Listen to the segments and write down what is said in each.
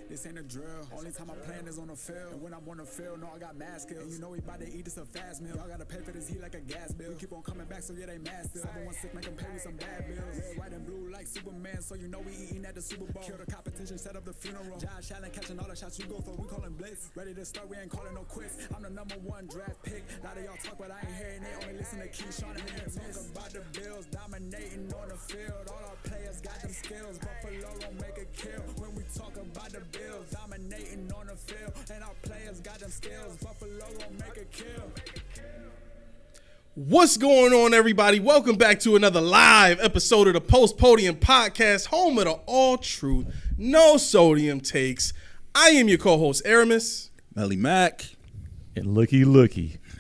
This ain't a drill. Only time I'm playing is on the field. And when I'm on the field, no, I got mad skills. And you know we about to eat this a fast meal. Y'all gotta pay for this heat like a gas bill. We keep on coming back, so yeah, they mad still. 716 make them pay me some bad bills. Red, white, and blue like Superman, so you know we eating at the Super Bowl. Kill the competition, set up the funeral. Josh Allen catching all the shots you go for. We callin' blitz. Ready to start, we ain't calling no quits. I'm the #1 draft pick. A lot of y'all talk, but I ain't hearing it. Only listen to Keyshawn and hit talk about the Bills dominating on the field. All our players got them skills. Buffalo gon' make a kill when we talk about the Bills dominating on the field. And our players got them skills. Buffalo gon' make a kill. What's going on, everybody? Welcome back to another live episode of the Post Podium Podcast, home of the all truth, no sodium takes. I am your co-host, Aramis. Melly Mac. And looky,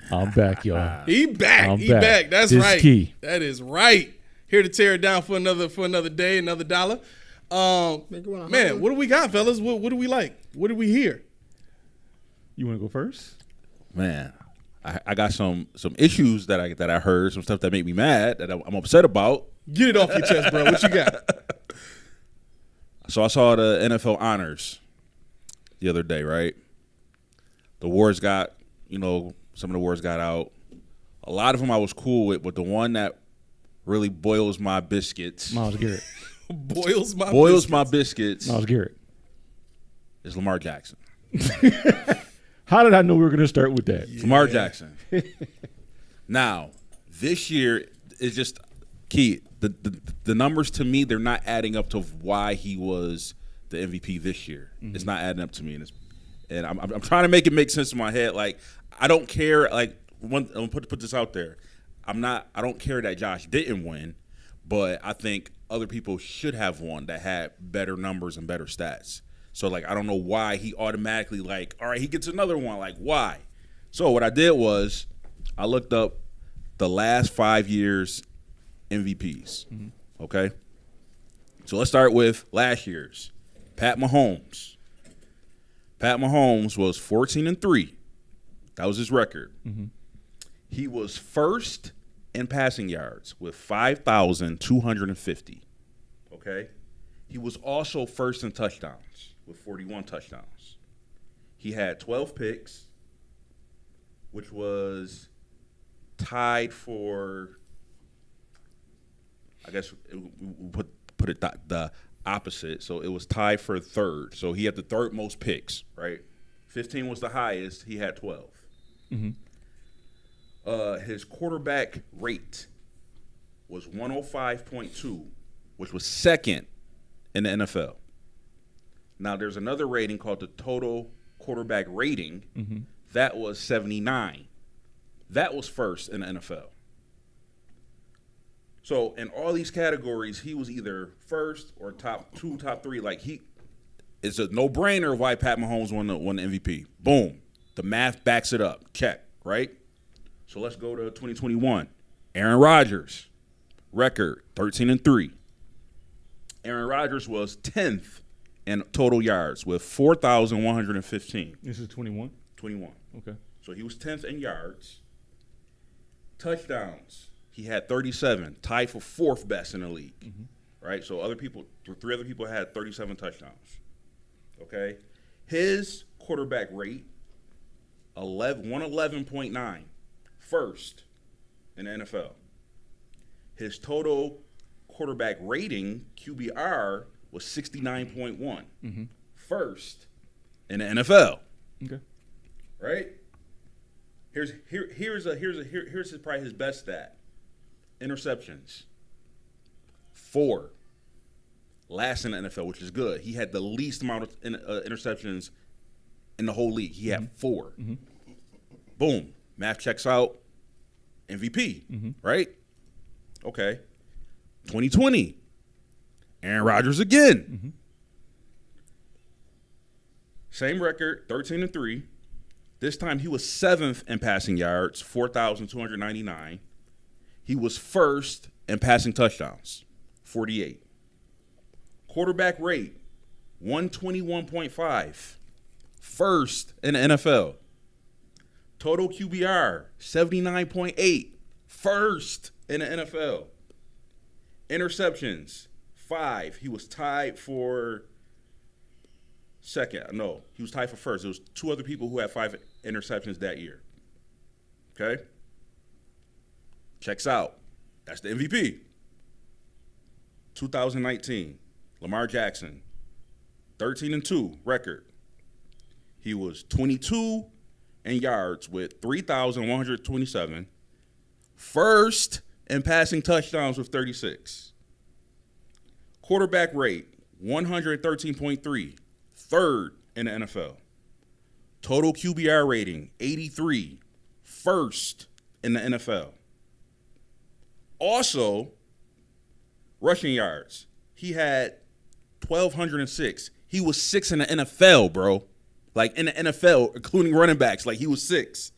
I'm back, y'all. He back. That's this right. Key. That is right. Here to tear it down for another day, another dollar. Man, what do we got, fellas? What do we like? What do we hear? You want to go first? Man, I got some issues that I heard, some stuff that made me mad that I'm upset about. Get it off your chest, bro. What you got? So I saw the NFL honors the other day, right? The awards got, some of the awards got out. A lot of them I was cool with, but the one that really boils my biscuits. Myles Garrett. Boils my biscuits. Myles Garrett. Is Lamar Jackson. How did I know we were going to start with that? Yeah. Lamar Jackson. Now, this year is just key. The numbers to me, they're not adding up to why he was the MVP this year. Mm-hmm. It's not adding up to me, and I'm trying to make it make sense in my head. Like, I don't care. Like, I'm gonna put this out there. I don't care that Josh didn't win, but I think other people should have won that had better numbers and better stats. So, I don't know why he automatically, all right, he gets another one. Like, why? So, what I did was I looked up the last 5 years MVPs, okay? So, let's start with last year's. Pat Mahomes. Pat Mahomes was 14-3. That was his record. Mm-hmm. He was first in passing yards with 5,250, okay? He was also first in touchdowns with 41 touchdowns. He had 12 picks, which was tied for, I guess we'll put it the opposite. So it was tied for third. So he had the third most picks, right? 15 was the highest. He had 12. Mm-hmm. His quarterback rate was 105.2, which was second in the NFL. Now, there's another rating called the total quarterback rating. Mm-hmm. That was 79. That was first in the NFL. So, in all these categories, he was either first or top 2, top 3. It's a no-brainer why Pat Mahomes won the MVP. Boom. The math backs it up. Check, right? So, let's go to 2021. Aaron Rodgers, record 13-3. Aaron Rodgers was 10th in total yards with 4,115. This is 21? 21. Okay. So he was 10th in yards. Touchdowns, he had 37, tied for 4th best in the league. Mm-hmm. Right? So three other people had 37 touchdowns. Okay? His quarterback rate, 111.9, first in the NFL. His total quarterback rating, QBR, was 69.1, first in the NFL. Okay, right? Here's probably his best stat: interceptions, 4, last in the NFL, which is good. He had the least amount of interceptions in the whole league. He had 4. Mm-hmm. Boom, math checks out. MVP, right? Okay. 2020. Aaron Rodgers again. Mm-hmm. Same record, 13-3. This time he was 7th in passing yards, 4,299. He was first in passing touchdowns, 48. Quarterback rate, 121.5. First in the NFL. Total QBR, 79.8. First in the NFL. Interceptions, 5. He was tied for second. No, he was tied for first. There was 2 other people who had 5 interceptions that year. Okay? Checks out. That's the MVP. 2019, Lamar Jackson, 13-2 record. He was 22 in yards with 3,127. First in passing touchdowns with 36. Quarterback rate, 113.3. Third in the NFL. Total QBR rating, 83. First in the NFL. Also, rushing yards. He had 1,206. He was 6 in the NFL, bro. Like, in the NFL, including running backs. Like, he was 6.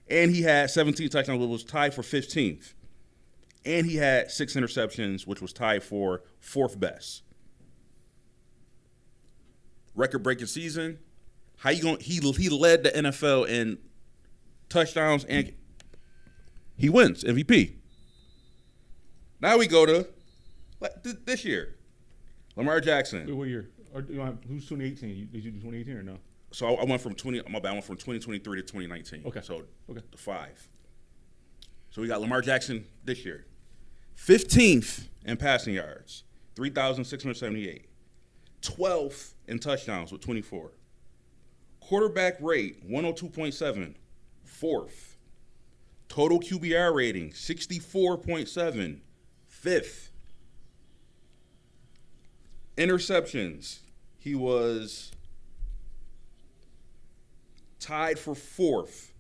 And he had 17 touchdowns, which was tied for 15th. And he had 6 interceptions, which was tied for 4th best. Record-breaking season. How you going? He led the NFL in touchdowns, and he wins MVP. Now we go to this year. Lamar Jackson. Wait, what year? Or who's 2018? Did you do 2018 or no? So I went from 2023 to 2019. Okay. So okay. The 5. So we got Lamar Jackson this year. 15th in passing yards, 3,678. 12th in touchdowns with 24. Quarterback rate, 102.7. 4th. Total QBR rating, 64.7. 5th. Interceptions, he was tied for 4th.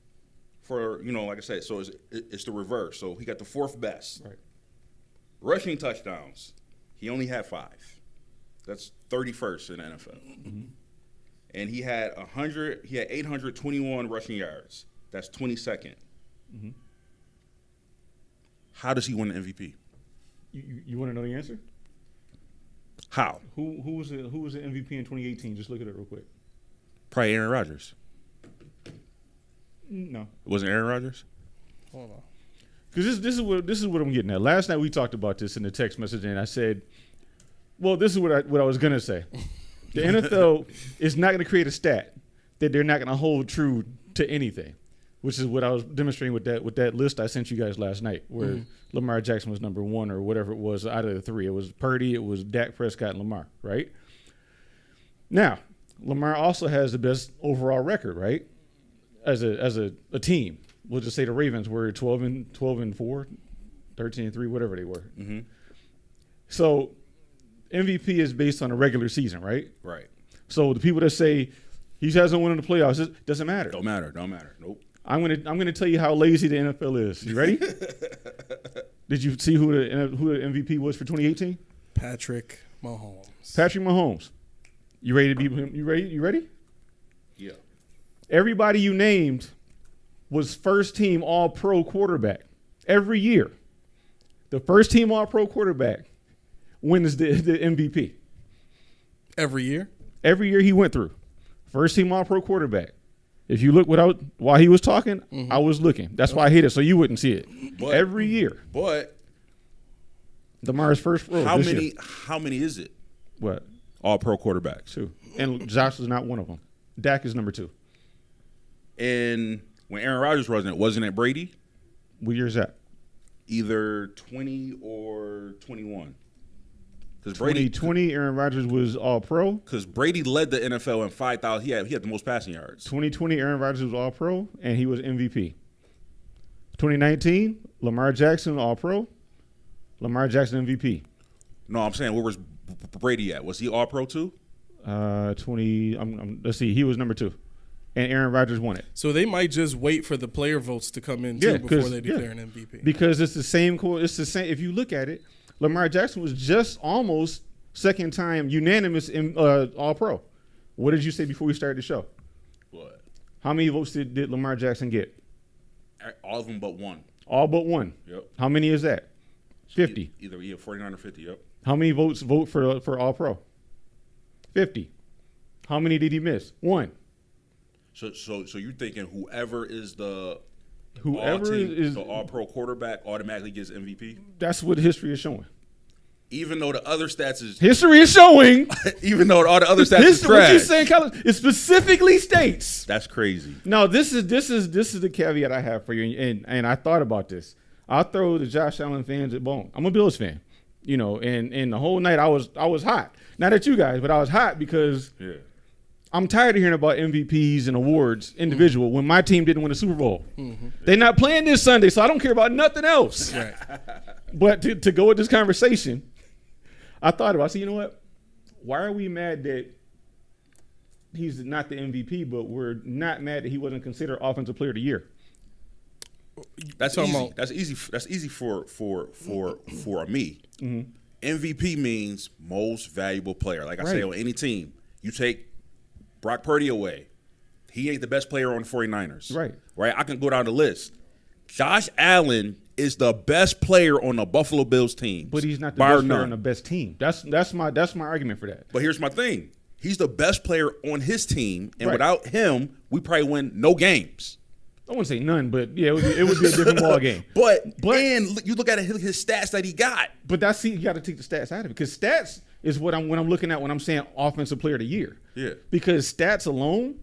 For, like I said, so it's the reverse. So he got the 4th best. Right. Rushing touchdowns, he only had 5. That's 31st in the NFL. Mm-hmm. And he had 821 rushing yards. That's 22nd. Mm-hmm. How does he win the MVP? You want to know the answer? How? Who was the MVP in 2018? Just look at it real quick. Probably Aaron Rodgers. No. It wasn't Aaron Rodgers? Hold on. Because this is what I'm getting at. Last night we talked about this in the text message, and I said, well, this is what I was gonna say. The NFL is not gonna create a stat that they're not gonna hold true to anything, which is what I was demonstrating with that list I sent you guys last night, where Lamar Jackson was number 1 or whatever it was out of the 3. It was Purdy, it was Dak Prescott, and Lamar, right? Now, Lamar also has the best overall record, right? As a team. We'll just say the Ravens were 12-4, 13-3, whatever they were. Mm-hmm. So MVP is based on a regular season, right? Right. So the people that say he hasn't won in the playoffs, it doesn't matter. Don't matter. Nope. I'm gonna tell you how lazy the NFL is. You ready? Did you see who the MVP was for 2018? Patrick Mahomes. Patrick Mahomes. You ready to beat him? You ready? Yeah. Everybody you named was first team All-Pro quarterback every year. The first team All-Pro quarterback wins the MVP. Every year? Every year he went through. First team All-Pro quarterback. If you look while he was talking, I was looking. That's why I hit it, so you wouldn't see it. But, every year. But Lamar's first role. how many is it? What? All pro quarterbacks. 2. And Josh is not one of them. Dak is number 2. And when Aaron Rodgers wasn't it Brady? What year is that? Either 20 or 21. Because Brady 2020, Aaron Rodgers was All-Pro. Because Brady led the NFL in 5,000. He had the most passing yards. 2020, Aaron Rodgers was All-Pro, and he was MVP. 2019, Lamar Jackson All-Pro. Lamar Jackson MVP. No, I'm saying where was Brady at? Was he All-Pro too? 20. Let's see. He was number 2, and Aaron Rodgers won it. So they might just wait for the player votes to come in too before they declare an MVP. Because it's the same. It's the same. If you look at it, Lamar Jackson was just almost second time unanimous in All-Pro. What did you say before we started the show? What? How many votes did Lamar Jackson get? All of them but one. All but one. Yep. How many is that? 50. Either 49 or 50. Yep. How many votes vote for All-Pro? 50. How many did he miss? 1. So you're thinking whoever is the Whoever is the All-Pro quarterback automatically gets MVP? That's what history is showing. even though the other stats is History is showing. even though all the other stats is What you trash. saying, college? It specifically states. That's crazy. No, this is the caveat I have for you, and I thought about this. I'll throw the Josh Allen fans at bone. I'm a Bills fan, you know, and the whole night I was hot. Not at you guys, but I was hot because I'm tired of hearing about MVPs and awards individual when my team didn't win a Super Bowl. They're not playing this Sunday, so I don't care about nothing else. Right. But to go with this conversation, I thought about, you know what? Why are we mad that he's not the MVP, but we're not mad that he wasn't considered Offensive Player of the Year? That's Talking easy. about- That's easy. That's easy for me. Mm-hmm. MVP means most valuable player. Like I say, Right. on any team, you take Brock Purdy away, he ain't the best player on the 49ers. Right. Right. I can go down the list. Josh Allen is the best player on the Buffalo Bills team. But he's not the bar best player none. on the best team. That's my argument for that. But here's my thing. He's the best player on his team, and Right. without him, we probably win no games. I wouldn't say none, but yeah, it would be a different ball game. But and you look at his stats that he got. But you got to take the stats out of it because stats is when I'm looking at when I'm saying Offensive Player of the Year. Yeah. Because stats alone,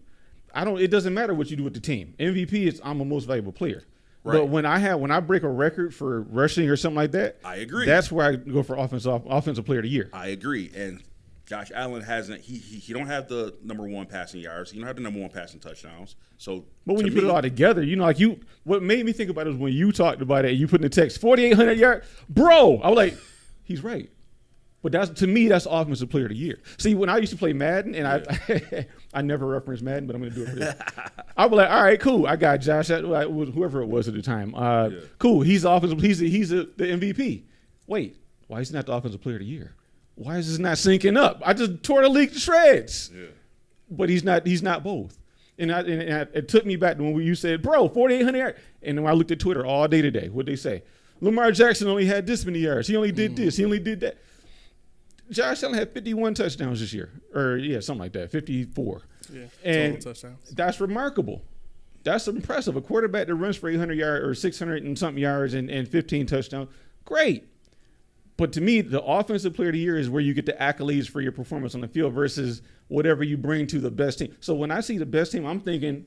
it doesn't matter what you do with the team. MVP is I'm a most valuable player. Right. But when I break a record for rushing or something like that, I agree. That's where I go for Offensive Player of the Year. I agree. And Josh Allen hasn't. He don't have the number one passing yards. He don't have the number one passing touchdowns. So, But when to you put me- it all together, what made me think about it is when you talked about it and you put in the text 4,800 yards, bro. I was like, he's right. But to me, that's Offensive Player of the Year. See, when I used to play Madden, and I never referenced Madden, but I'm going to do it for this. I was like, all right, cool. I got Josh, whoever it was at the time. Cool. He's offensive. He's the MVP. Wait, why is he not the Offensive Player of the Year? Why is this not syncing up? I just tore the league to shreds. Yeah. But he's not both. And it took me back to when you said, bro, 4,800 yards. And then I looked at Twitter all day today. What'd they say? Lamar Jackson only had this many yards. He only did this. He only did that. Josh Allen had 51 touchdowns this year. Or, something like that, 54. Yeah, and total touchdowns. That's remarkable. That's impressive. A quarterback that runs for 800 yards or 600 and something yards and 15 touchdowns, great. But to me, the Offensive Player of the Year is where you get the accolades for your performance on the field versus whatever you bring to the best team. So when I see the best team, I'm thinking,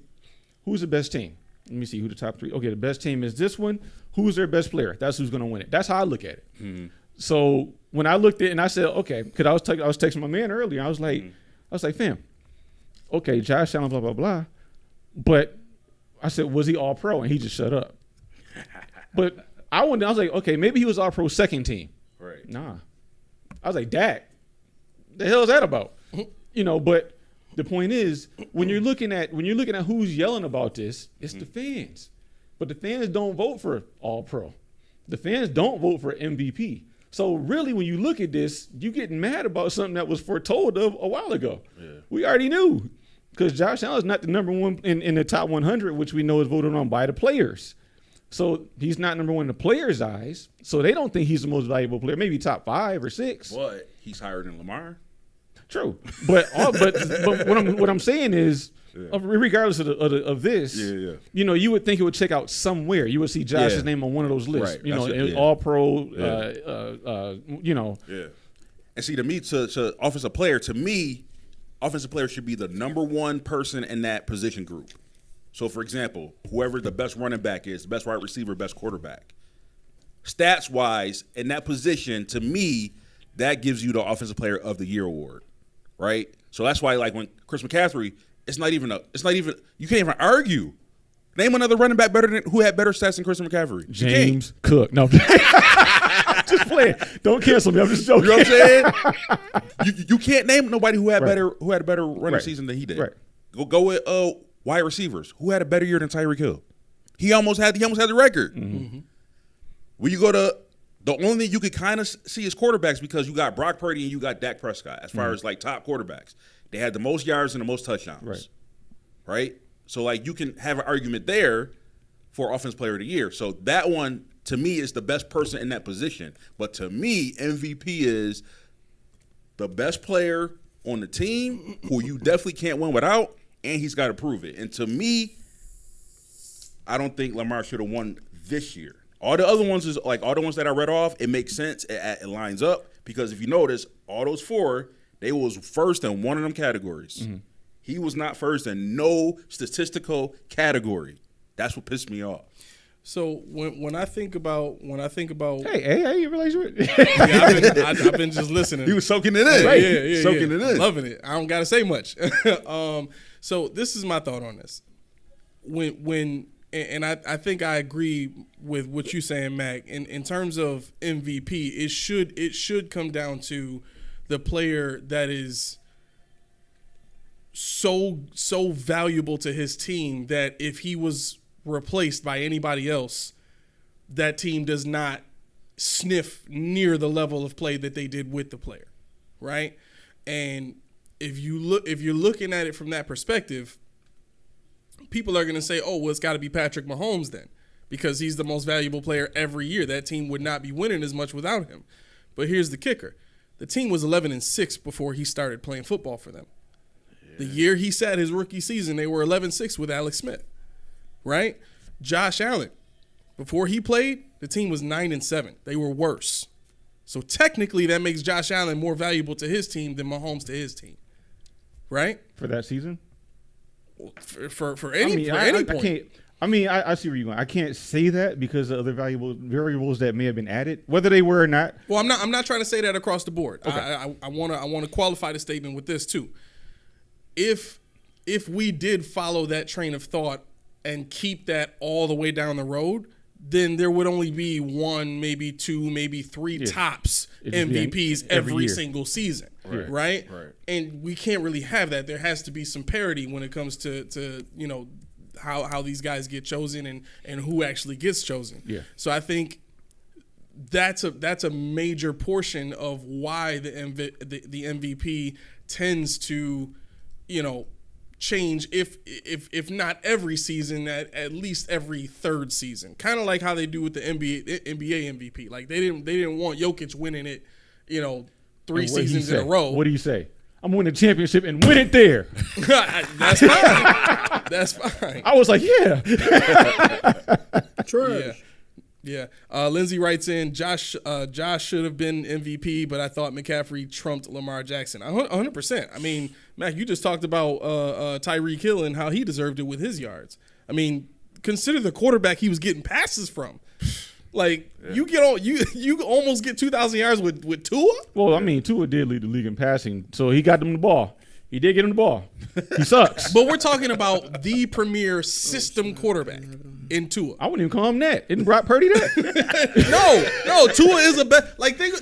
who's the best team? Let me see who the top three. Okay, the best team is this one. Who's their best player? That's who's going to win it. That's how I look at it. Mm-hmm. So when I looked at it and I said, okay, because I was texting my man earlier. I was like, fam, okay, Josh Allen, blah, blah, blah. But I said, was he all pro? And he just shut up. But I was like, okay, maybe he was all pro second team. Right. Nah. I was like, Dak, the hell is that about? But the point is, when you're looking at who's yelling about this, it's the fans. But the fans don't vote for all pro. The fans don't vote for MVP. So really, when you look at this, you getting mad about something that was foretold of a while ago. Yeah. We already knew. Because Josh Allen is not the number one in the top 100, which we know is voted on by the players. So he's not number one in the players' eyes. So they don't think he's the most valuable player. Maybe top 5 or 6. But he's higher than Lamar. True, but what I'm saying is, regardless of this, you would think it would check out somewhere. You would see Josh's name on one of those lists. Right. All pro. Yeah. And see, to me, to offensive player, offensive player should be the number one person in that position group. So, for example, whoever the best running back is, the best wide receiver, best quarterback, stats wise, in that position, to me, that gives you the Offensive Player of the Year award. Right, so that's why, like when Chris McCaffrey, it's not even you can't even argue. Name another running back who had better stats than Chris McCaffrey. James Cook. No, I'm just playing. Don't cancel me. I'm just joking. You know what I'm saying? you can't name nobody who had a better running season than he did. Right. Go with wide receivers who had a better year than Tyreek Hill. He almost had the record. Mm-hmm. When you go to the only thing you could kind of see is quarterbacks because you got Brock Purdy and you got Dak Prescott as far as like top quarterbacks. They had the most yards and the most touchdowns. Right? So like you can have an argument there for Offensive Player of the Year. So that one to me is the best person in that position. But to me, MVP is the best player on the team who you definitely can't win without, and he's got to prove it. And to me, I don't think Lamar should have won this year. All the other ones is like all the ones that I read off. It makes sense. It lines up. Because if you notice, all those 4, they was first in one of them categories. Mm-hmm. He was not first in no statistical category. That's what pissed me off. So when I think about Hey, you realize you I've been just listening. He was soaking it in. Right. Yeah, soaking it in. Loving it. I don't gotta say much. So this is my thought on this. I think I agree with what you're saying, Mac. In terms of MVP, it should come down to the player that is so valuable to his team that if he was replaced by anybody else, that team does not sniff near the level of play that they did with the player, right? And if you're looking at it from that perspective, people are going to say, oh, well, it's got to be Patrick Mahomes then, because he's the most valuable player every year. That team would not be winning as much without him. But here's the kicker. The team was 11-6 before he started playing football for them. Yeah. The year he sat his rookie season, they were 11-6 with Alex Smith, right? Josh Allen, before he played, the team was 9-7. They were worse. So technically that makes Josh Allen more valuable to his team than Mahomes to his team, right? For that season? For any point. I can't. I see where you're going. I can't say that because of other variables that may have been added, whether they were or not. Well, I'm not trying to say that across the board. Okay. I want to qualify the statement with this too. If we did follow that train of thought and keep that all the way down the road, then there would only be 1, maybe 2, maybe 3 tops MVPs every single season, right? Right. And we can't really have that. There has to be some parity when it comes to how these guys get chosen and who actually gets chosen. Yeah. So I think that's a major portion of why the MVP tends to, change if not every season, at least every third season. Kind of like how they do with the NBA MVP. Like they didn't want Jokic winning it, 3 seasons in a row. What do you say? I'm winning the championship and win it there. That's fine. That's fine. I was like, yeah. Trash. Yeah. Lindsay writes in, Josh should have been MVP, but I thought McCaffrey trumped Lamar Jackson. 100%. I mean, Mac, you just talked about Tyreek Hill and how he deserved it with his yards. I mean, consider the quarterback he was getting passes from. Like, you almost get 2,000 yards with Tua? Well, I mean, Tua did lead the league in passing, so he got them the ball. He did get him the ball. He sucks. But we're talking about the premier system quarterback in Tua. I wouldn't even call him that. Isn't Brock Purdy that? No. Tua is a better.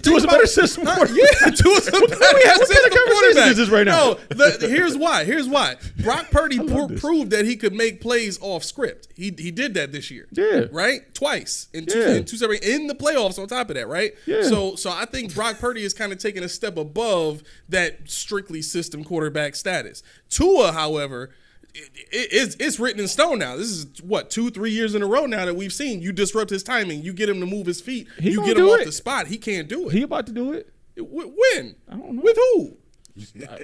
Tua's a better system quarterback. Yeah, Tua's a better system quarterback. Is this right now? No, here's why. Brock Purdy proved that he could make plays off script. He did that this year. Yeah. Right? Twice in two separate in the playoffs. On top of that, right? Yeah. So I think Brock Purdy is kind of taking a step above that strictly system quarterback status. Tua, however, it's written in stone now. This is 2-3 years in a row now that we've seen you disrupt his timing. You get him to move his feet. You get him off the spot. He can't do it. He about to do it. When? I don't know. With who?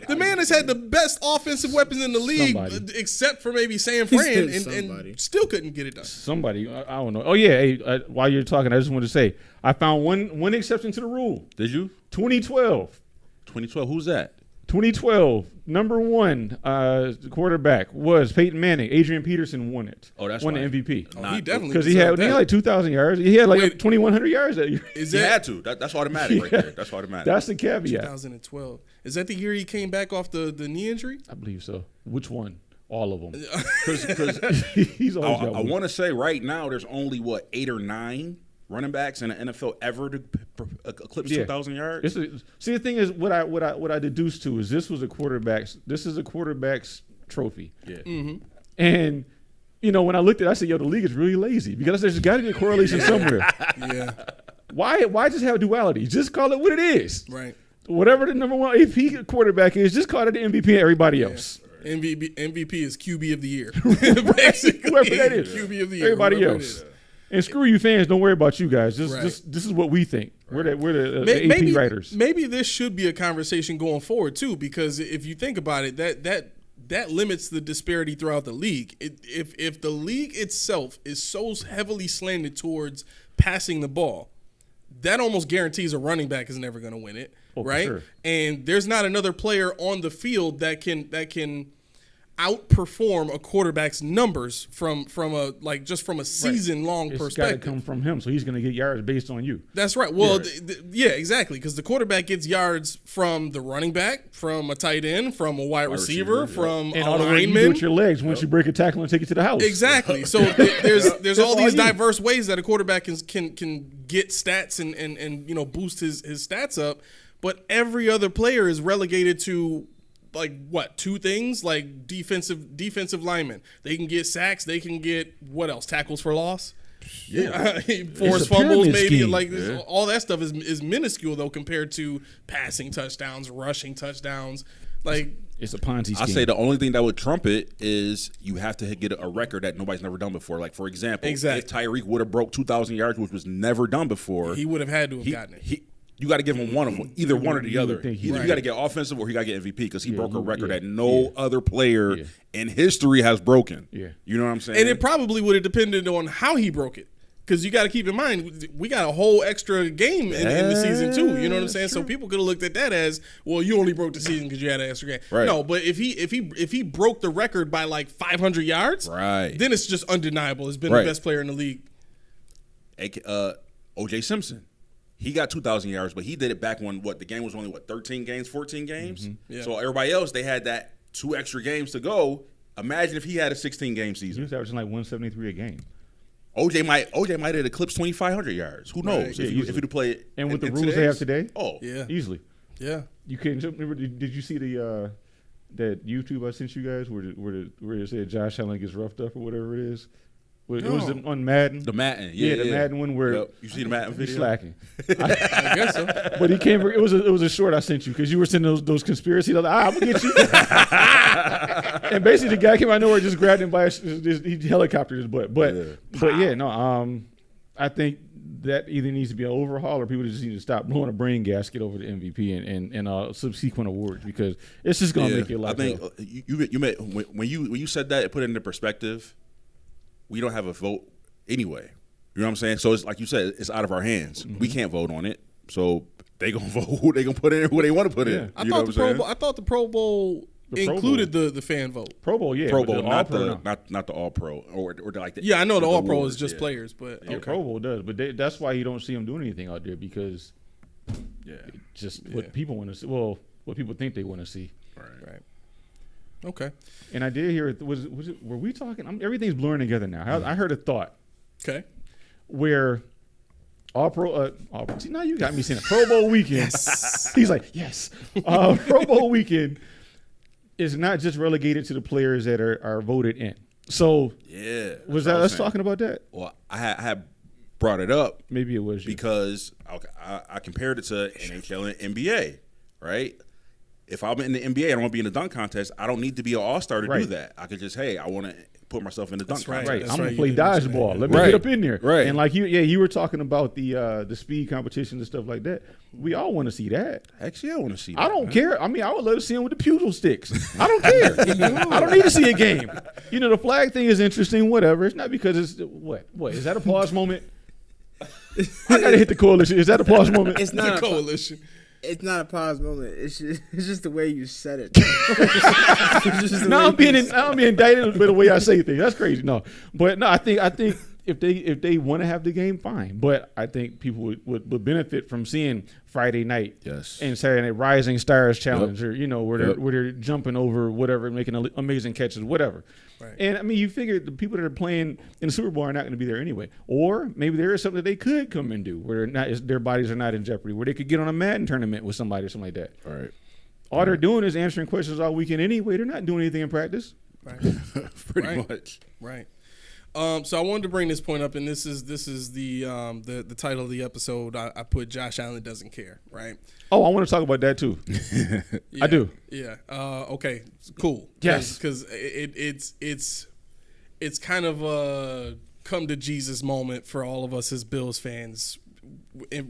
The man has had the best offensive weapons in the league, except for maybe San Fran, and still couldn't get it done. Somebody, I don't know. Oh yeah, hey, while you're talking, I just wanted to say I found one exception to the rule. Did you? 2012. 2012. Who's that? 2012, number 1 quarterback was Peyton Manning. Adrian Peterson won it. Oh, that's won right. the MVP. Oh, he definitely because he had like 2,000 yards. He had like 2,100 yards that year. He had to. That's automatic right there. That's automatic. That's the caveat. 2012. Is that the year he came back off the knee injury? I believe so. Which one? All of them. Because he's always got I want to say right now there's only 8 or 9 running backs in the NFL ever to eclipse 2,000 yards. See, the thing is, what I deduced to is this is a quarterback's trophy. Yeah. Mm-hmm. And when I looked at it, I said, the league is really lazy because there's got to be a correlation somewhere. Yeah. Why just have duality? Just call it what it is. Right. Whatever the number 1 AP quarterback is, just call it the MVP and everybody else. MVP is QB of the year. Basically. Whoever that is. QB of the year. Everybody else. And screw you fans, don't worry about you guys. This is what we think. Right. We're the AP writers. Maybe this should be a conversation going forward too, because if you think about it, that limits the disparity throughout the league. If the league itself is so heavily slanted towards passing the ball, that almost guarantees a running back is never going to win it, Oh, for right? sure. And there's not another player on the field that can outperform a quarterback's numbers from a season long It's got to perspective. come from him, so he's going to get yards based on you. That's right. Well, yeah, exactly. Because the quarterback gets yards from the running back, from a tight end, from a wide receiver, from And a all the way you do lineman. with your legs once you break a tackle and take it to the house. Exactly. So there's all all these you. diverse ways that a quarterback can get stats and boost his stats up, but every other player is relegated to two things, like defensive linemen. They can get sacks. They can get what else? Tackles for loss. Yeah, forced fumbles, pyramid maybe scheme. all that stuff is minuscule though compared to passing touchdowns, rushing touchdowns. It's a Ponzi scheme. I say the only thing that would trump it is you have to get a record that nobody's never done before. Like, for example, if Tyreek would have broke 2,000 yards, which was never done before, he would have had to have gotten it. You got to give him one of them, either one or the other. think Either he- you got to get offensive or he got to get MVP because he broke a record yeah, that no other player in history has broken. Yeah. You know what I'm saying? And it probably would have depended on how he broke it. Because you got to keep in mind, we got a whole extra game in the season too. You know what I'm saying? So people could have looked at that as, well, you only broke the season because you had an extra game. Right. No, but if he broke the record by like 500 yards, Right. then it's just undeniable. He's been Right. the best player in the league. O.J. Simpson. He got 2,000 yards, but he did it back when the game was only 13 games, 14 games. Yeah. So everybody else, they had that 2 extra games to go. Imagine if he had a 16-game He season. was averaging like 173 a game. OJ might have eclipsed 2,500 yards. Who knows Yeah, if he'd play it? And with the in rules they have today's- today, Oh, Yeah. easily. Yeah. You couldn't remember. Did you see the that YouTube I sent you guys where it said Josh Allen gets roughed up or whatever it is? It was No. on Madden. the Madden. Yeah, the Madden one where you see the Madden he's video? slacking. I guess so. But he came. It was a short I sent you because you were sending those conspiracies. I was like, I'm gonna get you. And basically, the guy came out of nowhere, just grabbed him by he helicoptered his butt. But yeah, no. I think that either needs to be an overhaul or people just need to stop blowing a brain gasket over the MVP and subsequent awards because it's just gonna make your life. I think hell. you made when you said that, it put it into perspective. We don't have a vote anyway. You know what I'm saying? So it's like you said, it's out of our hands. Mm-hmm. We can't vote on it. So they gonna vote who they gonna put in who they want to put in. I You know thought what the I'm Pro saying? Bowl. I thought the Pro Bowl The Pro included the fan vote. Pro Bowl, yeah, Pro but Bowl, the not All-Pro, the no. not the All Pro or like the Yeah, I know the All Pro awards, is just yeah. players, but Yeah, Pro Bowl does, but that's why you don't see them doing anything out there because Yeah, just what people want to see. Well, what people think they want to see. right. Okay. And I did hear were we talking? Everything's blurring together now. I heard a thought Okay. where All Pro. See, now you got me saying Pro Bowl weekend. He's like, yes. Pro Bowl weekend is not just relegated to the players that are voted in. So yeah. was that's that what I us saying. talking about that? Well, I had brought it up Maybe it was you. because I compared it to NHL and NBA, right? If I'm in the NBA, I don't want to be in the dunk contest. I don't need to be an all-star to do Right. that. I could just, hey, I want to put myself in the dunk That's right. contest. Right, That's I'm gonna right, play you did mention dodgeball. that. Let me Right. get up in there. Right. And like you were talking about the speed competition and stuff like that. We all want to see that. Actually, I want to see that. I don't man. care. I mean, I would love to see him with the pugil sticks. I don't care. I don't need to see a game. You know, the flag thing is interesting. Whatever. It's not because it's what is that a pause moment? I gotta hit the coalition. Is that a pause moment? It's not The a coalition. It's not a pause moment. It's just the way you said it. It's just the Now way I'm being you I'm being indicted by the way I say things. That's crazy. No, but no, I think if they want to have the game, fine. But I think people would benefit from seeing Friday night Yes. and Saturday night Rising Stars Challenge, or where Yep. they're jumping over whatever, making amazing catches, whatever. Right. And I mean, you figure the people that are playing in the Super Bowl are not going to be there anyway, or maybe there is something that they could come and do where their bodies are not in jeopardy, where they could get on a Madden tournament with somebody or something like that. All right. All they're doing is answering questions all weekend anyway. They're not doing anything in practice. Right. Pretty Right. much. Right. So I wanted to bring this point up, and this is the title of the episode. I put Josh Allen doesn't care. Right. Oh, I want to talk about that too. Yeah, I do. Yeah. Okay. Cool. Yes. Because it's kind of a come to Jesus moment for all of us as Bills fans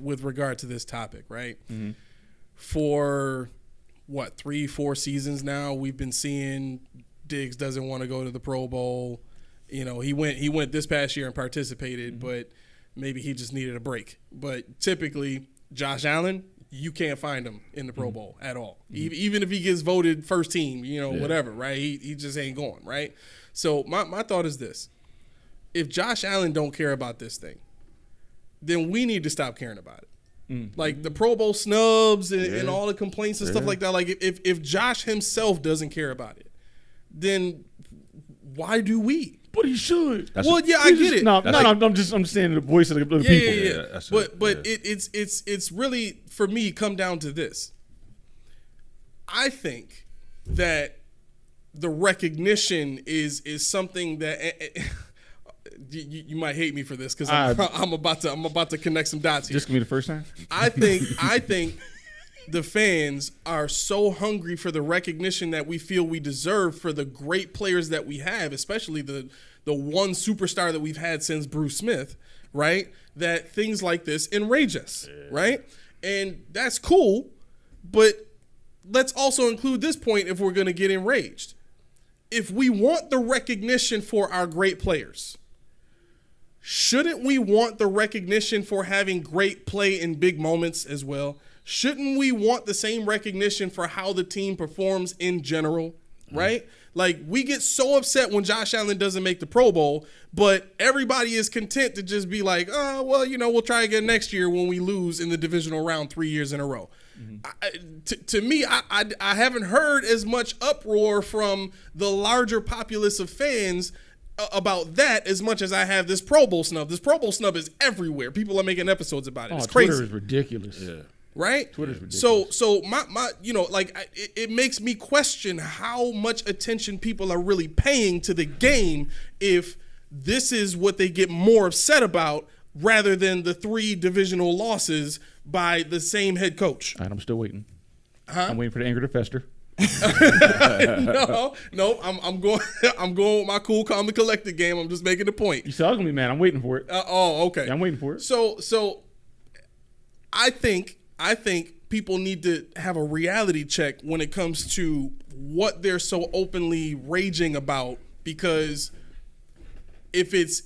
with regard to this topic. Right. Mm-hmm. For 3-4 seasons now, we've been seeing Diggs doesn't want to go to the Pro Bowl. You know, he went this past year and participated, but maybe he just needed a break. But typically, Josh Allen, you can't find him in the Pro Bowl at all. Even if he gets voted first team, whatever, right? He just ain't going, right? So my thought is this. If Josh Allen don't care about this thing, then we need to stop caring about it. Like the Pro Bowl snubs and all the complaints and stuff like that. Like if Josh himself doesn't care about it, then why do we? But he should. I get it. I'm saying the voice of the people. Yeah. But it's really, for me, come down to this. I think that the recognition is something that you might hate me for this because I'm about to connect some dots here. This can be the first time. I think the fans are so hungry for the recognition that we feel we deserve for the great players that we have, especially the one superstar that we've had since Bruce Smith, right? That things like this enrage us, right? And that's cool, but let's also include this point if we're going to get enraged. If we want the recognition for our great players, shouldn't we want the recognition for having great play in big moments as well? Shouldn't we want the same recognition for how the team performs in general, right? Like, we get so upset when Josh Allen doesn't make the Pro Bowl, but everybody is content to just be like, oh, well, we'll try again next year when we lose in the divisional round 3 years in a row. To me, I haven't heard as much uproar from the larger populace of fans about that as much as I have this Pro Bowl snub. This Pro Bowl snub is everywhere. People are making episodes about it. It's crazy. Twitter is ridiculous. Yeah. Right? Twitter's ridiculous. So my it makes me question how much attention people are really paying to the game if this is what they get more upset about rather than the 3 divisional losses by the same head coach. And I'm still waiting. I'm waiting for the anger to fester. No, I'm going with my cool, calm, and collected game. I'm just making the point. You said I was gonna be mad. I'm waiting for it. Okay. Yeah, I'm waiting for it. So I think people need to have a reality check when it comes to what they're so openly raging about, because if it's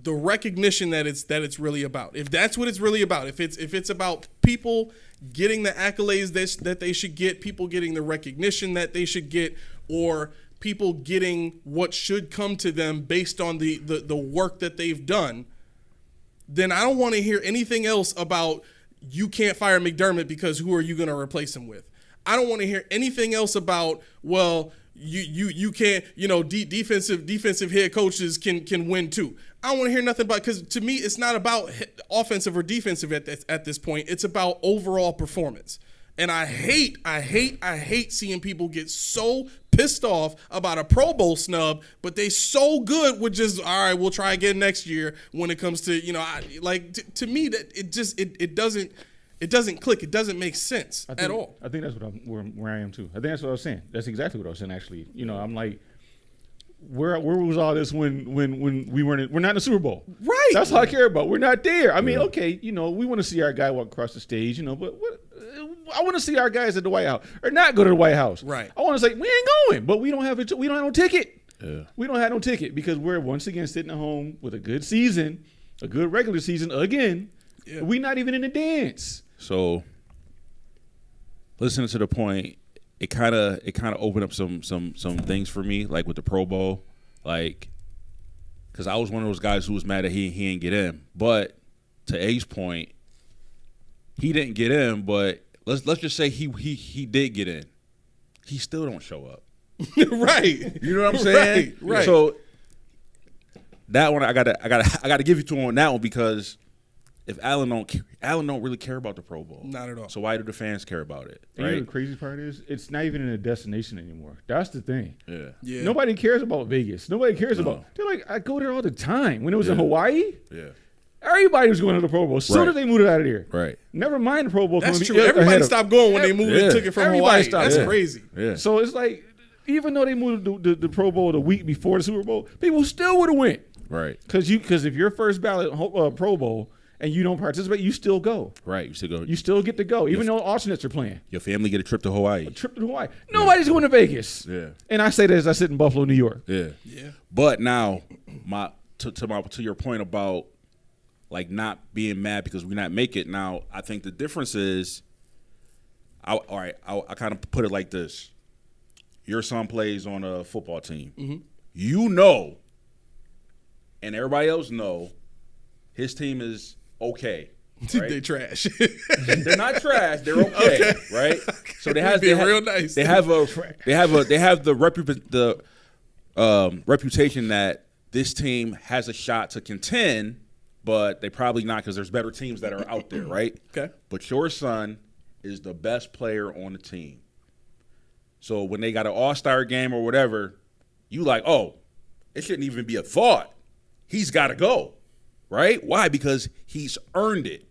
the recognition that it's really about, if that's what it's really about, if it's about people getting the accolades that they should get, people getting the recognition that they should get, or people getting what should come to them based on the work that they've done, then I don't want to hear anything else about you can't fire McDermott because who are you going to replace him with? I don't want to hear anything else about, well, you can't, defensive head coaches can win too. I don't want to hear nothing about, because to me it's not about offensive or defensive at this point. It's about overall performance. And I hate seeing people get so pissed off about a Pro Bowl snub, but they so good with just, all right, we'll try again next year when it comes to, to me that it doesn't click. It doesn't make sense at all. I think that's where I am too. I think that's what I was saying. That's exactly what I was saying actually. I'm like, where was all this when we're not in the Super Bowl? Right. That's all I care about. We're not there. I mean, okay, we want to see our guy walk across the stage, but what? I want to see our guys at the White House or not go to the White House. Right. I want to say we ain't going, but we don't have no ticket. Yeah. We don't have no ticket because we're once again sitting at home with a good season, a good regular season again. Yeah. We're not even in the dance. So, listening to the point, it kind of opened up some things for me, like with the Pro Bowl, like, because I was one of those guys who was mad that he didn't get in. But to A's point, he didn't get in, but let's just say he did get in. He still don't show up. Right. You know what I'm saying? Right. So that one I gotta give you to him on that one, because if Allen don't really care about the Pro Bowl. Not at all. So why do the fans care about it? And right? The crazy part is it's not even in a destination anymore. That's the thing. Yeah. Nobody cares about Vegas. Nobody cares about. They're like, I go there all the time. When it was in Hawaii. Yeah. Everybody was going to the Pro Bowl. As soon as they moved it out of there. Right. Never mind the Pro Bowl. That's true. Everybody stopped going when they moved and took it from Hawaii. That's crazy. Yeah. So it's like, even though they moved the Pro Bowl the week before the Super Bowl, people still would have went. Right. Because if you're first ballot Pro Bowl and you don't participate, you still go. Right. You still go. You still get to go, even though alternates are playing. Your family get a trip to Hawaii. Nobody's going to Vegas. Yeah. And I say that as I sit in Buffalo, New York. Yeah. But now, to your point about like not being mad because we not make it. Now, I think the difference is, I kind of put it like this: your son plays on a football team, you know, and everybody else know, his team is okay. Right? They trash. They're not trash. They're okay, right? So they have real nice. They have the reputation that this team has a shot to contend, but they probably not because there's better teams that are out there, right? Okay. But your son is the best player on the team. So when they got an all-star game or whatever, you like, oh, it shouldn't even be a thought. He's got to go, right? Why? Because he's earned it.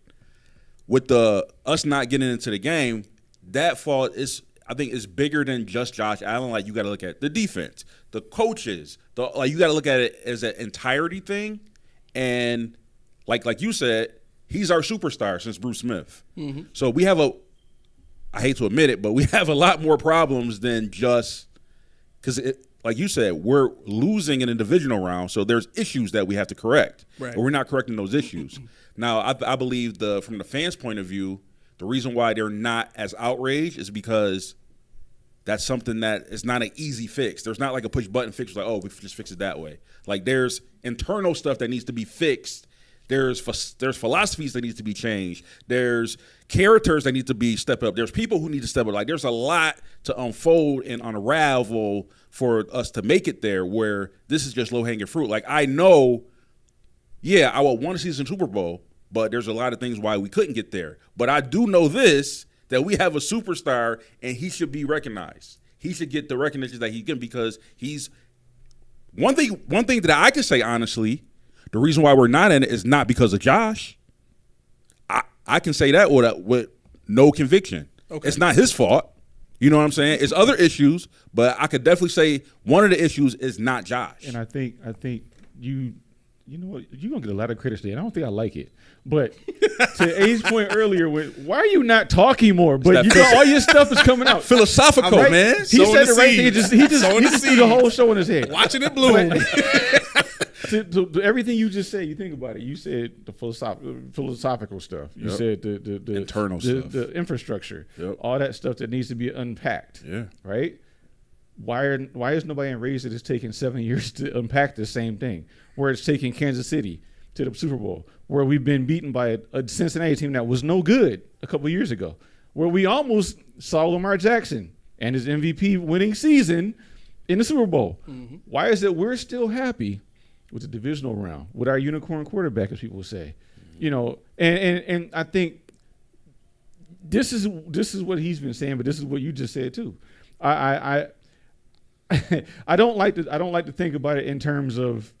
With us not getting into the game, that fault I think is bigger than just Josh Allen. Like, you got to look at the defense, the coaches, you got to look at it as an entirety thing. And like you said, he's our superstar since Bruce Smith. Mm-hmm. So we have I hate to admit it, but we have a lot more problems than just because like you said, we're losing in a divisional round, so there's issues that we have to correct. Right. But we're not correcting those issues. Now, I believe from the fans' point of view, the reason why they're not as outraged is because that's something that is not an easy fix. There's not like a push-button fix like, oh, we just fix it that way. Like, there's internal stuff that needs to be fixed. There's philosophies that need to be changed. There's characters that need to be step up. There's people who need to step up. Like, there's a lot to unfold and unravel for us to make it there where this is just low-hanging fruit. Like, I know, yeah, I would want to see some Super Bowl, but there's a lot of things why we couldn't get there. But I do know this, that we have a superstar, and he should be recognized. He should get the recognition that he's getting because he's – one thing that I can say honestly, the reason why we're not in it is not because of Josh. I can say that with no conviction. Okay. It's not his fault. You know what I'm saying? It's other issues, but I could definitely say one of the issues is not Josh. And I think you know what, you're going to get a lot of credit today. I don't think I like it. But to A's point earlier, why are you not talking more? But you know, all your stuff is coming out. Philosophical, right? man. He said it right there. He just threw the whole show in his head. Watching it bloom. To everything you just said, you think about it. You said the philosophical stuff. You said the internal stuff, the infrastructure, all that stuff that needs to be unpacked. Yeah. Right. Why is nobody enraged that it's taken 7 years to unpack the same thing? Where it's taking Kansas City to the Super Bowl, where we've been beaten by a Cincinnati team that was no good a couple of years ago, where we almost saw Lamar Jackson and his MVP winning season in the Super Bowl. Mm-hmm. Why is it we're still happy with the divisional round, with our unicorn quarterback, as people would say? Mm-hmm. You know, and I think this is what he's been saying, but this is what you just said too. I don't like to think about it in terms of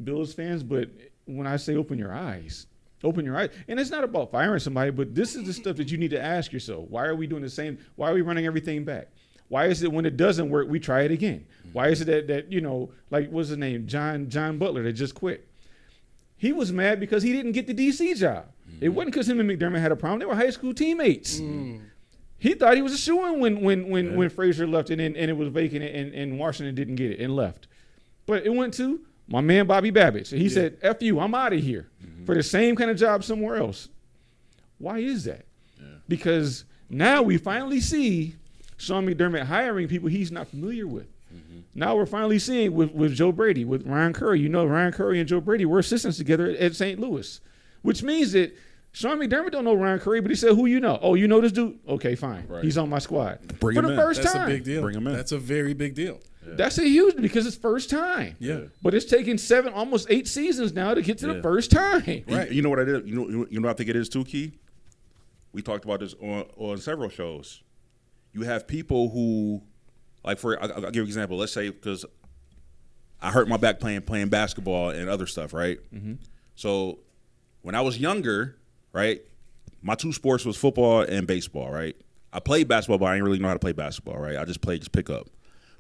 Bills fans, but when I say open your eyes, and it's not about firing somebody, but this is the stuff that you need to ask yourself. Why are we doing the same? Why are we running everything back? Why is it when it doesn't work, we try it again? Why is it that you know, like, what's his name? John Butler that just quit. He was mad because he didn't get the DC job. It wasn't because him and McDermott had a problem. They were high school teammates. He thought he was a shoo-in when Frazier left and it was vacant and Washington didn't get it and left. But it went to my man Bobby Babbitt. He said, F you, I'm out of here for the same kind of job somewhere else. Why is that? Yeah. Because now we finally see Sean McDermott hiring people he's not familiar with. Mm-hmm. Now we're finally seeing with Joe Brady, with Ryan Curry. You know, Ryan Curry and Joe Brady were assistants together at St. Louis, which means that Sean McDermott don't know Ryan Curry, but he said, who you know? Oh, you know this dude? Okay, fine. Right. He's on my squad. Bring for him the in. first That's time. a big deal. Bring him in. That's a very big deal. Yeah. That's a huge, because it's first time. Yeah. But it's taken almost 8 seasons now to get to the first time. Right. You know what I did? You know what I think it is too, Key? We talked about this on several shows. You have people who, like, I'll give you an example. Let's say, because I hurt my back playing basketball and other stuff, right? Mm-hmm. So when I was younger, right, my two sports was football and baseball, right? I played basketball, but I didn't really know how to play basketball, right? I just pick up.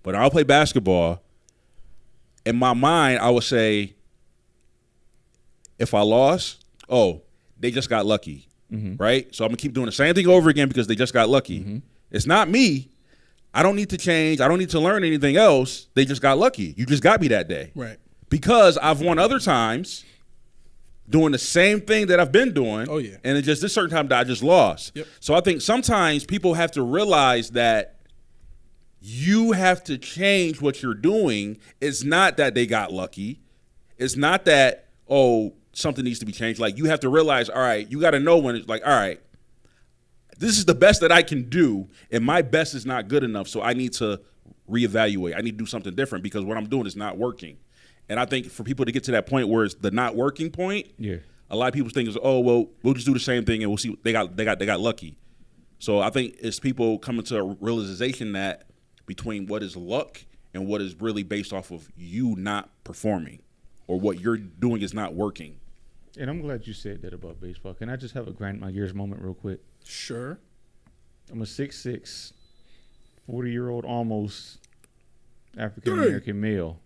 But I'll play basketball. In my mind, I would say, if I lost, oh, they just got lucky, right? So I'm going to keep doing the same thing over again because they just got lucky. Mm-hmm. It's not me. I don't need to change. I don't need to learn anything else. They just got lucky. You just got me that day. Right. because I've won other times doing the same thing that I've been doing. Oh, yeah. And it's just this certain time that I just lost. Yep. So I think sometimes people have to realize that you have to change what you're doing. It's not that they got lucky. It's not that, something needs to be changed. Like, you have to realize, all right, you got to know when it's like, all right, this is the best that I can do, and my best is not good enough, so I need to reevaluate. I need to do something different because what I'm doing is not working. And I think for people to get to that point where it's the not working point, a lot of people think is, we'll just do the same thing and we'll see. They got lucky. So I think it's people coming to a realization that between what is luck and what is really based off of you not performing or what you're doing is not working. And I'm glad you said that about baseball. Can I just have a grind my gears moment real quick? Sure. I'm a 6'6", 40-year-old almost African-American male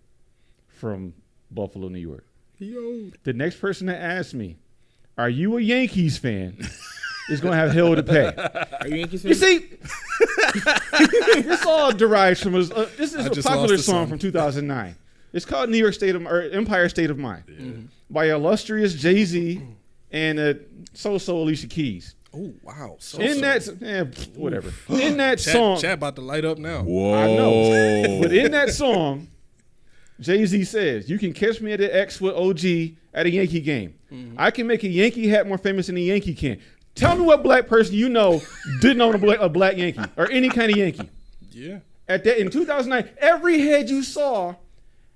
from Buffalo, New York. The next person that asks me, are you a Yankees fan, is going to have hell to pay. Are you Yankees fan? You see, this all derives from this is a popular song from 2009. It's called Empire State of Mind by illustrious Jay-Z and so-so Alicia Keys. Oh, wow. Whatever. In that song. Chat about to light up now. Whoa. I know. But in that song, Jay-Z says, you can catch me at the X with OG at a Yankee game. I can make a Yankee hat more famous than a Yankee can. Tell me what black person you know didn't own a black Yankee or any kind of Yankee. Yeah. In 2009, every head you saw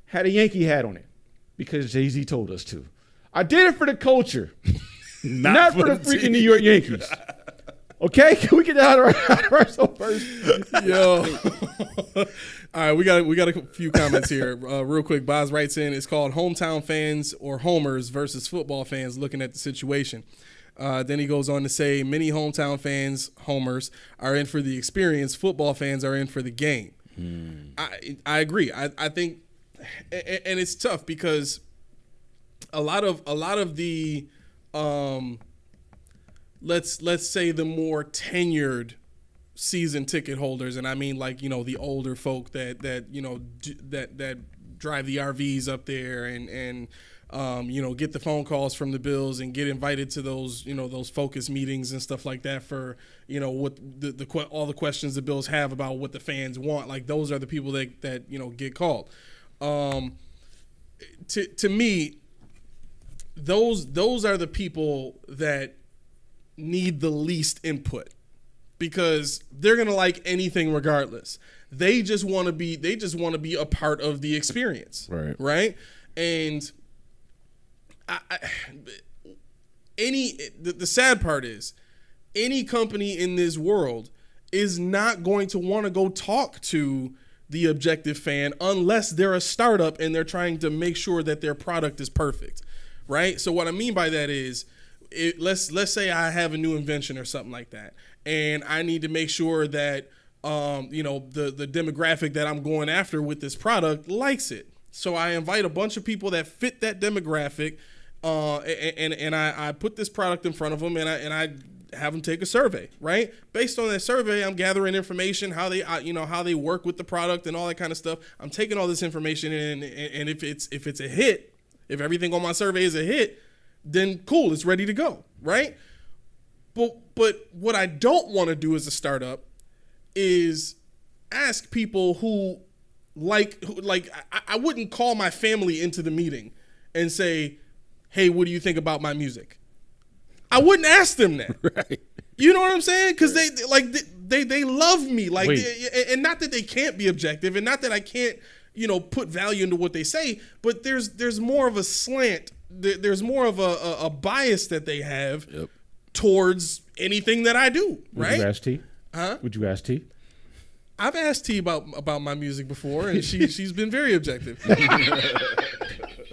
had a Yankee hat on it because Jay-Z told us to. I did it for the culture, not for the freaking New York Yankees. Okay, can we get that out of our soul first? Yo. All right, we got a few comments here. Real quick, Boz writes in, it's called Hometown Fans or Homers versus Football Fans Looking at the Situation. Then he goes on to say, many hometown fans, homers, are in for the experience. Football fans are in for the game. I agree. I think, and it's tough because a lot of the let's say the more tenured season ticket holders, and I mean like the older folk that drive the RVs up there and get the phone calls from the Bills and get invited to those those focus meetings and stuff like that for what all the questions the Bills have about what the fans want. Like those are the people that get called. To me, those are the people that need the least input because they're gonna like anything regardless. They just want to be a part of the experience, right? And the sad part is any company in this world is not going to want to go talk to the objective fan unless they're a startup and they're trying to make sure that their product is perfect, right? So what I mean by that is, let's say I have a new invention or something like that, and I need to make sure that the demographic that I'm going after with this product likes it. So I invite a bunch of people that fit that demographic, and I put this product in front of them, and I have them take a survey, right? Based on that survey, I'm gathering information, how they work with the product and all that kind of stuff. I'm taking all this information in, and if it's a hit, if everything on my survey is a hit, then cool, it's ready to go, right? But what I don't want to do as a startup is ask people who I wouldn't call my family into the meeting and say, hey, what do you think about my music? I wouldn't ask them that. Right. You know what I'm saying? Because they love me. And not that they can't be objective and not that I can't, put value into what they say, but there's more of a slant. There's more of a bias that they have towards anything that I do, right? Would you ask T? Huh? Would you ask T? I've asked T about my music before, and she's been very objective.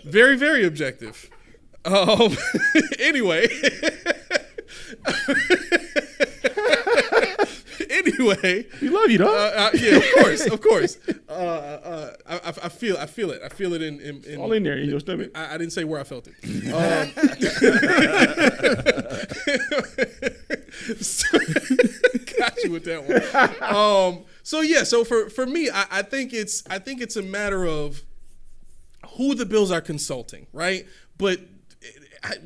Very, very objective. Anyway. Anyway, we love you, dog. Yeah, of course. I feel it. I feel it in all in there in your stomach. I didn't say where I felt it. Got you with that one. So for me, I think it's a matter of who the Bills are consulting, right? But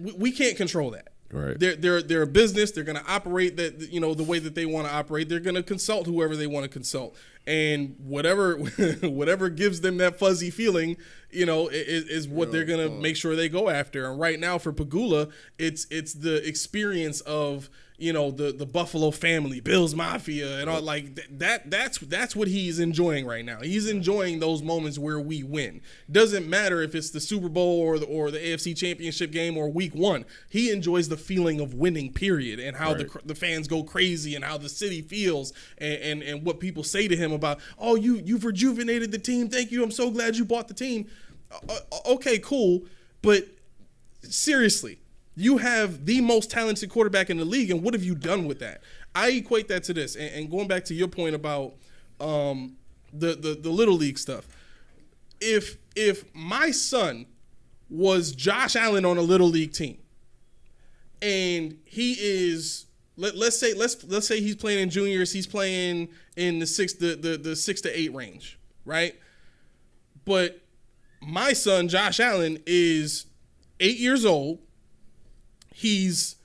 we can't control that. Right. They're a business. They're going to operate that, you know, the way that they want to operate. They're going to consult whoever they want to consult, and whatever gives them that fuzzy feeling, you know, is what they're going to make sure they go after. And right now for Pegula, it's the experience of, you know, the Buffalo family, Bills Mafia, and all like that's what he's enjoying right now. He's enjoying those moments where we win. Doesn't matter if it's the Super Bowl or the AFC Championship game or Week 1. He enjoys the feeling of winning, period, and how the fans go crazy and how the city feels and what people say to him about, oh, you've rejuvenated the team. Thank you. I'm so glad you bought the team. Okay, cool, but seriously. You have the most talented quarterback in the league, and what have you done with that? I equate that to this, and going back to your point about the Little League stuff. If my son was Josh Allen on a Little League team, and he is let's say he's playing in juniors, he's playing in the 6 to 8 range, right? But my son Josh Allen is 8 years old. He's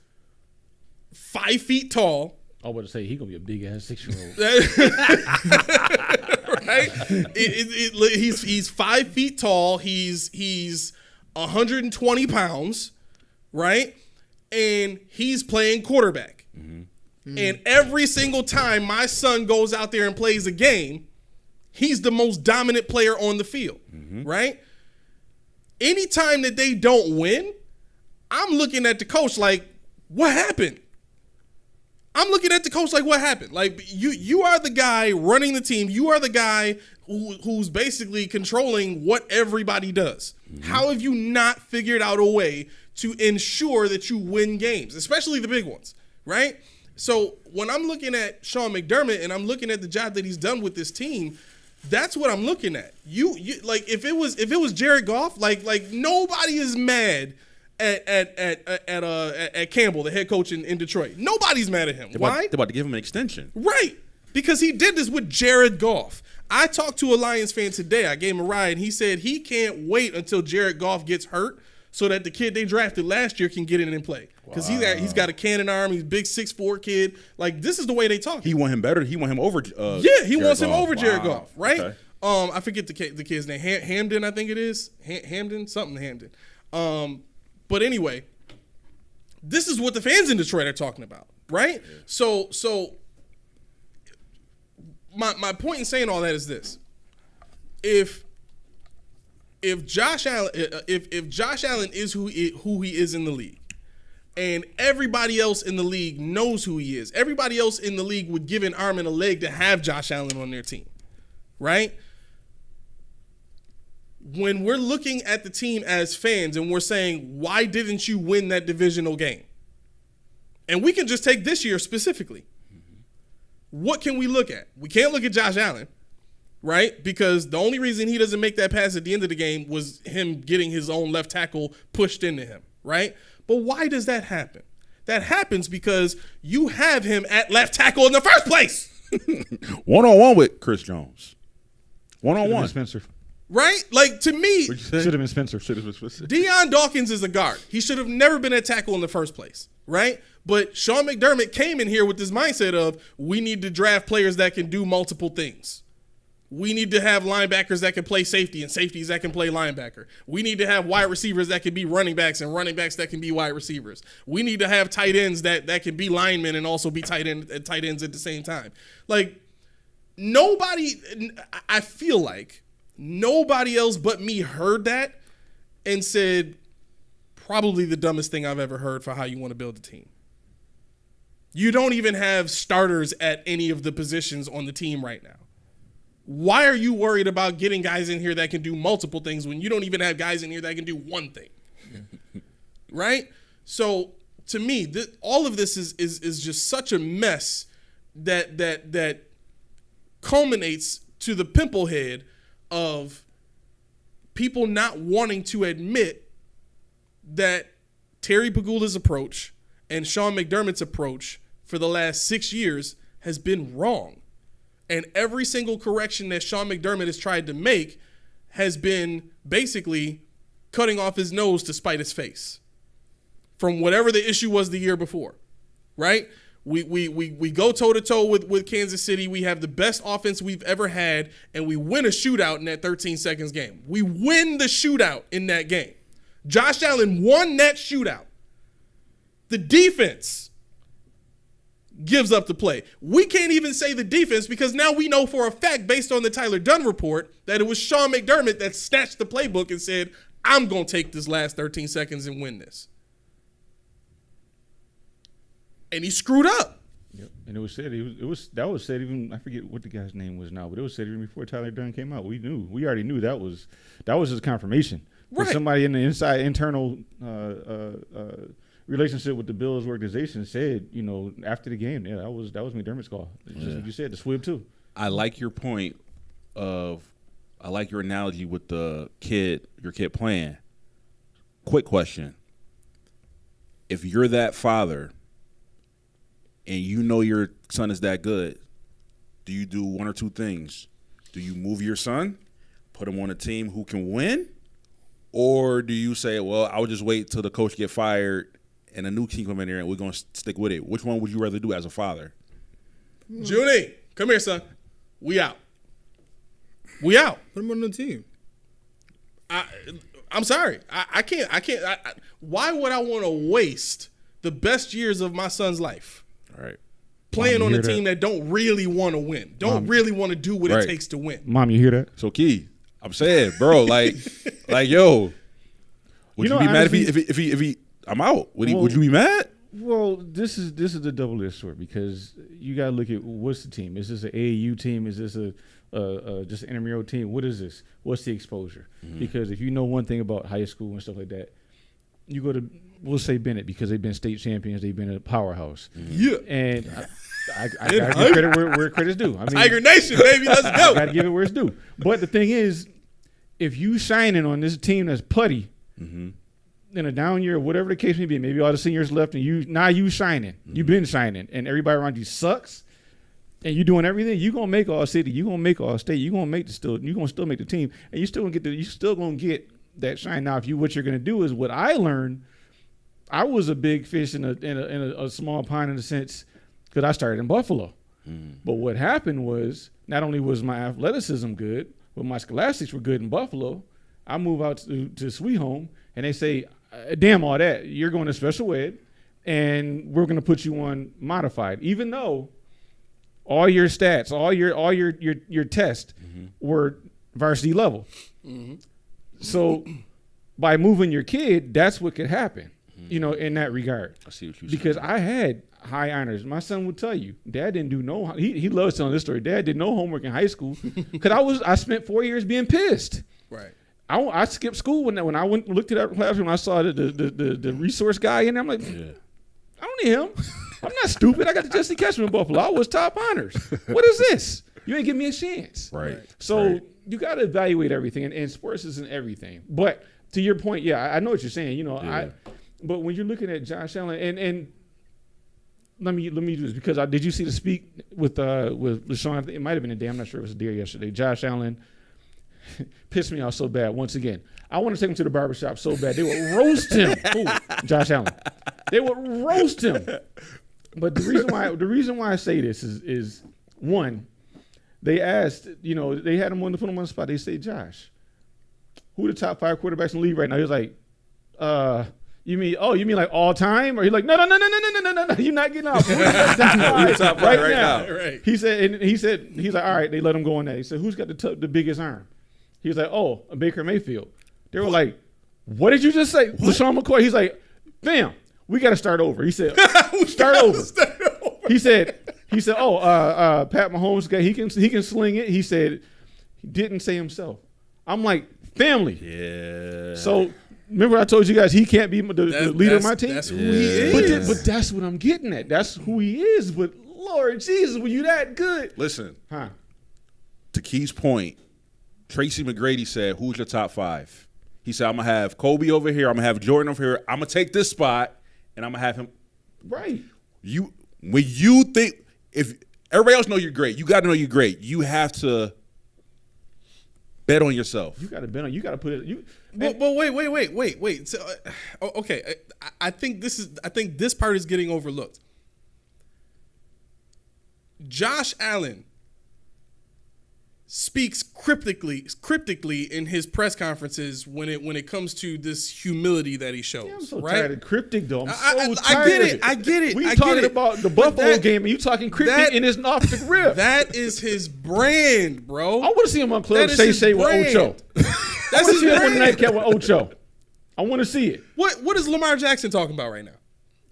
5 feet tall. I was about to say he's gonna be a big ass 6-year-old. Right? He's 5 feet tall. He's 120 pounds, right? And he's playing quarterback. Mm-hmm. And every single time my son goes out there and plays a game, he's the most dominant player on the field, right? Anytime that they don't win, I'm looking at the coach like, what happened? I'm looking at the coach like, what happened? Like, you are the guy running the team. You are the guy who's basically controlling what everybody does. Mm-hmm. How have you not figured out a way to ensure that you win games, especially the big ones, right? So when I'm looking at Sean McDermott and I'm looking at the job that he's done with this team, that's what I'm looking at. You like if it was Jared Goff, like nobody is mad at Campbell, the head coach in Detroit. Nobody's mad at him. Why? They're about to give him an extension. Right. Because he did this with Jared Goff. I talked to a Lions fan today. I gave him a ride, and he said he can't wait until Jared Goff gets hurt so that the kid they drafted last year can get in and play. Because he's got a cannon arm. He's a big 6'4" kid. Like, this is the way they talk. He want him better. He want him over he Jared wants him Goff. over Jared Goff, right? Okay. I forget the kid's name. Hamden, I think it is. Hamden? Something Hamden. But anyway, this is what the fans in Detroit are talking about, right? Yeah. So my point in saying all that is this: if Josh Allen is who he is in the league, and everybody else in the league knows who he is, everybody else in the league would give an arm and a leg to have Josh Allen on their team, right? When we're looking at the team as fans and we're saying, why didn't you win that divisional game? And we can just take this year specifically. Mm-hmm. What can we look at? We can't look at Josh Allen, right? Because the only reason he doesn't make that pass at the end of the game was him getting his own left tackle pushed into him, right? But why does that happen? That happens because you have him at left tackle in the first place. One-on-one with Chris Jones. One-on-one. Spencer. Right? Like, to me, should have been Spencer. Deion Dawkins is a guard. He should have never been a tackle in the first place, right? But Sean McDermott came in here with this mindset of, we need to draft players that can do multiple things. We need to have linebackers that can play safety and safeties that can play linebacker. We need to have wide receivers that can be running backs and running backs that can be wide receivers. We need to have tight ends that can be linemen and also be tight ends at the same time. Like, I feel like nobody else but me heard that and said, probably the dumbest thing I've ever heard for how you want to build a team. You don't even have starters at any of the positions on the team right now. Why are you worried about getting guys in here that can do multiple things when you don't even have guys in here that can do one thing? Right? So to me, all of this is just such a mess that culminates to the pimple head of people not wanting to admit that Terry Pegula's approach and Sean McDermott's approach for the last 6 years has been wrong. And every single correction that Sean McDermott has tried to make has been basically cutting off his nose to spite his face from whatever the issue was the year before, right? We go toe-to-toe with Kansas City. We have the best offense we've ever had, and we win a shootout in that 13 seconds game. We win the shootout in that game. Josh Allen won that shootout. The defense gives up the play. We can't even say the defense because now we know for a fact, based on the Tyler Dunn report, that it was Sean McDermott that snatched the playbook and said, I'm going to take this last 13 seconds and win this. And he screwed up. Yep. And it was said that was said even, I forget what the guy's name was now, but it was said even before Tyler Dunn came out. We already knew that was his confirmation. Right. Somebody in the internal relationship with the Bills organization said, after the game, that was McDermott's call. Just like you said, the swib too. I like your point I like your analogy with your kid playing. Quick question. If you're that father and you know your son is that good, do you do one or two things? Do you move your son, put him on a team who can win? Or do you say, well, I'll just wait till the coach get fired and a new team come in there and we're going to stick with it? Which one would you rather do as a father? Junie, come here, son. We out. We out. Put him on the team. I'm sorry. I can't. Why would I want to waste the best years of my son's life All right. playing Mom, on you a hear team that don't really want to win, don't really want to do what Right. it takes to win? Mom, you hear that? So, Key, I'm saying, bro, yo, would you be mad honestly, if he I'm out? Would Well, you be mad? Well, this is the double-edged sword because you got to look at what's the team. Is this an AAU team? Is this just an intramural team? What is this? What's the exposure? Because if you know one thing about high school and stuff like that, you go to, we'll say Bennett because they've been state champions. They've been a powerhouse. Yeah. And I got to give credit where credit's due. I mean, Tiger Nation, baby. Let's I go. got to give it where it's due. But the thing is, if you shining on this team that's putty, in a down year, whatever the case may be, maybe all the seniors left and you shining. You've been shining and everybody around you sucks and you doing everything, you gonna make all city, you gonna make all state, you gonna still make the team and you still gonna get that shine. Now, what you're gonna do is what I learned, I was a big fish in a small pond in a sense because I started in Buffalo. But what happened was not only was my athleticism good, but my scholastics were good in Buffalo. I move out to Sweet Home and they say, damn all that, you're going to special ed and we're going to put you on modified, even though all your stats, all your tests were varsity level. So by moving your kid, that's what could happen, in that regard. I see what you're Because saying. I had high honors. My son would tell you, Dad didn't do he loves telling this story. Dad did no homework in high school because I spent 4 years being pissed. Right. I skipped school when I went and looked at that classroom. I saw the resource guy in there. I'm like, I don't need him. I'm not stupid. I got the Jesse Cashman in Buffalo. I was top honors. What is this? You ain't give me a chance. Right. So you got to evaluate everything, and sports isn't everything. But to your point, yeah, I know what you're saying. But when you're looking at Josh Allen, and let me do this because did you see the speak with Sean? It might have been a day. I'm not sure. It was a day yesterday. Josh Allen pissed me off so bad. Once again, I want to take him to the barbershop so bad. They would roast him. Josh Allen. They would roast him. But the reason why I say this is one, they asked, they had him put him on the spot. They say, Josh, who are the top 5 quarterbacks in the league right now? He was like, you mean like all time? Or he's like, no, you're not getting off. Top 5 right now. Right. He's like, all right, they let him go on that. He said, who's got the biggest arm? He was like, Baker Mayfield. They were like, what did you just say? LaShawn McCoy. He's like, fam, we got to start over. He said, start over. He said, Pat Mahomes, he can sling it. He said, he didn't say himself. I'm like, family. Yeah. So remember I told you guys he can't be the leader of my team? That's who he is. But that's what I'm getting at. That's who he is. But Lord Jesus, when you that good. Listen, Huh. to Key's point, Tracy McGrady said, who's your top 5? He said, I'm going to have Kobe over here. I'm going to have Jordan over here. I'm going to take this spot, and I'm going to have him. Right. When you think, if everybody else know you're great, you got to know you're great. You have to Bet on yourself. You got to bet on. You got to put it. But wait. So, okay, I think this part is getting overlooked. Josh Allen speaks cryptically in his press conferences when it comes to this humility that he shows. Yeah, I'm so right? tired of cryptic though. I'm so tired I get of it. I get it. We I talking get it. about the But Buffalo game, and you talking cryptic, and it's off the rip. That is his brand, bro. I want to see him on Club That is Shay his Shay with brand. Ocho. I That's want to his see him on the brand. nightcap with Ocho. I want to see it. What is Lamar Jackson talking about right now?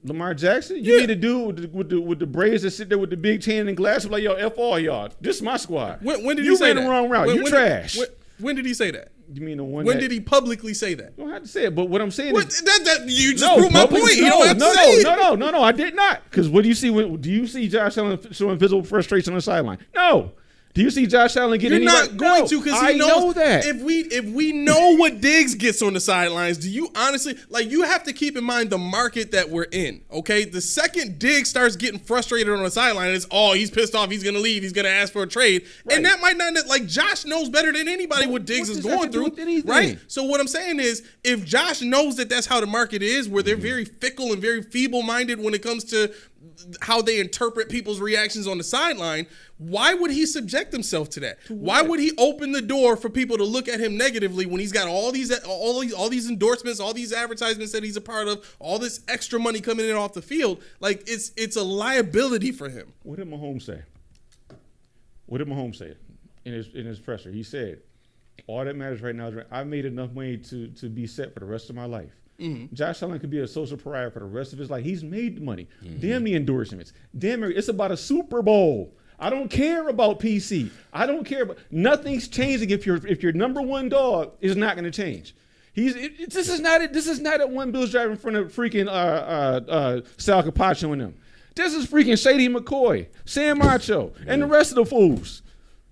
Lamar Jackson, you need a dude with the braids that sit there with the big tan and glasses like, yo, F all y'all. This is my squad. When did you he say ran that? the wrong route. You trash. When did he say that? You mean the one When that, did he publicly say that? You don't have to say it, but what I'm saying What, is... you just proved my point. You don't have to say it. No, I did not. Because what do you see? Do you see Josh Allen showing visible frustration on the sideline? No. Do you see Josh Allen getting You're anybody? not going No. to because I he knows know that. if we know what Diggs gets on the sidelines, do you honestly you have to keep in mind the market that we're in? Okay, the second Diggs starts getting frustrated on the sideline, it's he's pissed off, he's gonna leave, he's gonna ask for a trade, and that might not Josh knows better than anybody what Diggs is going through, right? So what I'm saying is, if Josh knows that that's how the market is, where they're very fickle and very feeble-minded when it comes to how they interpret people's reactions on the sideline, why would he subject himself to that? Why would he open the door for people to look at him negatively when he's got all these endorsements, all these advertisements that he's a part of, all this extra money coming in off the field? It's a liability for him. What did Mahomes say? In his presser? He said, all that matters right now is I've made enough money to be set for the rest of my life. Mm-hmm. Josh Allen could be a social pariah for the rest of his life. He's made money. Mm-hmm. Damn the endorsements. Damn it. It's about a Super Bowl. I don't care about PC. I don't care about nothing's changing if your number one dog is not going to change. This is not at one Bills driving in front of freaking Sal Capaccio and them. This is freaking Shady McCoy, Sam Macho, and the rest of the fools.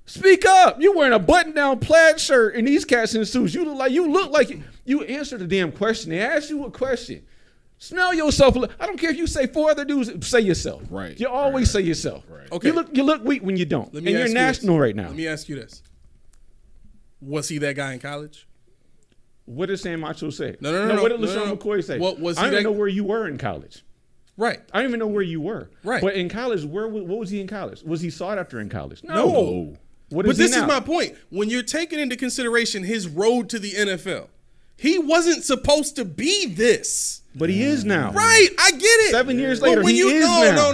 Speak up. You wearing a button-down plaid shirt and these cats in suits. You look like you answered the damn question. They asked you a question. Smell yourself. I don't care if you say four other dudes. Say yourself. Right. You always say yourself. Right. Okay. You look weak when you don't. And you're national right now. Let me ask you this. Was he that guy in college? What did Sam Macho say? No. What did LaShawn McCoy say? What was he? I don't even know where you were in college. Right. I don't even know where you were. Right. But in college, what was he in college? Was he sought after in college? No. But this is my point. When you're taking into consideration his road to the NFL, he wasn't supposed to be this. But he is now. Right, I get it. 7 years later, he is now.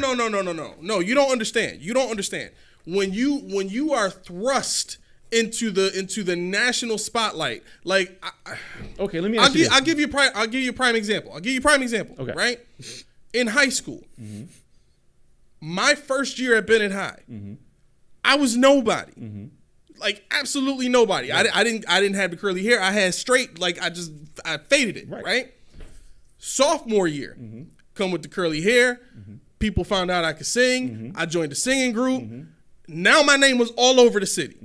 No, you don't understand. You don't understand. When you are thrust into the national spotlight, okay, let me ask you. I'll give you a prime example. Okay. Right? In high school, my first year at Bennett High, I was nobody. Absolutely nobody. Yeah. I didn't have the curly hair. I had straight, I faded it, right? Sophomore year, come with the curly hair. People found out I could sing. I joined the singing group. Now my name was all over the city.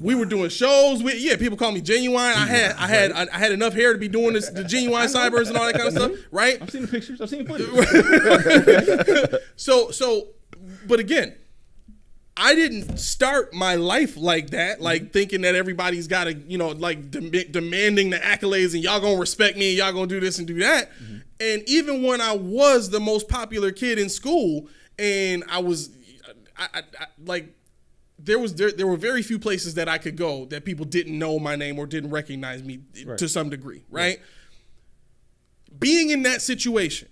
We were doing shows. People call me Genuine. I had enough hair to be doing the Genuine sideburns and all that kind of stuff, right? I've seen the pictures. I've seen the footage. But again, I didn't start my life like that, thinking that everybody's got to, demanding the accolades and y'all gonna respect me and y'all gonna do this and do that. And even when I was the most popular kid in school, and I was, there were very few places that I could go that people didn't know my name or didn't recognize me to some degree, right? Being in that situation.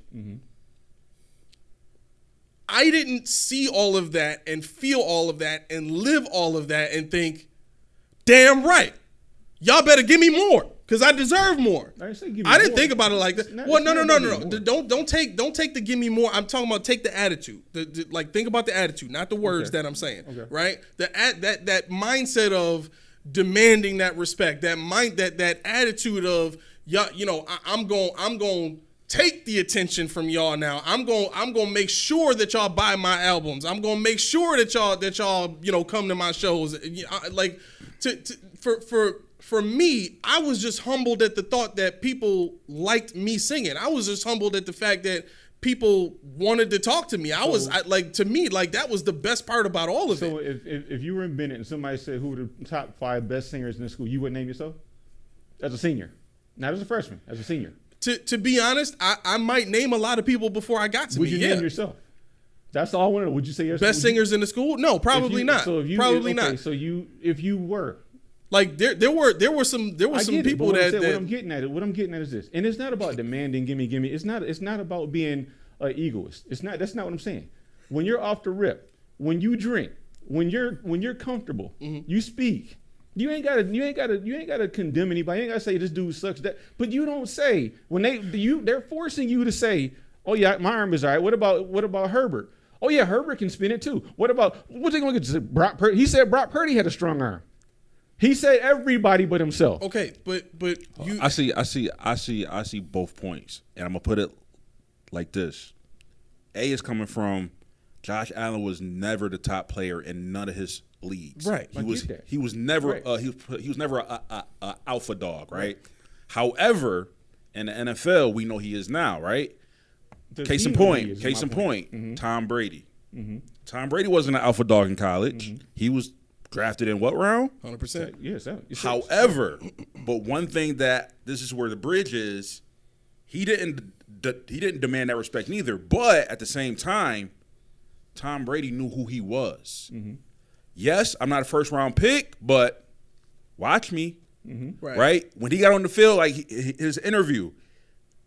I didn't see all of that and feel all of that and live all of that and think, damn right, y'all better give me more because I deserve more. I didn't think about it like that. No. Don't take the give me more. I'm talking about take the attitude. Think about the attitude, not the words that I'm saying. Okay. Right? That mindset of demanding that respect. That attitude of I'm going take the attention from y'all now. I'm going to make sure that y'all buy my albums. I'm going to make sure that y'all come to my shows. For me, I was just humbled at the thought that people liked me singing. I was just humbled at the fact that people wanted to talk to me. To me, that was the best part about all of it. So if you were in Bennett and somebody said who were the top 5 best singers in the school, you wouldn't name yourself as a senior, not as a freshman, as a senior. To be honest, I might name a lot of people before I got to Would me. you name yourself? That's all I want to know. Would you say yourself? Best singers in the school? No, probably not. So probably not. So if you were. Like there were some people what that I'm getting at is this, and it's not about demanding, gimme. It's not about being an egoist. That's not what I'm saying. When you're off the rip, when you drink, when you're comfortable, you speak. You ain't gotta condemn anybody. You ain't gotta say this dude sucks. But you don't say when they're forcing you to say, oh yeah, my arm is all right. What about Herbert? Oh yeah, Herbert can spin it too. What they gonna get to say? Brock Purdy? He said Brock Purdy had a strong arm. He said everybody but himself. Okay, but you. I see both points, and I'm gonna put it like this: A is coming from Josh Allen was never the top player in none of his leagues. Right, he was never he was never a alpha dog. Right. However, in the NFL, we know he is now. Right. Case in point, Tom Brady. Tom Brady wasn't an alpha dog in college. He was drafted in what round? 100%. Yes. However, but one thing that this is where the bridge is, he didn't demand that respect neither. But at the same time, Tom Brady knew who he was. Yes, I'm not a first round pick, but watch me. Right? When he got on the field, like his interview.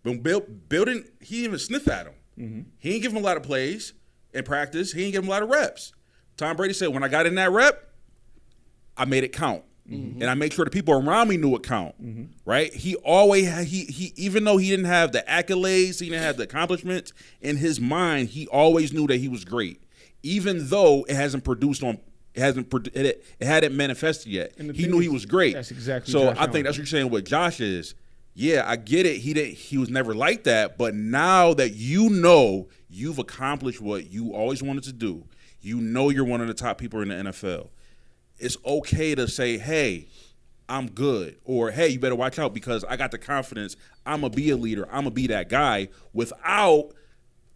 When Bill didn't, he even sniff at him. He didn't give him a lot of plays in practice. He didn't give him a lot of reps. Tom Brady said, when I got in that rep, I made it count. And I made sure the people around me knew it count. Right? He always had, he even though he didn't have the accolades, he didn't have the accomplishments, in his mind, he always knew that he was great. Even though it hadn't manifested yet. He knew he was great. That's exactly so. Josh I think that's what you're saying with Josh is. Yeah, I get it. He was never like that, but now that you know you've accomplished what you always wanted to do, you know you're one of the top people in the NFL. It's okay to say, "Hey, I'm good," or "Hey, you better watch out because I got the confidence. I'm gonna be a leader. I'm gonna be that guy," without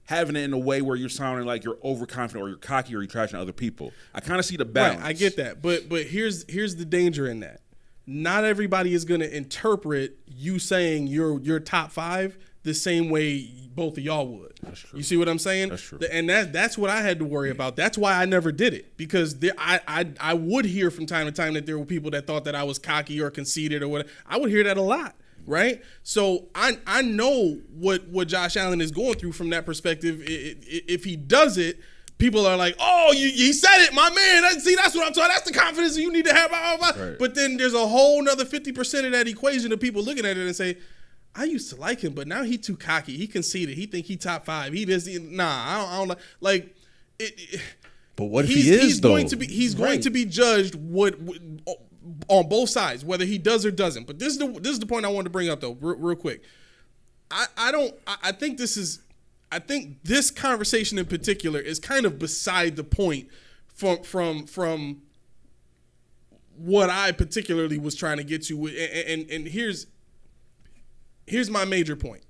having it in a way where you're sounding like you're overconfident or you're cocky or you're trashing other people. I kind of see the balance. Right, I get that, but here's the danger in that. Not everybody is going to interpret you saying you're top 5 the same way both of y'all would. That's true. You see what I'm saying? That's true. And that's what I had to worry about. That's why I never did it, because I would hear from time to time that there were people that thought that I was cocky or conceited or whatever. I would hear that a lot, right? So I know what Josh Allen is going through from that perspective. If he does it, people are like, "Oh, he said it, my man. See, that's what I'm talking. That's the confidence you need to have." Blah, blah, blah. Right. But then there's a whole nother 50% of that equation of people looking at it and say, "I used to like him, but now he too cocky. He conceited. He think he top 5. He does. Nah, I don't like it." But what if he is he's though? Going to be judged on both sides, whether he does or doesn't. But this is the point I wanted to bring up though, real quick. I think this conversation in particular is kind of beside the point from what I particularly was trying to get to. And here's my major point.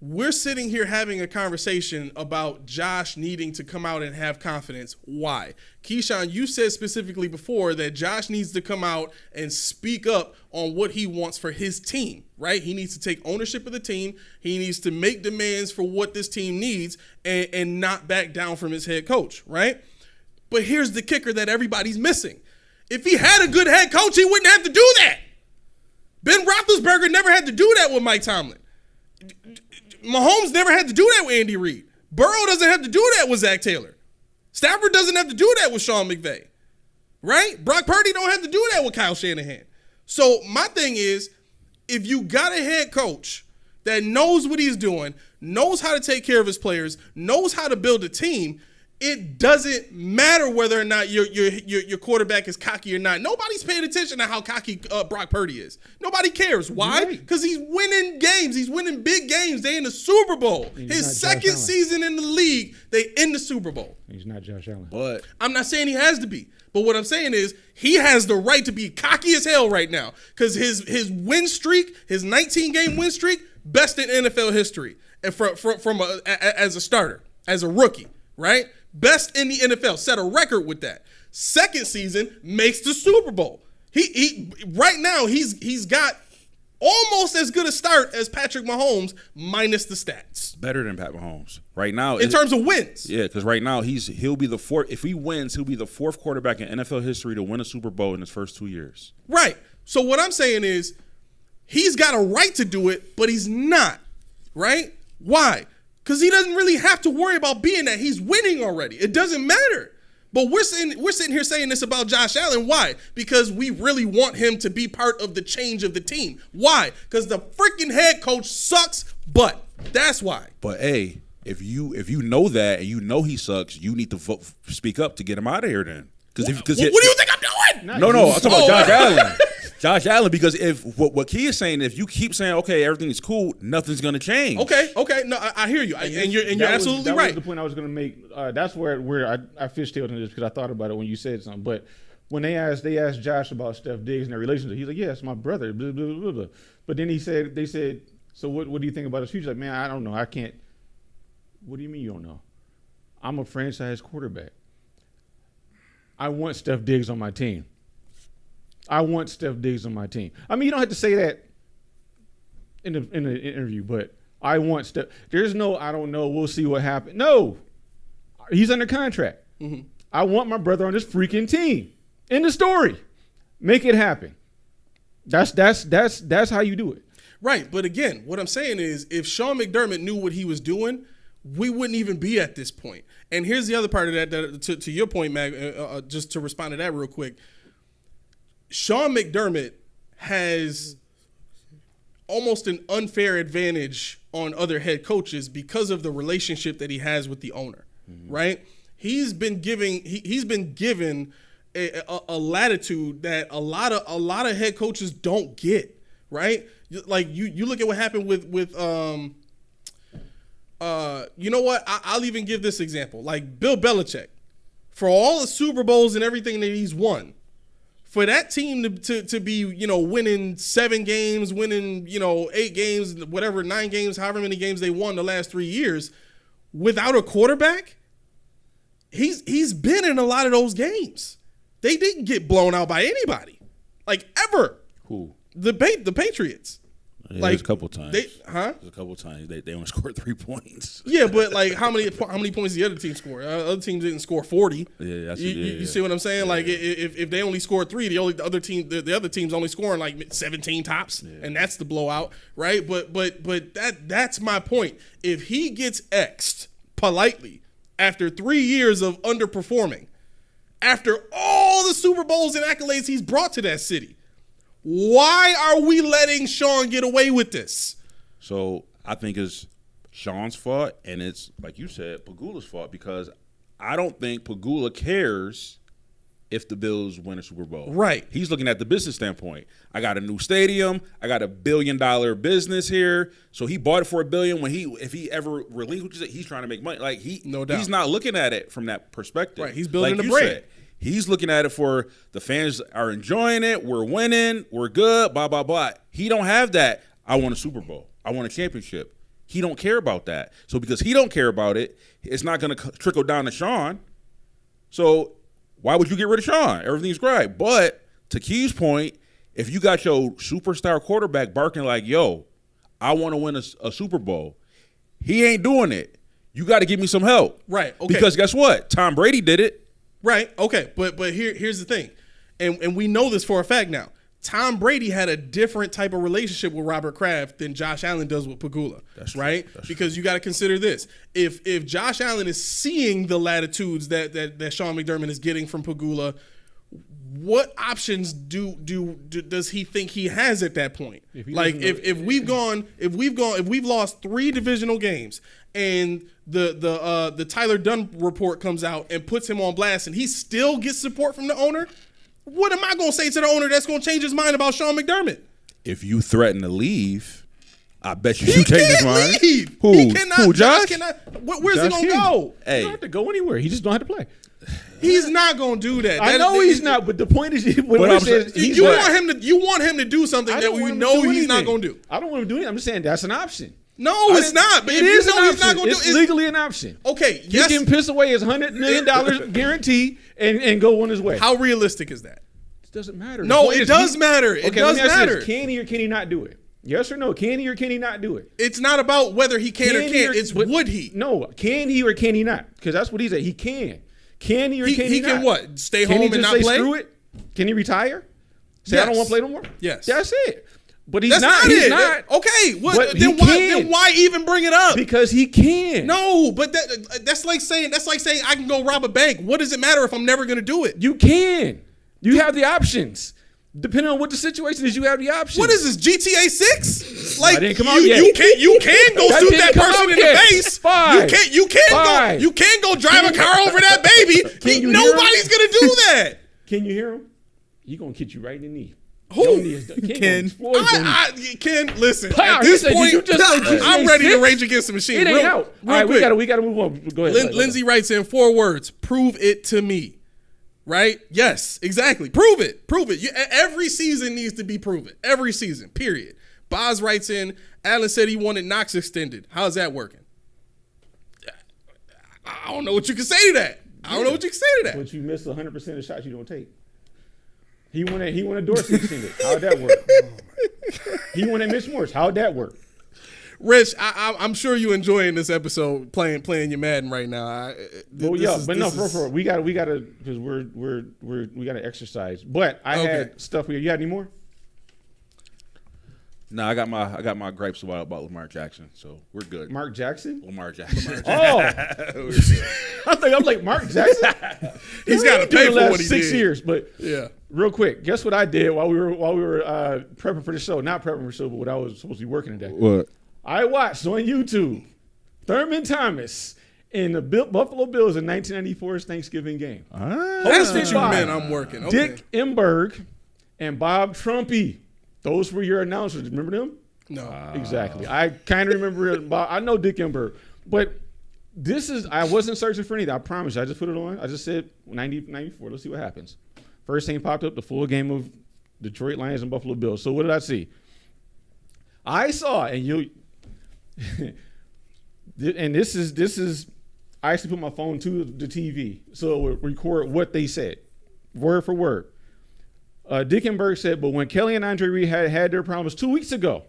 We're sitting here having a conversation about Josh needing to come out and have confidence. Why? Keyshawn, you said specifically before that Josh needs to come out and speak up on what he wants for his team, right? He needs to take ownership of the team. He needs to make demands for what this team needs and not back down from his head coach, right? But here's the kicker that everybody's missing. If he had a good head coach, he wouldn't have to do that. Ben Roethlisberger never had to do that with Mike Tomlin. Mahomes never had to do that with Andy Reid. Burrow doesn't have to do that with Zach Taylor. Stafford doesn't have to do that with Sean McVay. Right? Brock Purdy don't have to do that with Kyle Shanahan. So my thing is, if you got a head coach that knows what he's doing, knows how to take care of his players, knows how to build a team, it doesn't matter whether or not your quarterback is cocky or not. Nobody's paying attention to how cocky Brock Purdy is. Nobody cares. Why? Because he's winning games. He's winning big games. They in the Super Bowl. His second season in the league, they in the Super Bowl. He's not Josh Allen. But I'm not saying he has to be. But what I'm saying is he has the right to be cocky as hell right now because his win streak, his 19-game win streak, best in NFL history. as a starter, as a rookie, right? Best in the NFL, set a record with that. Second season makes the Super Bowl. He right now he's got almost as good a start as Patrick Mahomes minus the stats. Better than Pat Mahomes right now in terms of wins. Yeah, because right now he'll be the fourth. If he wins, he'll be the fourth quarterback in NFL history to win a Super Bowl in his first 2 years. Right. So what I'm saying is he's got a right to do it, but he's not. Right? Why? Because he doesn't really have to worry about being that. He's winning already. It doesn't matter. But we're sitting here saying this about Josh Allen. Why? Because we really want him to be part of the change of the team. Why? Because the freaking head coach sucks butt. That's why. But hey, if you know that and you know he sucks, you need to speak up to get him out of here then. What do you think I'm doing? No, I'm talking about Josh Allen. Josh Allen, because if what Key is saying, if you keep saying, okay, everything is cool, nothing's going to change. Okay. No, I hear you. And you're absolutely right. That was the point I was going to make. That's where I fishtailed in this because I thought about it when you said something. But when they asked Josh about Steph Diggs and their relationship, he's like, yeah, it's my brother, blah, blah, blah, blah. But then they said, so what do you think about his future? He's like, man, I don't know. I can't. What do you mean you don't know? I'm a franchise quarterback. I want Steph Diggs on my team. I want Steph Diggs on my team. I mean, you don't have to say that in the interview, but I want Steph. There's no, I don't know, we'll see what happens. No, he's under contract. Mm-hmm. I want my brother on this freaking team. End of story. Make it happen. That's how you do it. Right, but again, what I'm saying is, if Sean McDermott knew what he was doing, we wouldn't even be at this point. And here's the other part of that to your point, Mag, just to respond to that real quick. Sean McDermott has almost an unfair advantage on other head coaches because of the relationship that he has with the owner, right? He's been given a latitude that a lot of head coaches don't get, right? Like you look at what happened with you know what? I'll even give this example. Like Bill Belichick, for all the Super Bowls and everything that he's won, for that team to be, winning 7 games, winning, 8 games, whatever, 9 games, however many games they won the last 3 years, without a quarterback, he's been in a lot of those games. They didn't get blown out by anybody, like ever. Who? The Patriots. Yeah, like there's a couple times. There's a couple times they only scored 3 points. Yeah, but like how many points did the other team score? Other teams didn't score 40. Yeah, that's you see what I'm saying? Yeah. Like if they only scored 3, the other team's only scoring like 17 tops, and that's the blowout, right? But that's my point. If he gets X'd politely after 3 years of underperforming, after all the Super Bowls and accolades he's brought to that city, why are we letting Sean get away with this? So I think it's Sean's fault, and it's, like you said, Pagula's fault, because I don't think Pagula cares if the Bills win a Super Bowl. Right. He's looking at the business standpoint. I got a new stadium. I got $1 billion business here. So he bought it for $1 billion. If he ever relinquishes it, he's trying to make money. Like no doubt. He's not looking at it from that perspective. Right. He's building like the brand. He's looking at it for the fans are enjoying it. We're winning. We're good. Blah, blah, blah. He don't have that. I want a Super Bowl. I want a championship. He don't care about that. So because he don't care about it, it's not going to trickle down to Sean. So why would you get rid of Sean? Everything's great. But to Key's point, if you got your superstar quarterback barking like, yo, I want to win a Super Bowl, he ain't doing it. You got to give me some help. Right. Okay. Because guess what? Tom Brady did it. Right. Okay. But here's the thing. And we know this for a fact now. Tom Brady had a different type of relationship with Robert Kraft than Josh Allen does with Pagula. That's right? That's because you got to consider this. If Josh Allen is seeing the latitudes that Sean McDermott is getting from Pagula, what options does he think he has at that point? If we've lost 3 divisional games and the Tyler Dunn report comes out and puts him on blast and he still gets support from the owner, what am I going to say to the owner that's going to change his mind about Sean McDermott? If you threaten to leave, I bet you change his mind. Leave. Who? He cannot. Who? Josh? Where's he going to go? Hey. He don't have to go anywhere. He just don't have to play. He's not going to do that. I know he's not, but the point is, you want him to do something that we know he's not going to do. I don't want him to do anything. I'm just saying that's an option. No, it's not. But It if is you know an he's not option. going to do It's it. legally an option. Okay, He yes. can piss away his $100 million guarantee and go on his way. How realistic is that? It doesn't matter. No, The point it is does matter. It Okay, does let me ask you this. matter. Can he or can he not do it? Yes or no? Can he or can he not do it? It's not about whether he can or he can't. It's would he? No, can he or can he not? Because that's what he said. He can. Can he or He can he, can not? what? Stay Can home he and just not say play? screw it? Can he retire? Say I don't Yes. want to play no more? Yes. That's it. But he's That's not. not He's it. not. Okay. What, But then he why? can. Then why even bring it up? Because he can. No, but that's like saying I can go rob a bank. What does it matter if I'm never going to do it? You can. You have the options. Depending on what the situation is, you have the options. What is this, GTA 6? Like didn't come out you, yet. you can go That shoot didn't that come person out in yet. the face. Fine. You can Fine. go drive a car over that baby. Can you hear Nobody's gonna do that. Can you hear him? He gonna kick you right in the knee. Who? Your knee is done. Ken. Ken, listen. Pow, At he this said, point, "Did you just say GTA I'm ready to 6? rage against the machine. It ain't out. Real All right, quick. we gotta move on. Go ahead. Lindsay writes in 4 words: prove it to me. Right? Yes, exactly. Prove it. Prove it. Every season needs to be proven. Every season, period. Boz writes in, Allen said he wanted Knox extended. How's that working? I don't know what you can say to that. I don't know what you can say to that. But you miss 100% of the shots you don't take. He wanted Dorsey extended. How'd that work? He wanted Mitch Morse. How'd that work? Rich, I'm sure you enjoying this episode playing your Madden right now. For we gotta because we gotta exercise. But I had stuff here. You got any more? No, I got my gripes about Lamar Jackson, so we're good. Mark Jackson? Lamar Jackson. Oh, I'm like Mark Jackson. He's got to pay for what he 6 did. years. But Yeah. real quick, guess what I did while we were prepping for the show? Not prepping for the show, but what I was supposed to be working today. What? I watched on YouTube Thurman Thomas in the Buffalo Bills in 1994's Thanksgiving game. That's what you Hosted by meant. I'm working. Okay. Dick Enberg and Bob Trumpy. Those were your announcers. Remember them? No. Exactly. I kind of remember it. I know Dick Enberg. But I wasn't searching for anything. I promise you. I just put it on. I just said 94. Let's see what happens. First thing popped up, the full game of Detroit Lions and Buffalo Bills. So what did I see? I saw, and you, and this is, I actually put my phone to the TV so it would record what they said, word for word. Dick Enberg said, but when Kelly and Andre Reed had their problems 2 weeks ago,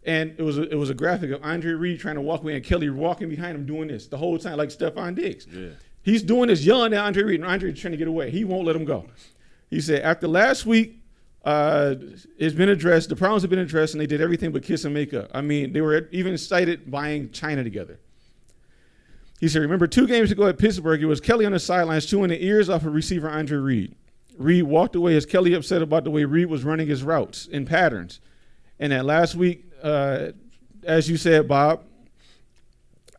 and it was a graphic of Andre Reed trying to walk away and Kelly walking behind him doing this the whole time, like Stephon Diggs. Yeah. He's doing this, yelling at Andre Reed, and Andre's trying to get away. He won't let him go. He said, after last week, it's been addressed, the problems have been addressed, and they did everything but kiss and make up. I mean, they were even cited buying China together. He said, remember 2 games ago at Pittsburgh, it was Kelly on the sidelines chewing the ears off of receiver Andre Reed. Reed walked away as Kelly upset about the way Reed was running his routes and patterns. And that last week, as you said, Bob,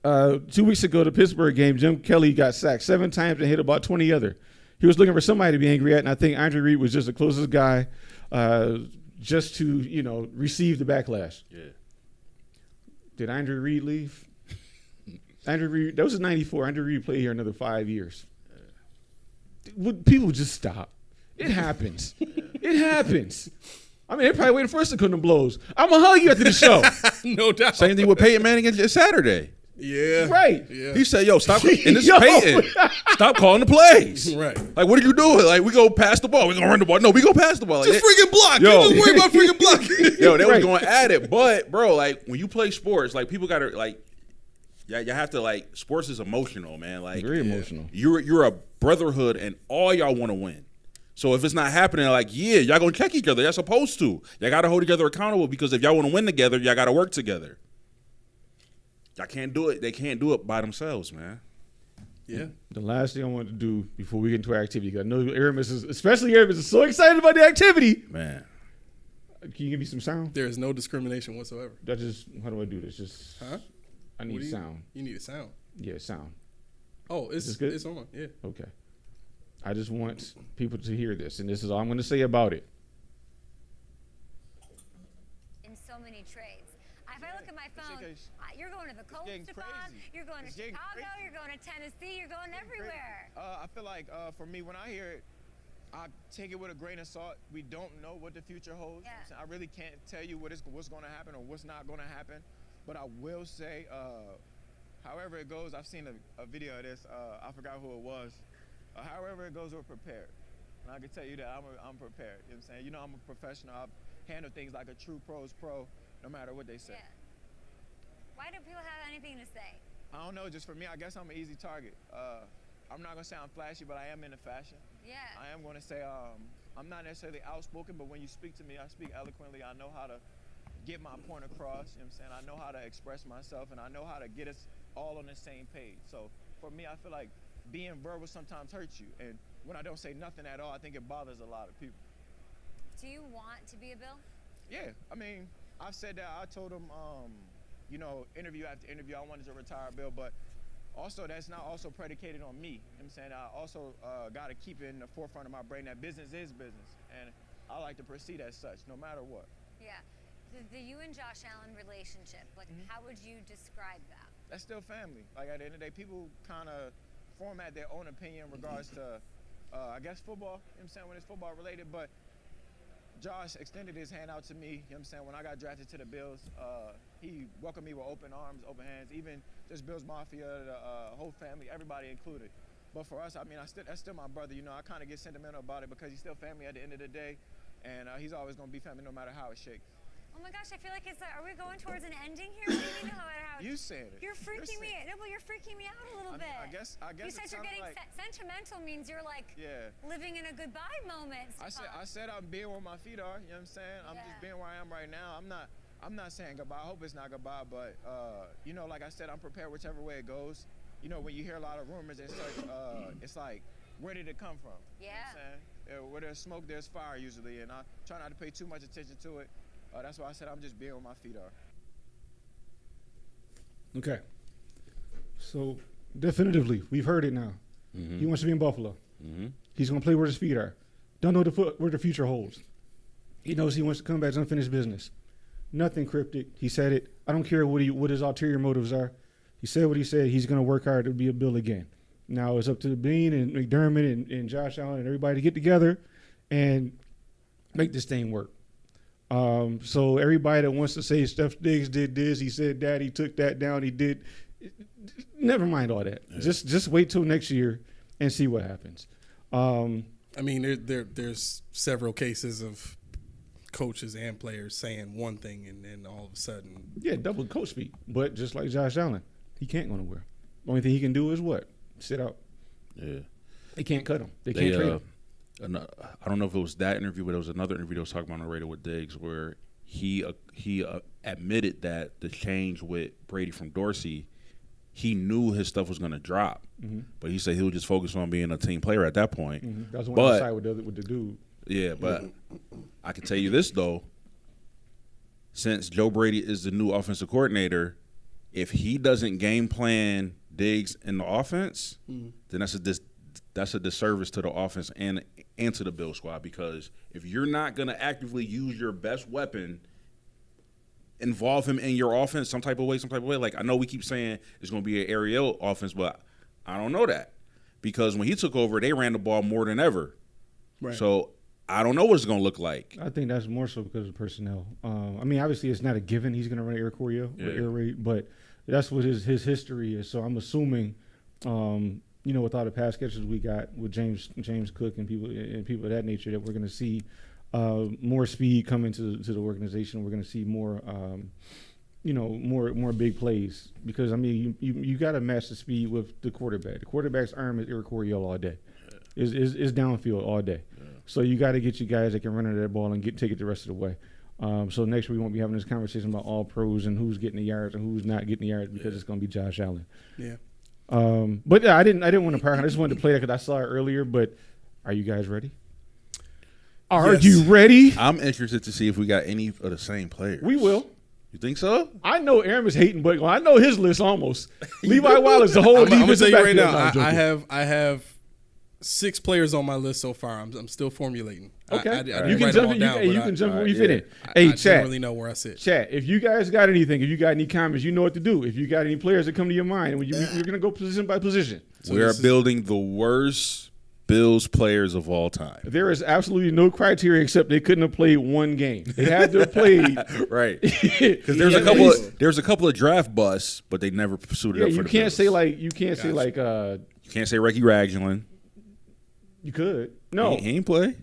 2 weeks ago, the Pittsburgh game, Jim Kelly got sacked 7 times and hit about 20 other. He was looking for somebody to be angry at, and I think Andre Reed was just the closest guy just to, receive the backlash. Yeah. Did Andre Reed leave? Andre Reed, that was in 94. Andre Reed played here another 5 years. Would people just stop? It happens. It happens. I mean, they're probably waiting for us to come to blows. I'm going to hug you after the show. No doubt. Same thing with Peyton Manning on Saturday. Yeah. Right. Yeah. He said, yo, stop. And this Yo. is Peyton. Stop calling the plays. Right. Like, what are you doing? Like, we go pass the ball. We going to run the ball. No, we go pass the ball. Like, Just freaking block. Yo. You just worry about freaking block. yo, they was Right. going at it. But, bro, like, when you play sports, like, people got to, like, you have to, like, sports is emotional, man. Like, Very emotional. You're a brotherhood, and all y'all want to win. So if it's not happening, like, yeah, y'all gonna check each other. Y'all supposed to. Y'all gotta hold each other accountable because if y'all want to win together, y'all gotta work together. Y'all can't do it. They can't do it by themselves, man. Yeah. The last thing I wanted to do before we get into our activity, because I know Aramis is so excited about the activity. Man. Can you give me some sound? There is no discrimination whatsoever. How do I do this? Just, Huh? I need What do sound. You need a sound. Yeah, sound. Oh, Is this good? it's on. Yeah. Okay. I just want people to hear this, and this is all I'm going to say about it. In so many trades. If I look at my phone, you're going to the Colts, getting Stephon, crazy. you're going to It's getting Chicago, crazy. you're going to Tennessee, you're going everywhere. I feel like for me, when I hear it, I take it with a grain of salt. We don't know what the future holds. Yeah. I really can't tell you what's going to happen or what's not going to happen. But I will say, however it goes, I've seen a video of this. I forgot who it was. However it goes, we're prepared. And I can tell you that I'm prepared. You know what I'm saying? You know, I'm a professional. I handle things like a true pro's pro, no matter what they say. Yeah. Why do people have anything to say? I don't know. Just for me, I guess I'm an easy target. I'm not gonna sound flashy, but I am into fashion. Yeah. I am gonna say I'm not necessarily outspoken, but when you speak to me, I speak eloquently. I know how to get my point across. You know what I'm saying? I know how to express myself, and I know how to get us all on the same page. So for me, I feel like being verbal sometimes hurts you, and when I don't say nothing at all, I think it bothers a lot of people. Do you want to be a Bill? Yeah, I mean, I've said that. I told him, you know, interview after interview, I wanted to retire Bill, but also that's not also predicated on me. You know what I'm saying? I also got to keep it in the forefront of my brain that business is business, and I like to proceed as such, no matter what. Yeah. The you and Josh Allen relationship, like, how would you describe that? That's still family. Like, at the end of the day, people kind of format their own opinion in regards to, I guess, football, you know what I'm saying, when it's football related, but Josh extended his hand out to me, you know what I'm saying, when I got drafted to the Bills. He welcomed me with open arms, open hands, even just Bills Mafia, the whole family, everybody included. But for us, I mean, that's still my brother. You know, I kind of get sentimental about it because he's still family at the end of the day, and he's always going to be family no matter how it shakes. Oh my gosh, I feel like are we going towards an ending here? What do you mean, how You saying it. You're freaking me out. No, but you're freaking me out a little bit. I guess you said you're getting sentimental means you're like living in a goodbye moment. I said I'm being where my feet are, you know what I'm saying? I'm just being where I am right now. I'm not saying goodbye. I hope it's not goodbye, but you know, like I said, I'm prepared whichever way it goes. You know, when you hear a lot of rumors and such, it's like, where did it come from? Yeah. You know what I'm saying? Where there's smoke, there's fire usually, and I try not to pay too much attention to it. That's why I said I'm just being where my feet are. Okay. So, definitively, we've heard it now. He wants to be in Buffalo. He's going to play where his feet are. Don't know where the future holds. He knows he wants to come back to unfinished business. Nothing cryptic. He said it. I don't care what his ulterior motives are. He said what he said. He's going to work hard to be a Bill again. Now it's up to Bean and McDermott and Josh Allen and everybody to get together and make this thing work. So everybody that wants to say Steph Diggs did this, he said that, he took that down, he did. Never mind all that. Yeah. Just wait till next year and see what happens. I mean, there's several cases of coaches and players saying one thing and then all of a sudden. Yeah, double coach speak. But just like Josh Allen, he can't go nowhere. The only thing he can do is what? Sit out. Yeah. They can't cut him. They can't trade him. I don't know if it was that interview, but it was another interview that was talking about on the radio with Diggs where he admitted that the change with Brady from Dorsey, he knew his stuff was going to drop, but he said he was just focused on being a team player at that point. That was one on the side with the dude. Yeah, but I can tell you this though, since Joe Brady is the new offensive coordinator, if he doesn't game plan Diggs in the offense, then that's a disservice to the offense and to the Bill squad, because if you're not going to actively use your best weapon, involve him in your offense some type of way, like I know we keep saying it's going to be an Ariel offense, but I don't know that, because when he took over, they ran the ball more than ever. Right. So I don't know what it's going to look like. I think that's more so because of personnel. I mean, obviously it's not a given he's going to run air Coryell or air raid, but that's what his history is. So I'm assuming with all the pass catchers we got with James Cook and people of that nature, that we're going to see more speed come into the organization. We're going to see more, more big plays, because I mean you got to match the speed with the quarterback. The quarterback's arm is Eric Coryell all day. Is downfield all day. Yeah. So you got to get you guys that can run under that ball and take it the rest of the way. So next week we won't be having this conversation about all pros and who's getting the yards and who's not getting the yards, because it's going to be Josh Allen. Yeah. But yeah, I didn't want to park. I just wanted to play that because I saw it earlier. But are you guys ready? Are you ready? I'm interested to see if we got any of the same players. We will. You think so? I know Aaron was hating, but I know his list almost. Levi Wallace, the whole defensive. I'm gonna tell you right now. I have 6 players on my list so far. I'm still formulating. Okay, you can jump in. You can jump when you fit in. Hey, chat. I don't really know where I sit. Chat. If you guys got anything, if you got any comments, you know what to do. If you got any players that come to your mind, we're gonna go position by position. So we are building the worst Bills players of all time. There is absolutely no criteria except they couldn't have played one game. They had to have played. Right. Because there's a couple of draft busts, but they never pursued it Yeah, up for you the can't Bills. say like you can't say like You can't say Reggie Ragland. you could. No, He ain't play.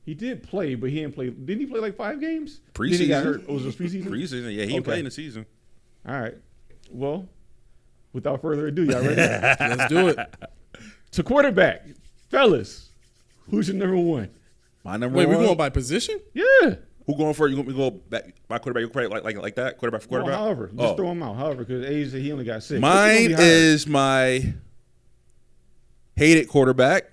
he did play, but he didn't play. Didn't he play like 5 games? Preseason. Then he got hurt. Oh, was it preseason? Preseason, yeah, he Okay. ain't played in the season. All right. Well, without further ado, y'all ready? Let's do it. To quarterback, fellas, who's your number one? My number Wait, one. we going by position? Yeah. Who going for it? You want me to go back? My quarterback, your quarterback, like that? Quarterback for Well, quarterback? however, just throw him out. However, because A's he only got 6. Mine is my hated quarterback.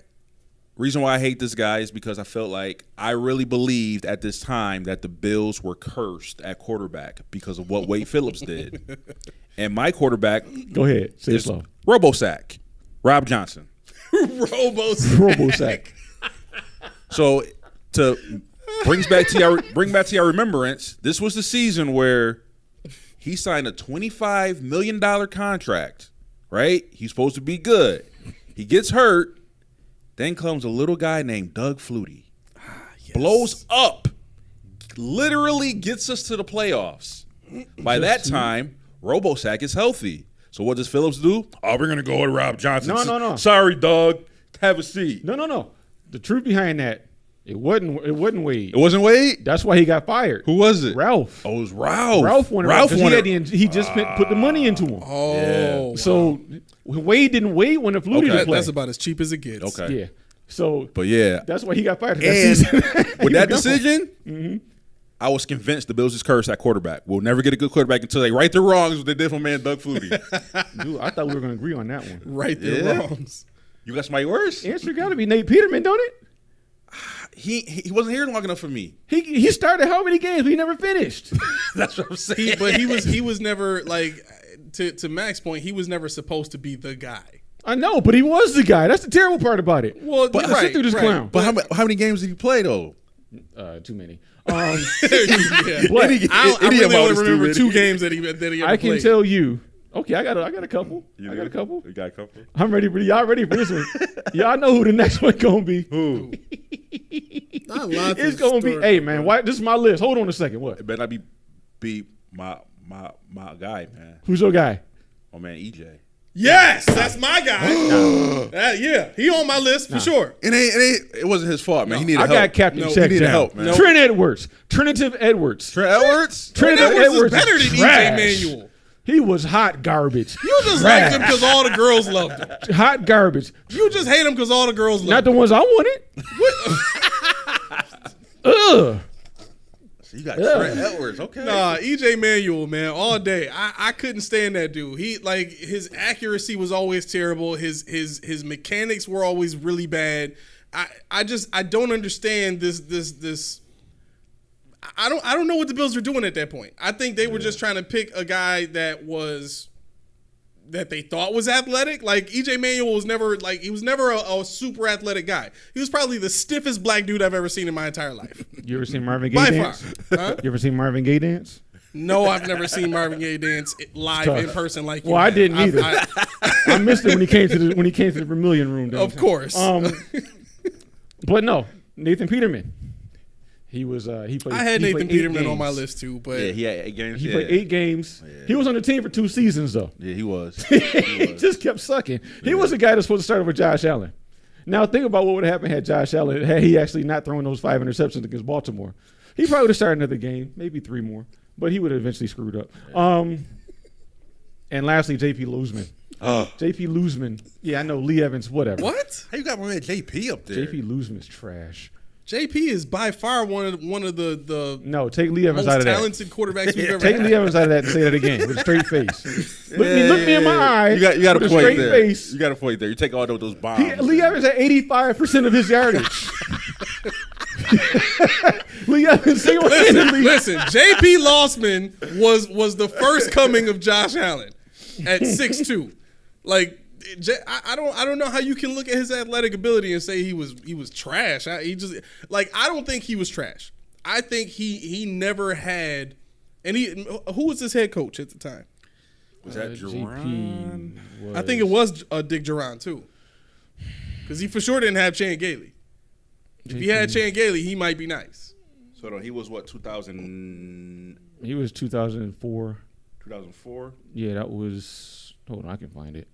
Reason why I hate this guy is because I felt like I really believed at this time that the Bills were cursed at quarterback because of what Wade Phillips did. And my quarterback Go ahead. Say it is slow. RoboSack, Rob Johnson. RoboSack. So to bring back to your remembrance, this was the season where he signed a $25 million contract, right? He's supposed to be good. He gets hurt. Then comes a little guy named Doug Flutie. Blows up. Literally gets us to the playoffs. By that time, RoboSack is healthy. So what does Phillips do? Oh, we're going to go with Rob Johnson. No. Sorry, Doug. Have a seat. No. The truth behind that, it wasn't Wade. It wasn't Wade? That's why he got fired. Who was it? Ralph. Oh, it was Ralph. Ralph wanted Ralph because wanted. he just put the money into him. Oh, So Wade didn't wait when the Flutie to play. that's about as cheap as it gets. Okay. Yeah. So But yeah, that's why he got fired. That and season. with that He was gone. decision, I was convinced the Bills is cursed at quarterback. We'll never get a good quarterback until they right their wrongs what they did for man Doug Flutie. Dude, I thought we were going to agree on that one. Right there, Yeah. wrongs. You got somebody worse? Answer got to be Nate Peterman, don't it? He wasn't here long enough for me. He started how many games? But he never finished. That's what I'm saying. But he was never like to Mac's point. He was never supposed to be the guy. I know, but he was the guy. That's the terrible part about it. Well, But you're sit through this clown. But how many games did he play though? Too many. Yeah. But I Any really amount only is too remember many. 2 games that he ever I can played. tell you. Okay, I got a couple. I got a couple. You got a couple. I'm ready for y'all. Ready for this one? Y'all know who the next one gonna be. Who? I love It's his gonna be. story, Hey man, why? This is my list. Hold on a second. What? It better not be my guy, man. Who's your guy? Oh man, EJ. Yes, that's my guy. Yeah, he on my list for sure. It wasn't his fault, man. He needed I help. got Captain No, Check he needed down. help, man. Trent Edwards. Trinitive Edwards. Trent Edwards? Trent Edwards Edwards is better than trash. EJ Manuel. He was hot garbage. You just liked him because all the girls loved him. Hot garbage. You just hate him because all the girls Not loved the him. ones I wanted. Ugh. So you got Trent Edwards. Okay. Nah, EJ Manuel, man, all day. I couldn't stand that dude. He like his accuracy was always terrible. His mechanics were always really bad. I don't understand this. I don't know what the Bills were doing at that point. I think they were just trying to pick a guy that they thought was athletic. Like EJ Manuel was never a super athletic guy. He was probably the stiffest black dude I've ever seen in my entire life. You ever seen Marvin Gaye By dance? far. Huh? You ever seen Marvin Gaye dance? No, I've never seen Marvin Gaye dance live Tough. in person like you. Well, I have. didn't either. I- I missed it when he came to the Vermilion room. of course. But no, Nathan Peterman. He was he played. I had he Nathan played 8 Peterman on my games. list too, but Yeah, he had 8 games. He yeah. played 8 games. He was on the team for 2 seasons though. Yeah, he was. He just kept sucking. He was the guy that's supposed to start over Josh Allen. Now think about what would have happened had Josh Allen had he actually not thrown those 5 interceptions against Baltimore. He probably would have started another game, maybe 3 more, but he would have eventually screwed up. And lastly, JP Luzman. JP Luzman. Yeah, I know Lee Evans. Whatever. what? How you got my man JP up there? JP Luzman's trash. JP is by far one of the No, take Lee Evans most out of that. talented quarterbacks we've ever Take had. Lee Evans out of that and say that again with a straight face. Look me in my eye. You got a with point straight there. face. You got a point there. You take all those bombs. Lee Evans had 85% of his yardage. Lee Evans single-handedly. Listen, JP Lossman was the first coming of Josh Allen at 6'2". Like I don't know how you can look at his athletic ability and say he was trash. I don't think he was trash. I think he never had. And who was his head coach at the time? Was that JP Jerron? was, I think it was Dick Duran too. Because he for sure didn't have Chan Gailey. If he had Chan Gailey, he might be nice. So he was what, 2000? He was 2004. 2004? Yeah, that was. Hold on, I can find it.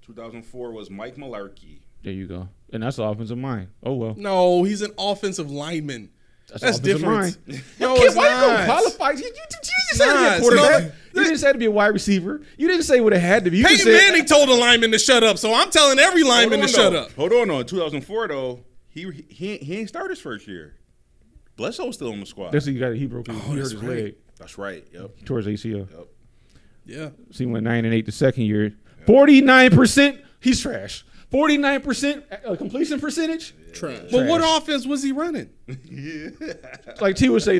2004 was Mike Mularkey. There you go. And that's the offensive line. Oh, well. No, he's an offensive lineman. That's offensive different. line. No, Why it's you gonna not. qualify? You didn't say to be a quarterback. You didn't say to be a wide receiver. You didn't say what it had to be. You Peyton just said, Manning told a lineman to shut up, so I'm telling every lineman to shut up. Hold on, though. In 2004, though, he ain't started his first year. Bledsoe was still on the squad. That's what you got. He broke. He hurt his right. leg. That's right. Yep. He tore his ACL. Yep. Yeah. So he went 9-8 the second year. 49%. He's trash. 49% completion percentage. Trash. But what offense was he running? Like T would say,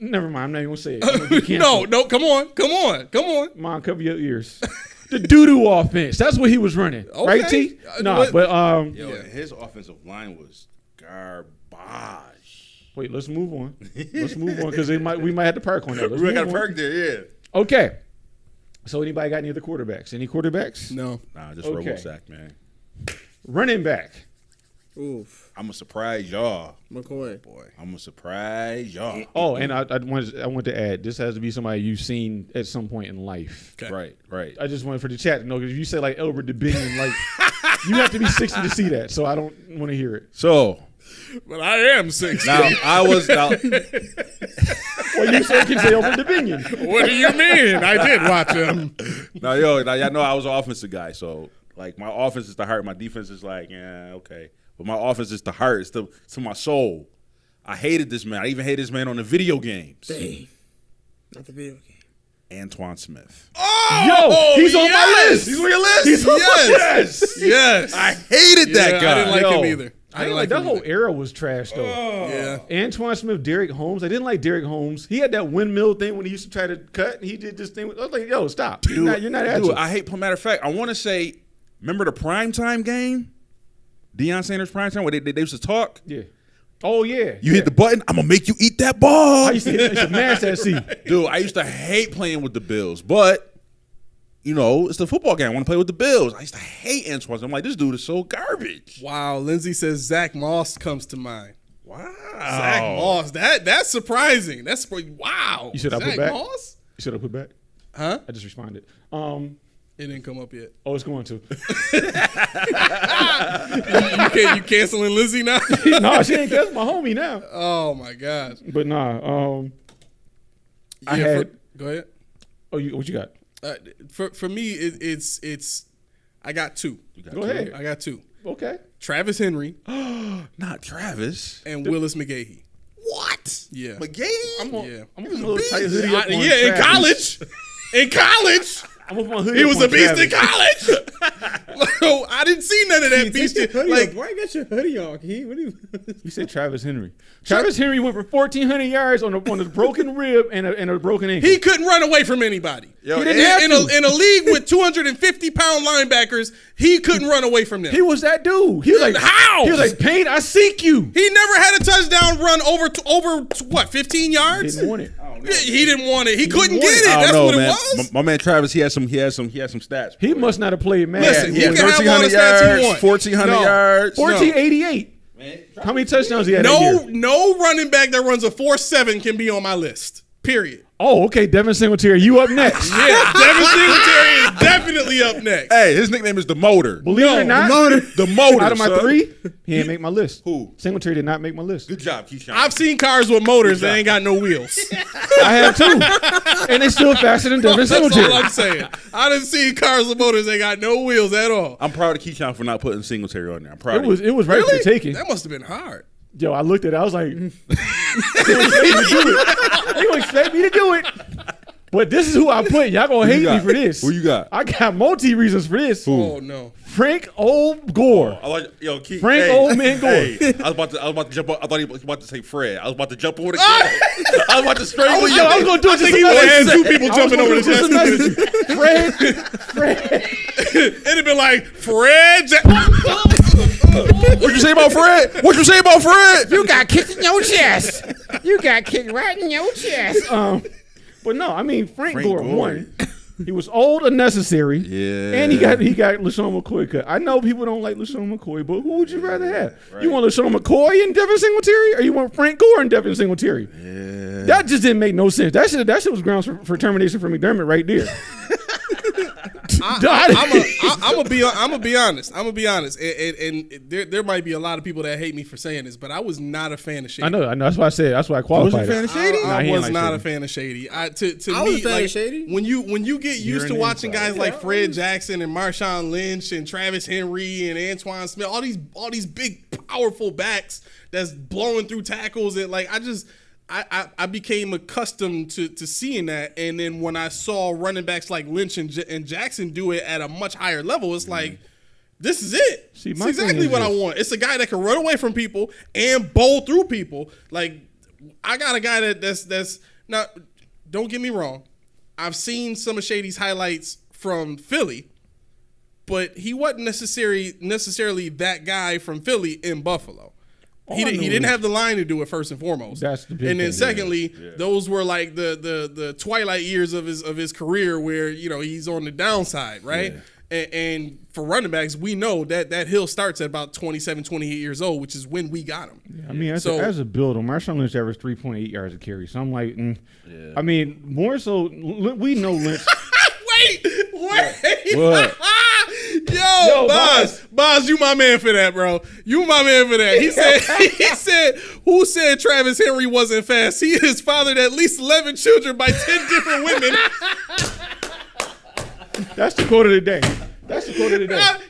never mind. I'm not even gonna say it. No, come on. Mom, cover your ears. The doo-doo offense. That's what he was running. Right, Okay. T? No, but Yo, his offensive line was garbage. wait, let's move on. Let's move on because we might have to perk on that. Let's We move got a on. perk there, yeah. Okay. So anybody got any other quarterbacks? Any quarterbacks? No. Nah, just Okay. Robo-sack, man. Running back. Oof. I'm going to surprise y'all. McCoy. I'm going to surprise y'all. Oh, and I want to add, this has to be somebody you've seen at some point in life. Okay. Right. I just wanted for the chat to know because if you say like Elbert DeBinion, like you have to be 60 to see that. So I don't want to hear it. So, But I am 60. now, I was... Now, Well, you say can say Elbert DeBinion. What do you mean? I did watch him. now, y'all know I was an offensive guy, so, like, my offense is the heart. My defense is like, yeah, okay. But my offense is the heart. It's to my soul. I hated this man. I even hated this man on the video games. Dang. Not the video game. Antoine Smith. Oh, Yo, he's on my list. He's on your list? He's on my Yes. Yes. I hated that guy. I didn't like Yo. him either. I didn't like that him whole either. era was trash though. Yeah. Antoine Smith, Derek Holmes. I didn't like Derek Holmes. He had that windmill thing when he used to try to cut, and he did this thing. I was like, "Yo, stop! You're not agile." Dude, I hate. Matter of fact, I want to say, remember the primetime game, Deion Sanders primetime, where they used to talk. Yeah. Oh yeah. You hit the button, I'm gonna make you eat that ball. I used to mash that seat. Dude, I used to hate playing with the Bills, but you know, it's the football game. I want to play with the Bills. I used to hate Antoine. I'm like, this dude is so garbage. Wow. Lindsay says Zach Moss comes to mind. Wow. Zach Moss. That's surprising. That's wow. You said I put Zach back? Moss? You should have put back. Huh? I just responded. It didn't come up yet. Oh, it's going to. You canceling Lindsay now? No, she ain't. That's my homie now. Oh my gosh. But nah. I Yeah, had. go ahead. Oh, what you got? For me, it's. I got two. Go ahead. I got two. Okay. Travis Henry Not Travis. and Willis McGahee. What? Yeah. McGahee? I'm gonna Yeah. put a little tight hoodie up on In Travis. college. In college. I'm gonna put my hoodie He up was on a beast in Travis. college. I didn't see none of that beast. Take your hoodie Like, off. Why you got your hoodie on, Key? What do you? You said Travis Henry. Travis Henry went for 1,400 yards on a broken rib and a broken ankle. he couldn't run away from anybody. Yo, He didn't have to. In a league with 250-pound linebackers, he couldn't run away from them. He was that dude. He was like, How? He was like, Payne, I seek you. He never had a touchdown run over what, 15 yards? Didn't want it. He didn't want it. He couldn't want get it. it. I That's don't know, what man. it was. My man Travis, he had some stats. He must not have played mad. Listen, he He had can have all the 1,300 stats he yards, want. 1,400 No. yards. 1488. How many touchdowns he had that year? No running back that runs a 4.7 can be on my list. Period. Oh, okay. Devin Singletary, you up next. Yeah, Devin Singletary is definitely up next. Hey, his nickname is the Motor. Believe it or not, The Motor. out of my son. three, he didn't make my list. Who? Singletary did not make my list. Good job, Keyshawn. I've seen cars with motors that ain't got no wheels. I have two. And they still faster than Devin That's all Singletary. I'm saying. I didn't see cars with motors that got no wheels at all. I'm proud of Keyshawn for not putting Singletary on there. I'm proud It was right for the taking. That must have been hard. Yo, I looked at it. I was like, they gonna expect me to do it. But this is who I put. Y'all gonna hate me for this. Who you got? I got multi reasons for this. Oh no. Frank Old Gore. I like Keith. Frank Old Man Gore. Hey, I was about to jump up. I thought he was about to say Fred. I was about to jump over the kid. I was about to strangle you. I was gonna do it just he to would've mess had with two you. people I was jumping gonna over do it the just to mess with you. Fred. It'd have been like Fred. What you say about Fred? What you say about Fred? You got kicked in your chest. You got kicked right in your chest. But no, I mean Frank Gore won. He was old, unnecessary. Yeah. And he got LaShawn McCoy cut. I know people don't like LaShawn McCoy, but who would you rather have? Right. You want LaShawn McCoy and Devin Singletary, or you want Frank Gore and Devin Singletary? Yeah. That just didn't make no sense. That shit was grounds for termination for McDermott right there. I'm gonna be honest. And there might be a lot of people that hate me for saying this, but I was not a fan of Shady. I know. That's why I said. That's why I qualified. Wasn't a fan of Shady? I Nah, was like not Shady. a fan of Shady. To I me, was a fan like of Shady. when you get used to an watching inside. guys like Fred Jackson and Marshawn Lynch and Travis Henry and Antoine Smith, all these big powerful backs that's blowing through tackles, and like I became accustomed to seeing that, and then when I saw running backs like Lynch and Jackson do it at a much higher level, it's like, this is it. See, it's my thing exactly is what I this. want. It's a guy that can run away from people and bowl through people. Like, I got a guy that's not. Don't get me wrong, I've seen some of Shady's highlights from Philly, but he wasn't necessarily that guy from Philly in Buffalo. He didn't have the line to do it first and foremost. That's the big and then thing, secondly, those were like the twilight years of his career where he's on the downside, right? Yeah. And for running backs, we know that hill starts at about 27, 28 years old, which is when we got him. I mean, as a builder, Marshawn Lynch averaged 3.8 yards a carry. So I'm like, I mean, more so, we know Lynch. Wait. What? Yo, Boz, you my man for that, bro. You my man for that. He said, who said Travis Henry wasn't fast? He has fathered at least 11 children by 10 different women. That's the quote of the day.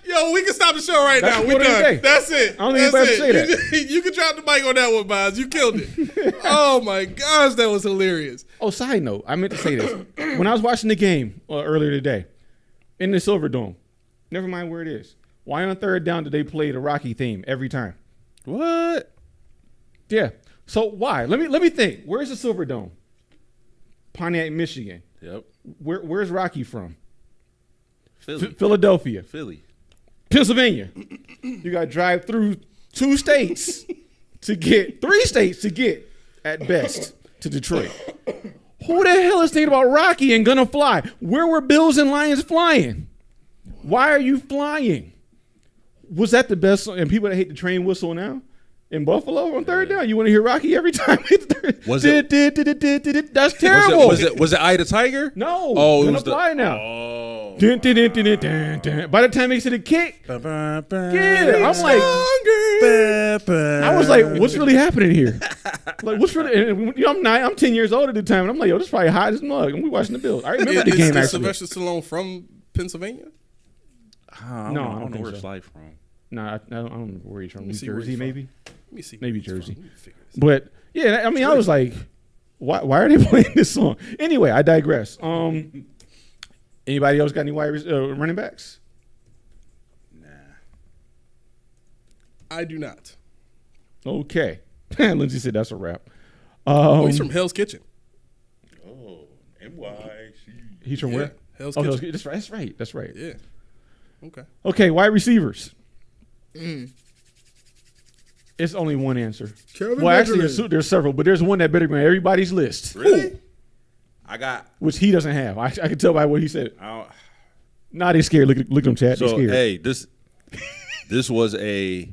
Yo, we can stop the show right That's now. the We quote of the done. day. That's it. I don't even have to say that. You can drop the mic on that one, Boz. You killed it. Oh my gosh, that was hilarious. Oh, side note, I meant to say this. When I was watching the game earlier today in the Silverdome, never mind where it is, why on third down did they play the Rocky theme every time? What? Yeah. So why? Let me think. Where's the Silverdome? Pontiac, Michigan. Yep. Where's Rocky from? Philly. Philadelphia. Philly. Pennsylvania. You got to drive through 3 states to get at best to Detroit. Who the hell is thinking about Rocky and Gonna Fly? Where were Bills and Lions flying? Why are you flying? Was that the best? And people that hate the train whistle now in Buffalo on third down, you want to hear Rocky every time? Was it? That's terrible. Was it Eye of the Tiger? No. Oh, it Gonna was Fly now. Oh. Dun, dun, dun, dun, dun, dun, dun. By the time they to the kick, yeah, I'm like, I was like, what's really happening here? Like, what's really? And, I'm 10 years old at the time, and I'm like, yo, this is probably hot as mug. And we watching the Bills. I remember the game Is actually. Sylvester Stallone from Pennsylvania? I No, I don't don't know think where so. it's like from. Nah, I don't know where he's from. New see where Jersey, he's from. maybe. Let me see. Maybe where he's Jersey. from. Let me figure this out. But yeah, I mean, I was like, why are they playing this song? Anyway, I digress. Anybody else got any wide running backs? I do not. Okay. Lindsay said that's a wrap. He's from Hell's Kitchen. Oh, NYC. He's from where? Hell's Oh, Kitchen. That's right. Yeah. Okay. Okay, wide receivers. It's only one answer. Kelvin Well, actually, Benjamin. there's several, but there's one that better be on everybody's list. Really? I got. Which he doesn't have. I can tell by what he said. I don't, Nah, they're scared. Look at them, chat. They're so scared. hey, this was a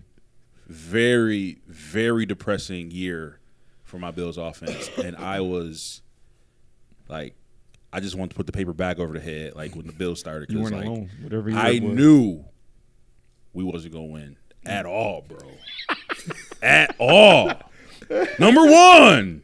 very, very depressing year for my Bills offense, and I was like, I just wanted to put the paper bag over the head, like when the Bills started, You because weren't like alone. Whatever year I it was. knew we wasn't gonna win at all, bro. At all. Number one,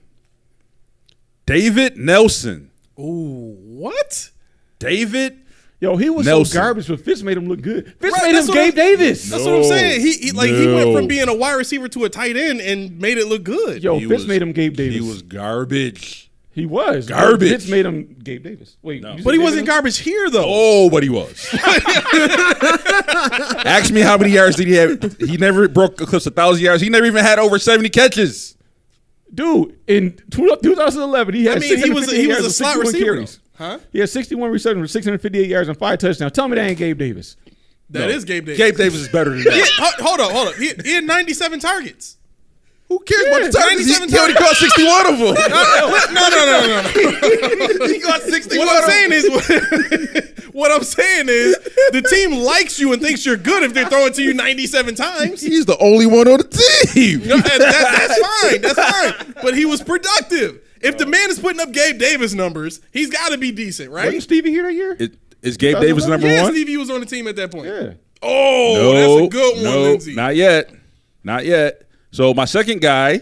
David Nelson. Ooh, what? David. Yo, he was Nelson. so garbage, but Fitz made him look good. Fitz Right, made him that's what Gabe Davis. That's what I'm saying. He went No. from being a wide receiver to a tight end and made it look good. Yo, He Fitz was- made him Gabe Davis. He was garbage. He was Garbage. Fitz made him Gabe Davis. Wait, No. you said But he Gabe wasn't Davis? garbage here though. Oh, but he was. Ask me how many yards did he have. He never broke close to 1,000 yards. He never even had over 70 catches. Dude, in 2011, he had I mean, he was 658 yards a with slot 61 receiver, carries. huh? He had 61 receptions with 658 yards and 5 touchdowns. Tell me that ain't Gabe Davis. That is Gabe Davis. Gabe Davis is better than that. Hold up. He had 97 targets. Who cares about the touchdowns? 97 He already caught 61 of them. No. He caught 61 What I'm of them. saying is, what I'm saying is, the team likes you and thinks you're good if they're throwing to you 97 times. He's the only one on the team. No, that's fine. That's fine. But he was productive. If the man is putting up Gabe Davis numbers, he's got to be decent, right? Wasn't Stevie here that year? Is Gabe Davis number Yeah, one? Stevie was on the team at that point. Yeah. Oh, that's a good one, no, Lindsey. not yet. Not yet. So my second guy,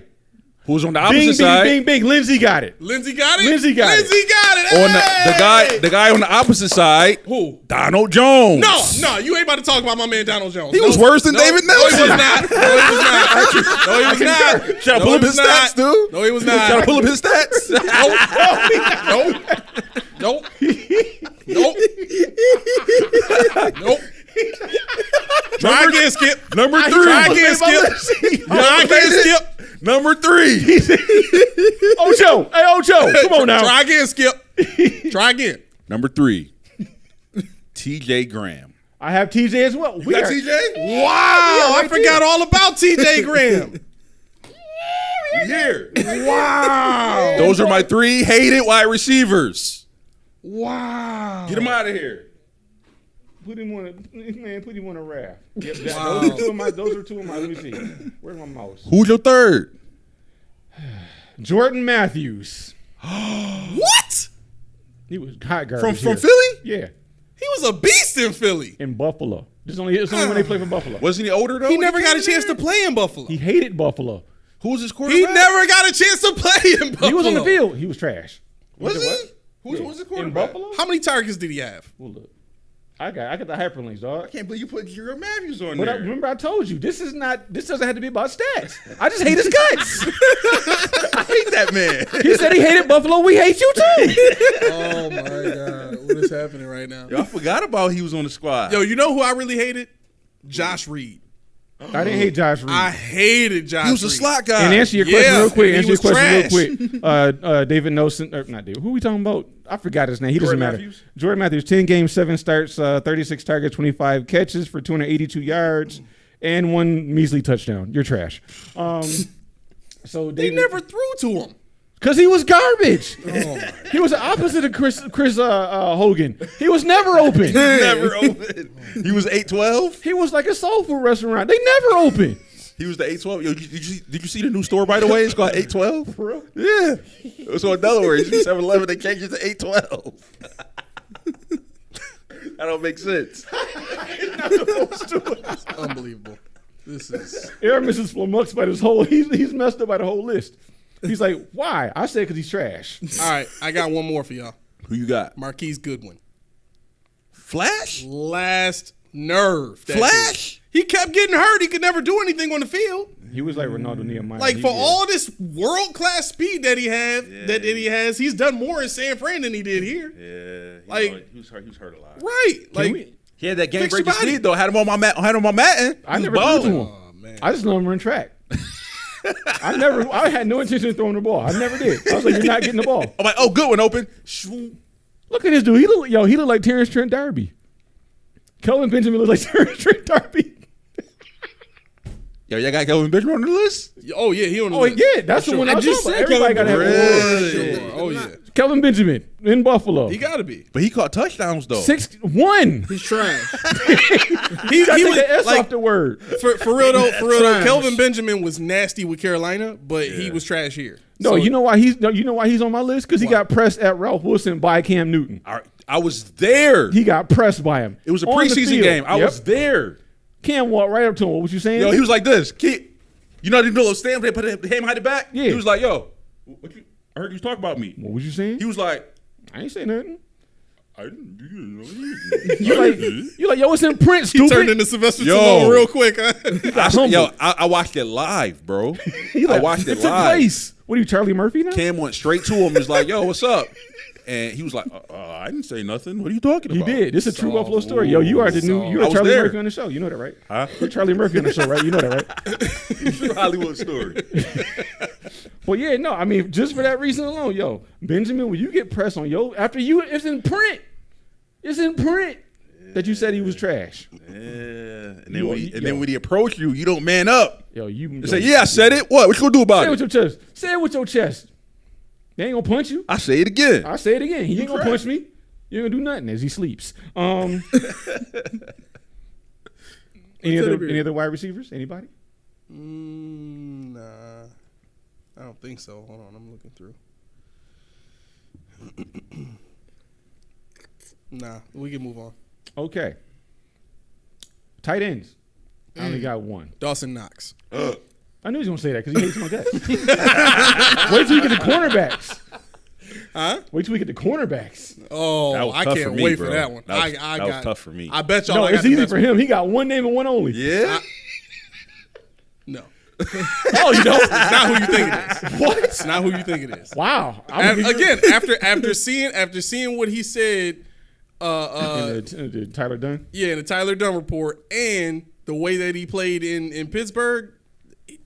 who's on the opposite Bing, side, bing, bing, bing. Lindsey got it. Lindsey got it. Lindsey got it. Lindsey got it. on Hey! the guy on the opposite side, Who? Donald Jones. No, you ain't about to talk about my man Donald Jones. He was worse than David Nelson. No, he was not. No, he was not. No, he was not. Should I pull up his stats, dude? No, he was Should I not. pull up his stats? Nope. Nope. Try again, Skip. Number 3. Try again, Skip. Try again, Skip. Number 3. Ocho. Hey, Ocho. Come on now. Try again, Skip. Try again. Number 3. TJ Graham. I have TJ as well. You got TJ? Wow, I forgot all about TJ Graham. Here. Wow. Those are my 3 hated wide receivers. Wow. Get him out of here. Put him on a raft. Yep, those are two of my. Let me see. Where's my mouse? Who's your third? Jordan Matthews. What? He was hot garbage From here. Philly? Yeah, He was a beast in Philly. in Buffalo. It's only when they play for Buffalo. Wasn't he older though? He when never got a came chance to there? play in Buffalo. He hated Buffalo. Who was his He quarterback? never got a chance to play in Buffalo. He was on the field. He was trash. Was it he? what? Who was his In quarterback? Buffalo? How many targets did he have? Well, look, I got the hyperlinks, dog. I can't believe you put Jerry Matthews on But there. remember, I told you this doesn't have to be about stats. I just hate his guts. I hate that man. He said he hated Buffalo. We hate you too. Oh my God. What is happening right now? Yo, I forgot about he was on the squad. Yo, you know who I really hated? Josh Reed. I didn't hate Josh Reed. I hated Josh he was a Reed. slot guy. And answer your question Yeah, real quick. he Answer your was question real quick. David Nelson, or not David. Who we talking about? I forgot his name. He doesn't Jordan matter. Matthews? Jordan Matthews, 10 games, 7 starts, 36 targets, 25 catches for 282 yards, and 1 measly touchdown. You're trash. So They David, never threw to him. because he was garbage. He was the opposite of Chris Hogan. He was never open. never open. He was 8'12". He was like a soul food restaurant. They never open. He was the 8'12". Yo, did you see the new store, by the way? It's called 812. For real? Yeah. It was on Delaware. It's 7-Eleven. They changed it to 812. That don't make sense. Unbelievable. This is. Aramis is flummoxed by this whole. He's messed up by the whole list. He's like, why? I said because he's trash. All right, I got one more for y'all. Who you got? Marquise Goodwin. Flash? Last nerve. that Flash? dude. He kept getting hurt. He could never do anything on the field. He was like Ronaldo Nehemiah. Like He- for yeah. all this world class speed that he has, he's done more in San Fran than he did here. Yeah. Like- he was hurt a lot. Right. Like we- He had that game Fix your breaking body. speed though. Had him on my mat. Had him on Madden. I He never was threw to balling. him. oh man. I just let him run track. I had no intention of throwing the ball. I never did. I was like, you're not getting the ball. I'm like, oh, good one, open. Shoo. Look at this dude. He look like Terrence Trent D'Arby. Kelvin Benjamin looks like Terrence Trent D'Arby. Yo, y'all got Kelvin Benjamin on the list? Oh yeah, he on the Oh list. yeah, that's the Sure. one I I was just talking about. said Everybody got to Kelvin have Really? Shit. Oh yeah. Kelvin Benjamin in Buffalo. He got to be. But he caught touchdowns though. 6-1. He's trash. He I take was the S like off the word. for real though. For real though. Trash. Kelvin Benjamin was nasty with Carolina, but he was trash here. No, So- you know why he's on my list? Because he got pressed at Ralph Wilson by Cam Newton. I was there. He got pressed by him. It was a On the preseason field. game. I Yep. was there. Cam walked right up to him. What you saying? Yo, he was like this. You know the little stand where they put him behind the back? Yeah. He was like, yo, I heard you talk about me. What was you saying? He was like, I ain't say nothing. I didn't. You like, yo, it's in print, He stupid. turned into Sylvester Yo. Stallone real quick. Huh? I watched it live, bro. He I watched it took live. place. What are you, Charlie Murphy now? Cam went straight to him. Was like, yo, what's up? And he was like, I didn't say nothing. What are you talking You about? did. This is a true Buffalo story. Yo, you are the new. I You're was Charlie there. Murphy on the show. You know that, right? Huh? You're Charlie Murphy on the show, right? You know that, right? True Hollywood story. Well, yeah, no. I mean, just for that reason alone, yo, Benjamin, when you get pressed on, yo, it's in print. It's in print. that you said he was trash. Yeah. And then, You- when he approach you, you don't man up. Yo, you You say, yeah, I said it. What you gonna do Say about it with it? your chest. Say it with your chest. They ain't gonna punch you. I say it again. I say it again. He ain't gonna trash. punch me. You ain't gonna do nothing as he sleeps. Any other wide receivers? Anybody? Nah, I don't think so. Hold on, I'm looking through. Nah, we can move on. Okay. Tight ends. I only got one. Dawson Knox. I knew he was gonna say that because he hates my guts. Wait till we get the cornerbacks. Huh? Wait till we get the cornerbacks. Oh, That was I tough can't for me, wait bro. for that one. That was got tough for me. I bet y'all. No, I got it's the easy best for him. He got one name and one only. Yeah. No, Oh, you don't? it's not who you think it is. What? It's not who you think it is. Wow. Again, after seeing what he said, the Tyler Dunn. yeah, in the Tyler Dunn report, and the way that he played in Pittsburgh,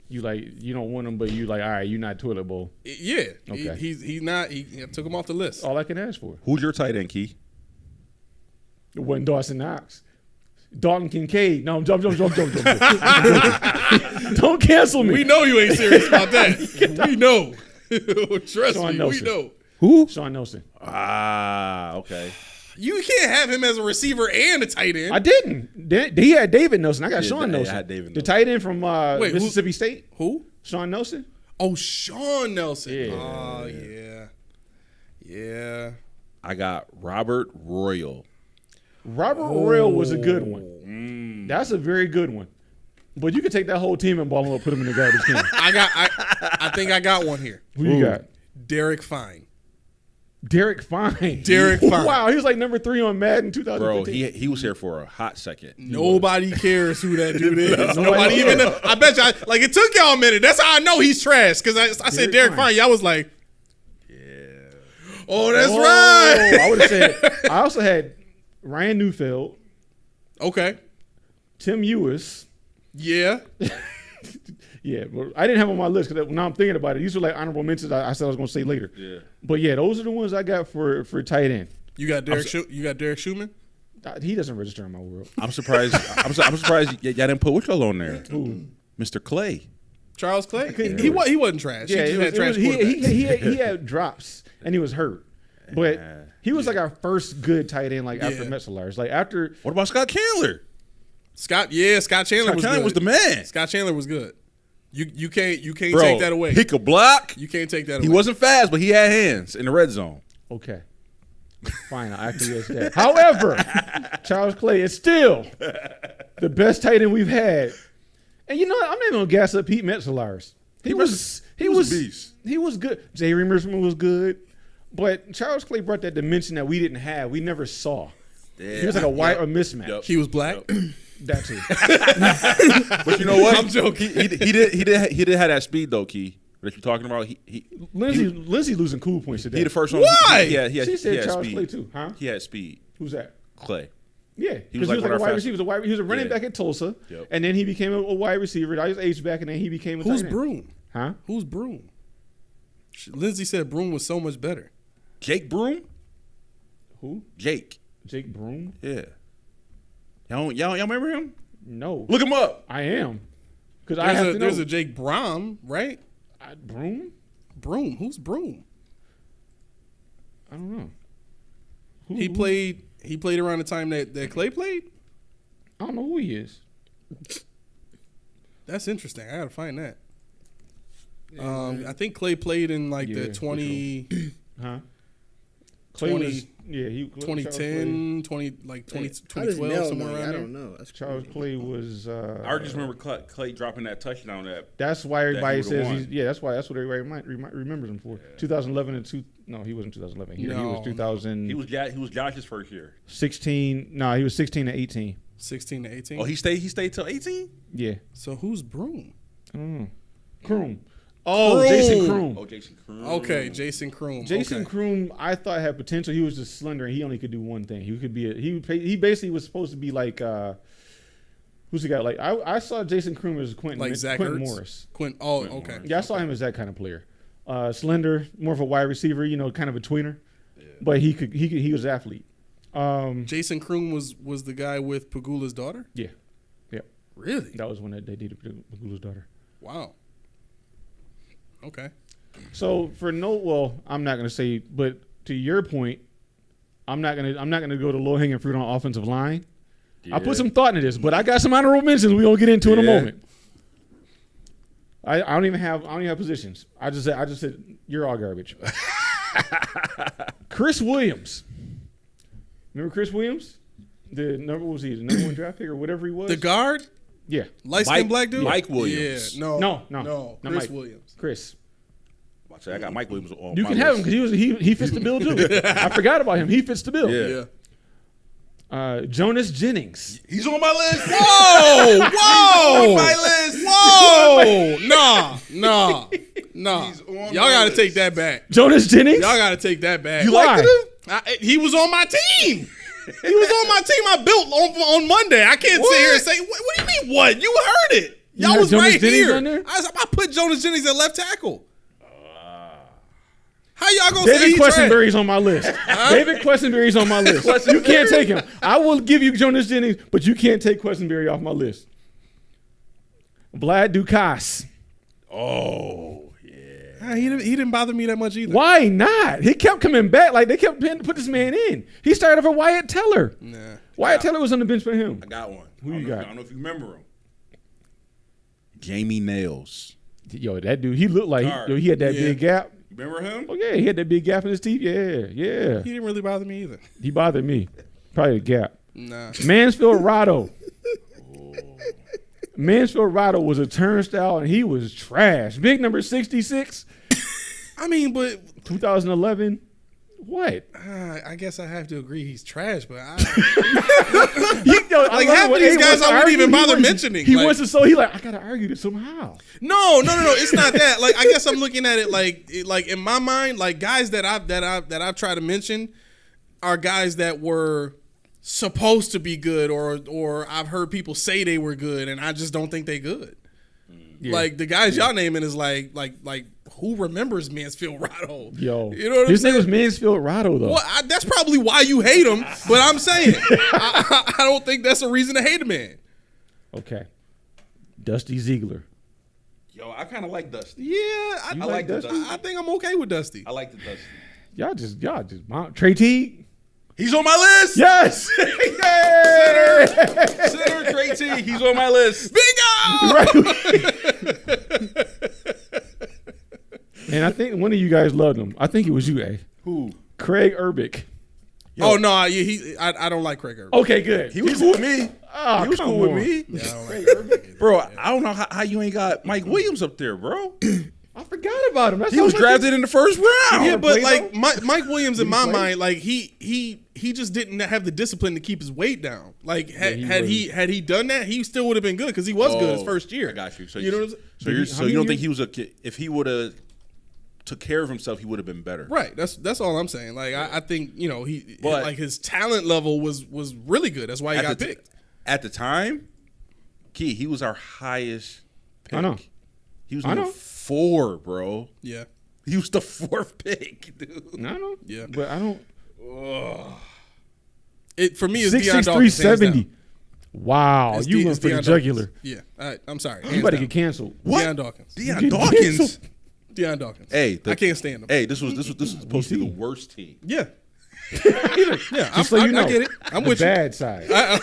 You don't want him, but you all right. You're not toilet bowl. yeah, Okay. he's not. He took him off the list. All I can ask for. Who's your tight end, Key? It wasn't Dawson Knox. Dalton Kincaid. No, jump. Don't cancel me. We know you ain't serious about that. We know. Trust Sean me, Nelson. we know. Who? Sean Nelson. Ah, okay. You can't have him as a receiver and a tight end. I didn't. He had David Nelson. I got Yeah, Sean I Nelson. had David The Nelson. tight end from Wait, who- Mississippi State. Who? Sean Nelson. Oh, Sean Nelson. Yeah. Oh, yeah. Yeah. I got Robert Royal. Robert Royal was a good one. That's a very good one. But you could take that whole team and ball them up, put them in the garbage can. I think I got one here. Who you got? Derek Fine. Derek Fine. Derek Fine. Wow, he was like number 3 on Madden 2015. Bro, he was here for a hot second. Nobody cares who that dude is. Nobody Nobody even cares. know. I bet you. Like, it took y'all a minute. That's how I know he's trash. Because I said Derek Derek Fine. Fine. Y'all was like, yeah. Oh, that's Oh, right. I would have said. I also had Ryan Neufeld, Okay. Tim Ewis. Yeah. Yeah, but I didn't have on my list because now I'm thinking about it. These are like honorable mentions I said I was going to say later. Yeah. But yeah, those are the ones I got for tight end. You got Derek Schumann? He doesn't register in my world. I'm surprised. I'm surprised y'all didn't put which on there. Mr. Clay. Charles Clay? He wasn't trash. Yeah, he just had trash he quarterbacks. had drops and he was hurt. But he was like our first good tight end after Yeah. Metzelaars. Like after What about Scott Chandler? Scott Chandler was Chandler good. was the man. Scott Chandler was good. You can't Bro, take that away. He could block. You can't take that away. He wasn't fast, but he had hands in the red zone. okay, fine, I'll acquiesce that. However, Charles Clay is still the best tight end we've had. And you know what? I'm not even gonna gas up Pete Metzelaars. He was a beast. He was good. Jay Remersman was good, but Charles Clay brought that dimension that we didn't have. We never saw. He was like a a mismatch. Yep. He was black. That too. But you know what? I'm joking. He did have that speed though, Key. That you're talking about. Lindsay losing cool points today. He the first one. Why? He had She said Charles speed. Clay too, huh? He had speed. Who's that? Clay. Yeah, He because was he like was one like of a our wide receiver. He was a running Yeah. back at Tulsa, Yep. and then he became a wide receiver. I was H-back, and then he became a Who's tight end. Broom? Huh? Who's Broom? Lindsay said Broom was so much better. Jake Broom. Who? Jake. Jake Broom? Yeah. Y'all remember him? No. Look him up. I am. Because I have to know. There's a Jake Brom, right? Broom? Broom. Who's Broom? I don't know. He played around the time that Clay played? I don't know who he is. That's interesting. I gotta find that. I think Clay played in the 20, Huh? Clay 20 was, yeah, he 2010, 2012, somewhere around I there. don't know. That's Charles Clay was. I just remember Clay dropping that touchdown. That's why everybody would've says won. he's. Yeah, that's what everybody remembers him for. 2011 and No, he wasn't 2011. He was 2000. He was Josh's first year. 16. No, he was 16 to 18. 16 to 18. Oh, he stayed till 18. Yeah. So who's Broom? I don't know. Kroom. Oh, Jason Kroom. Oh, Jason Kroom. Okay, Jason Kroom. Jason okay. Kroom, I thought had potential. He was just slender, and he only could do one thing. He could be he basically was supposed to be like who's the guy? Like I saw Jason Kroom as Quentin Zach Quentin Ertz? Morris. Okay. Morris. Yeah, I saw him as that kind of player. Slender, more of a wide receiver, kind of a tweener. But he was an athlete. Jason Kroom was the guy with Pagula's daughter? Yeah. Really? That was when they dated Pagula's daughter. Wow. Okay. So I'm not gonna say, but to your point, I'm not gonna go to low hanging fruit on offensive line. I put some thought into this, but I got some honorable mentions we're gonna get into in a moment. I don't even have positions. I just said you're all garbage. Chris Williams. Remember Chris Williams? The number one draft pick or whatever he was? The guard? Yeah. Light-skinned black dude? Mike Williams. Yeah. No. Chris Mike. Williams. Chris. Watch that. I got Mike Williams on You my can have him list. because he fits the bill too. I forgot about him. He fits the bill. Yeah. Jonas Jennings. He's on my list. Whoa! Whoa! On my list. Whoa! Nah. He's on Y'all my got to list. take that back. Jonas Jennings? Y'all got to take that back. You Why? liked him? He was on my team. He was on my team. I built on Monday. I can't sit here and say, what do you mean what? You heard it. You Y'all had was Jonas right Jennings here. on there? I put Jonas Jennings at left tackle. How y'all gonna say David he trash? Questenberry's on my list. David Questenberry's on my list. You can't take him. I will give you Jonas Jennings, but you can't take Questenberry off my list. Vlad Dukas. Oh, yeah. He didn't bother me that much either. Why not? He kept coming back. Like they kept put this man in. He started over Wyatt Teller. Nah. Wyatt Teller was on the bench for him. I got one. Who you got? I don't know if you remember him. Jamie Nails. Yo, that dude, he looked like Guard. he had that Yeah. big gap. You remember him? Oh yeah, he had that big gap in his teeth. Yeah. He didn't really bother me either. He bothered me. Probably the gap. Nah. Mansfield Rado. Mansfield Rado was a turnstile and he was trash. Big number 66, I mean, but 2011. What? I guess I have to agree he's trash, but Like half of these guys I wouldn't even bother mentioning. He Like- wants to, so he like, I gotta argue this somehow. No, it's not that. Like, I guess I'm looking at it like in my mind, like guys that I've tried to mention are guys that were supposed to be good, or I've heard people say they were good, and I just don't think they good. Yeah. Like the guys y'all naming is like who remembers Mansfield Rado? Yo, you know what I'm his saying? name was Mansfield Rado though. Well, that's probably why you hate him, but I'm saying I don't think that's a reason to hate a man. Okay, Dusty Ziegler. Yo, I kind of like Dusty. Yeah, I like Dusty? I think I'm okay with Dusty. I like the Dusty. Y'all just Trey Teague. He's on my list. Yes. Center Trey T. He's on my list. Bingo! And I think one of you guys loved him. I think it was you, A. Who? Craig Urbick. Oh no, I don't like Craig Irvin. Okay, good. He was cool with me. Oh, He was come cool with on. me. Yeah, I don't like Craig. Bro, I don't know how you ain't got Mike Williams up there, bro. I forgot about him. That's He how was much drafted in the first round. Yeah, but play, like though? Mike Williams in my play? mind, like he just didn't have the discipline to keep his weight down. Like had he done that, he still would have been good because he was good his first year. I got you. So you know what I'm saying? So you don't think he was if he would have took care of himself, he would have been better. Right. That's all I'm saying. Like I think But- like his talent level was really good. That's why he got picked. At the time, Key, he was our highest pick. I know. He was I number know. 4, bro. Yeah. He was the 4th pick, dude. I know. Yeah. But I don't. It for me is Deion 6'6", Dawkins. 370. Wow. It's You went for the jugular. Yeah. I'm sorry. You Hands better down. get canceled. Deion Dawkins. Deion Dawkins. Deion Dawkins. Hey, I can't stand him. Hey, this was supposed to be the worst team. Yeah. Yeah. Just so you know. I get it. I'm the with you. bad side. I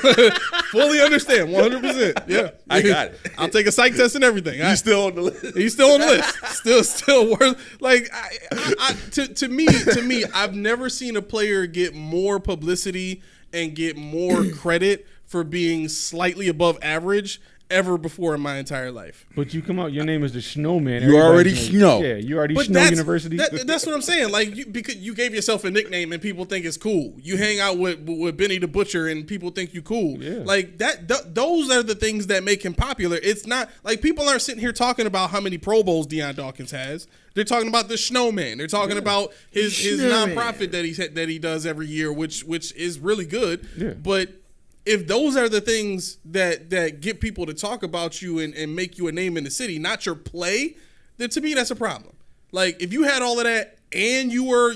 fully understand, 100%. Yeah, I got it. I'll take a psych test and everything. He's still on the list. He's still on the list. Still worth. Like to me, I've never seen a player get more publicity and get more credit for being slightly above average ever before in my entire life. But you come out, your name is the Snowman. You already Everybody Snow. Yeah, you already But Snow University. That's what I'm saying. Like because you gave yourself a nickname and people think it's cool. You hang out with Benny the Butcher and people think you cool. Yeah. Like that. Those are the things that make him popular. It's not like people aren't sitting here talking about how many Pro Bowls Deion Dawkins has. They're talking about the Snowman. They're talking about his Snowman. nonprofit that he does every year, which is really good. Yeah. But if those are the things that get people to talk about you and make you a name in the city, not your play, then to me that's a problem. Like if you had all of that and you were,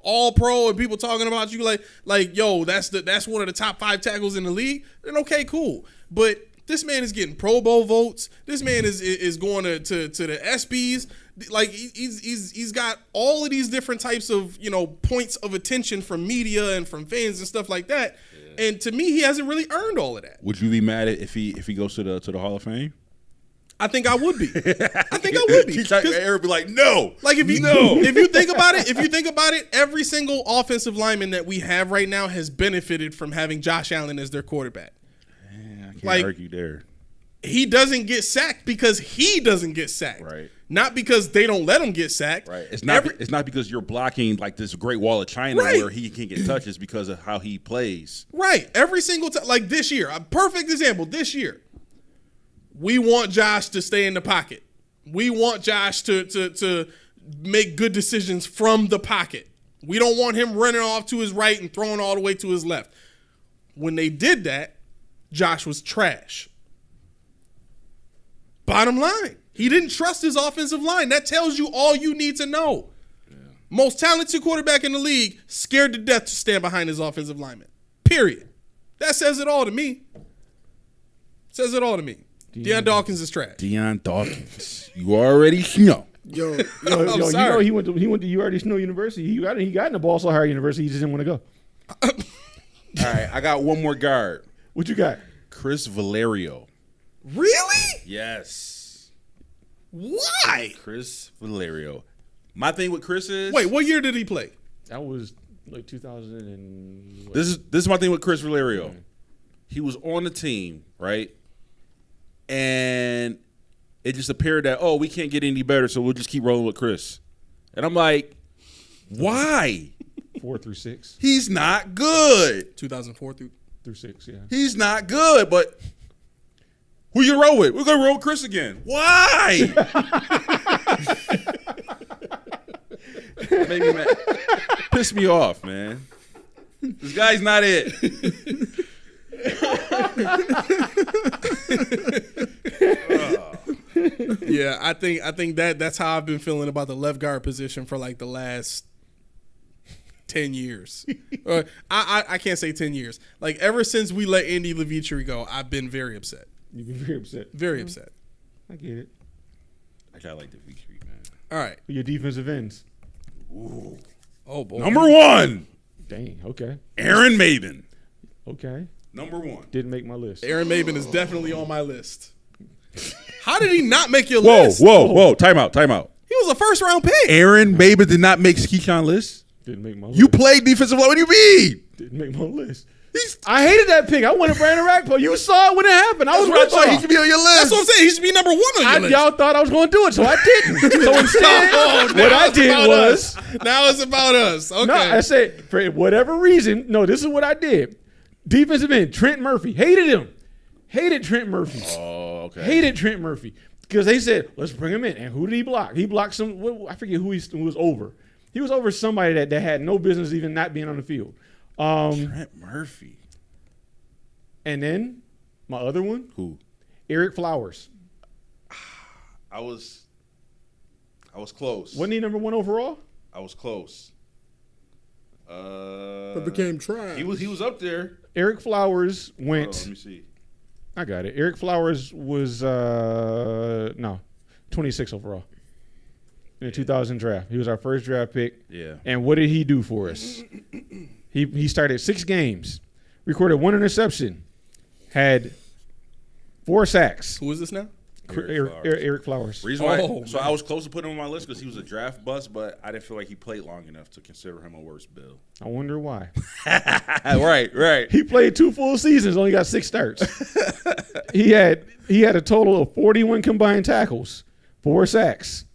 all pro and people talking about you like, yo, that's one of the top 5 tackles in the league, then okay, cool. But this man is getting Pro Bowl votes. This man is going to the ESPYs. Like he's got all of these different types of points of attention from media and from fans and stuff like that. Yeah. And to me, he hasn't really earned all of that. Would you be mad at if he goes to the Hall of Fame? I think I would be. Eric be like, no. Like if you think about it, every single offensive lineman that we have right now has benefited from having Josh Allen as their quarterback. Man, I can't argue there. He doesn't get sacked because he doesn't get sacked. Right. Not because they don't let him get sacked. Right. It's not because you're blocking like this great wall of China where he can't get touches because of how he plays. Right. Every single time, like this year, a perfect example. This year, we want Josh to stay in the pocket. We want Josh to make good decisions from the pocket. We don't want him running off to his right and throwing all the way to his left. When they did that, Josh was trash. Bottom line, he didn't trust his offensive line. That tells you all you need to know. Yeah. Most talented quarterback in the league, scared to death to stand behind his offensive lineman. Period. That says it all to me. Deion Dawkins is trash. Deion Dawkins. You already know. Yo, I'm sorry. He went to URD Snow University. He got in the Ball so higher university. He just didn't want to go. All right, I got one more guard. What you got? Chris Valerio. Really? Yes. Why? Chris Valerio. My thing with Chris is wait, what year did he play? That was like 2000 and. This is my thing with Chris Valerio. He was on the team, right? And it just appeared that, we can't get any better, so we'll just keep rolling with Chris. And I'm like, why? 4 through 6. He's not good. 2004 through 6, yeah. He's not good, but who you roll with? We're going to roll with Chris again. Why? Made me mad. Pissed me off, man. This guy's not it. Yeah, I think that's how I've been feeling about the left guard position for like the last 10 years. I can't say 10 years. Like ever since we let Andy Levitre go, I've been very upset. You've been very upset. Very upset. I get it. I kind of like the Levitre, man. All right. Your defensive ends. Ooh. Oh boy. Number 1. Dang. Okay. Aaron Maben. Okay. Number 1. Didn't make my list. Aaron Maben is definitely on my list. How did he not make your list? Whoa. Time out. He was a first-round pick. Aaron Maben did not make Keyshawn list. Didn't make my list. You played defensive line. What do you mean? Didn't make my list. I hated that pick. I wanted Brandon Rackpo. You saw it when it happened. I was with y'all. He should be on your list. That's what I'm saying. He should be number 1 on your list. Y'all thought I was going to do it, so I didn't. So instead, what I did was... Now it's about us. Okay. No, I said, for whatever reason, this is what I did. Defensive end, Trent Murphy. Hated him. Hated Trent Murphy. Oh, okay. Hated Trent Murphy. Because they said, let's bring him in. And who did he block? He blocked some... I forget who he was over. He was over somebody that had no business even not being on the field. Trent Murphy. And then my other one, who? Eric Flowers. I was close. Wasn't he number 1 overall? I was close. But became trash. He was up there. Eric Flowers went. Let me see. I got it. Eric Flowers was 26 overall in the 2000 draft. He was our first draft pick. Yeah. And what did he do for us? He started 6 games, recorded 1 interception, had 4 sacks. Who is this now? Eric Flowers. Reason why? So I was close to putting him on my list because he was a draft bust, but I didn't feel like he played long enough to consider him a worse Bill. I wonder why. Right. He played 2 full seasons, only got 6 starts. He had a total of 41 combined tackles, 4 sacks,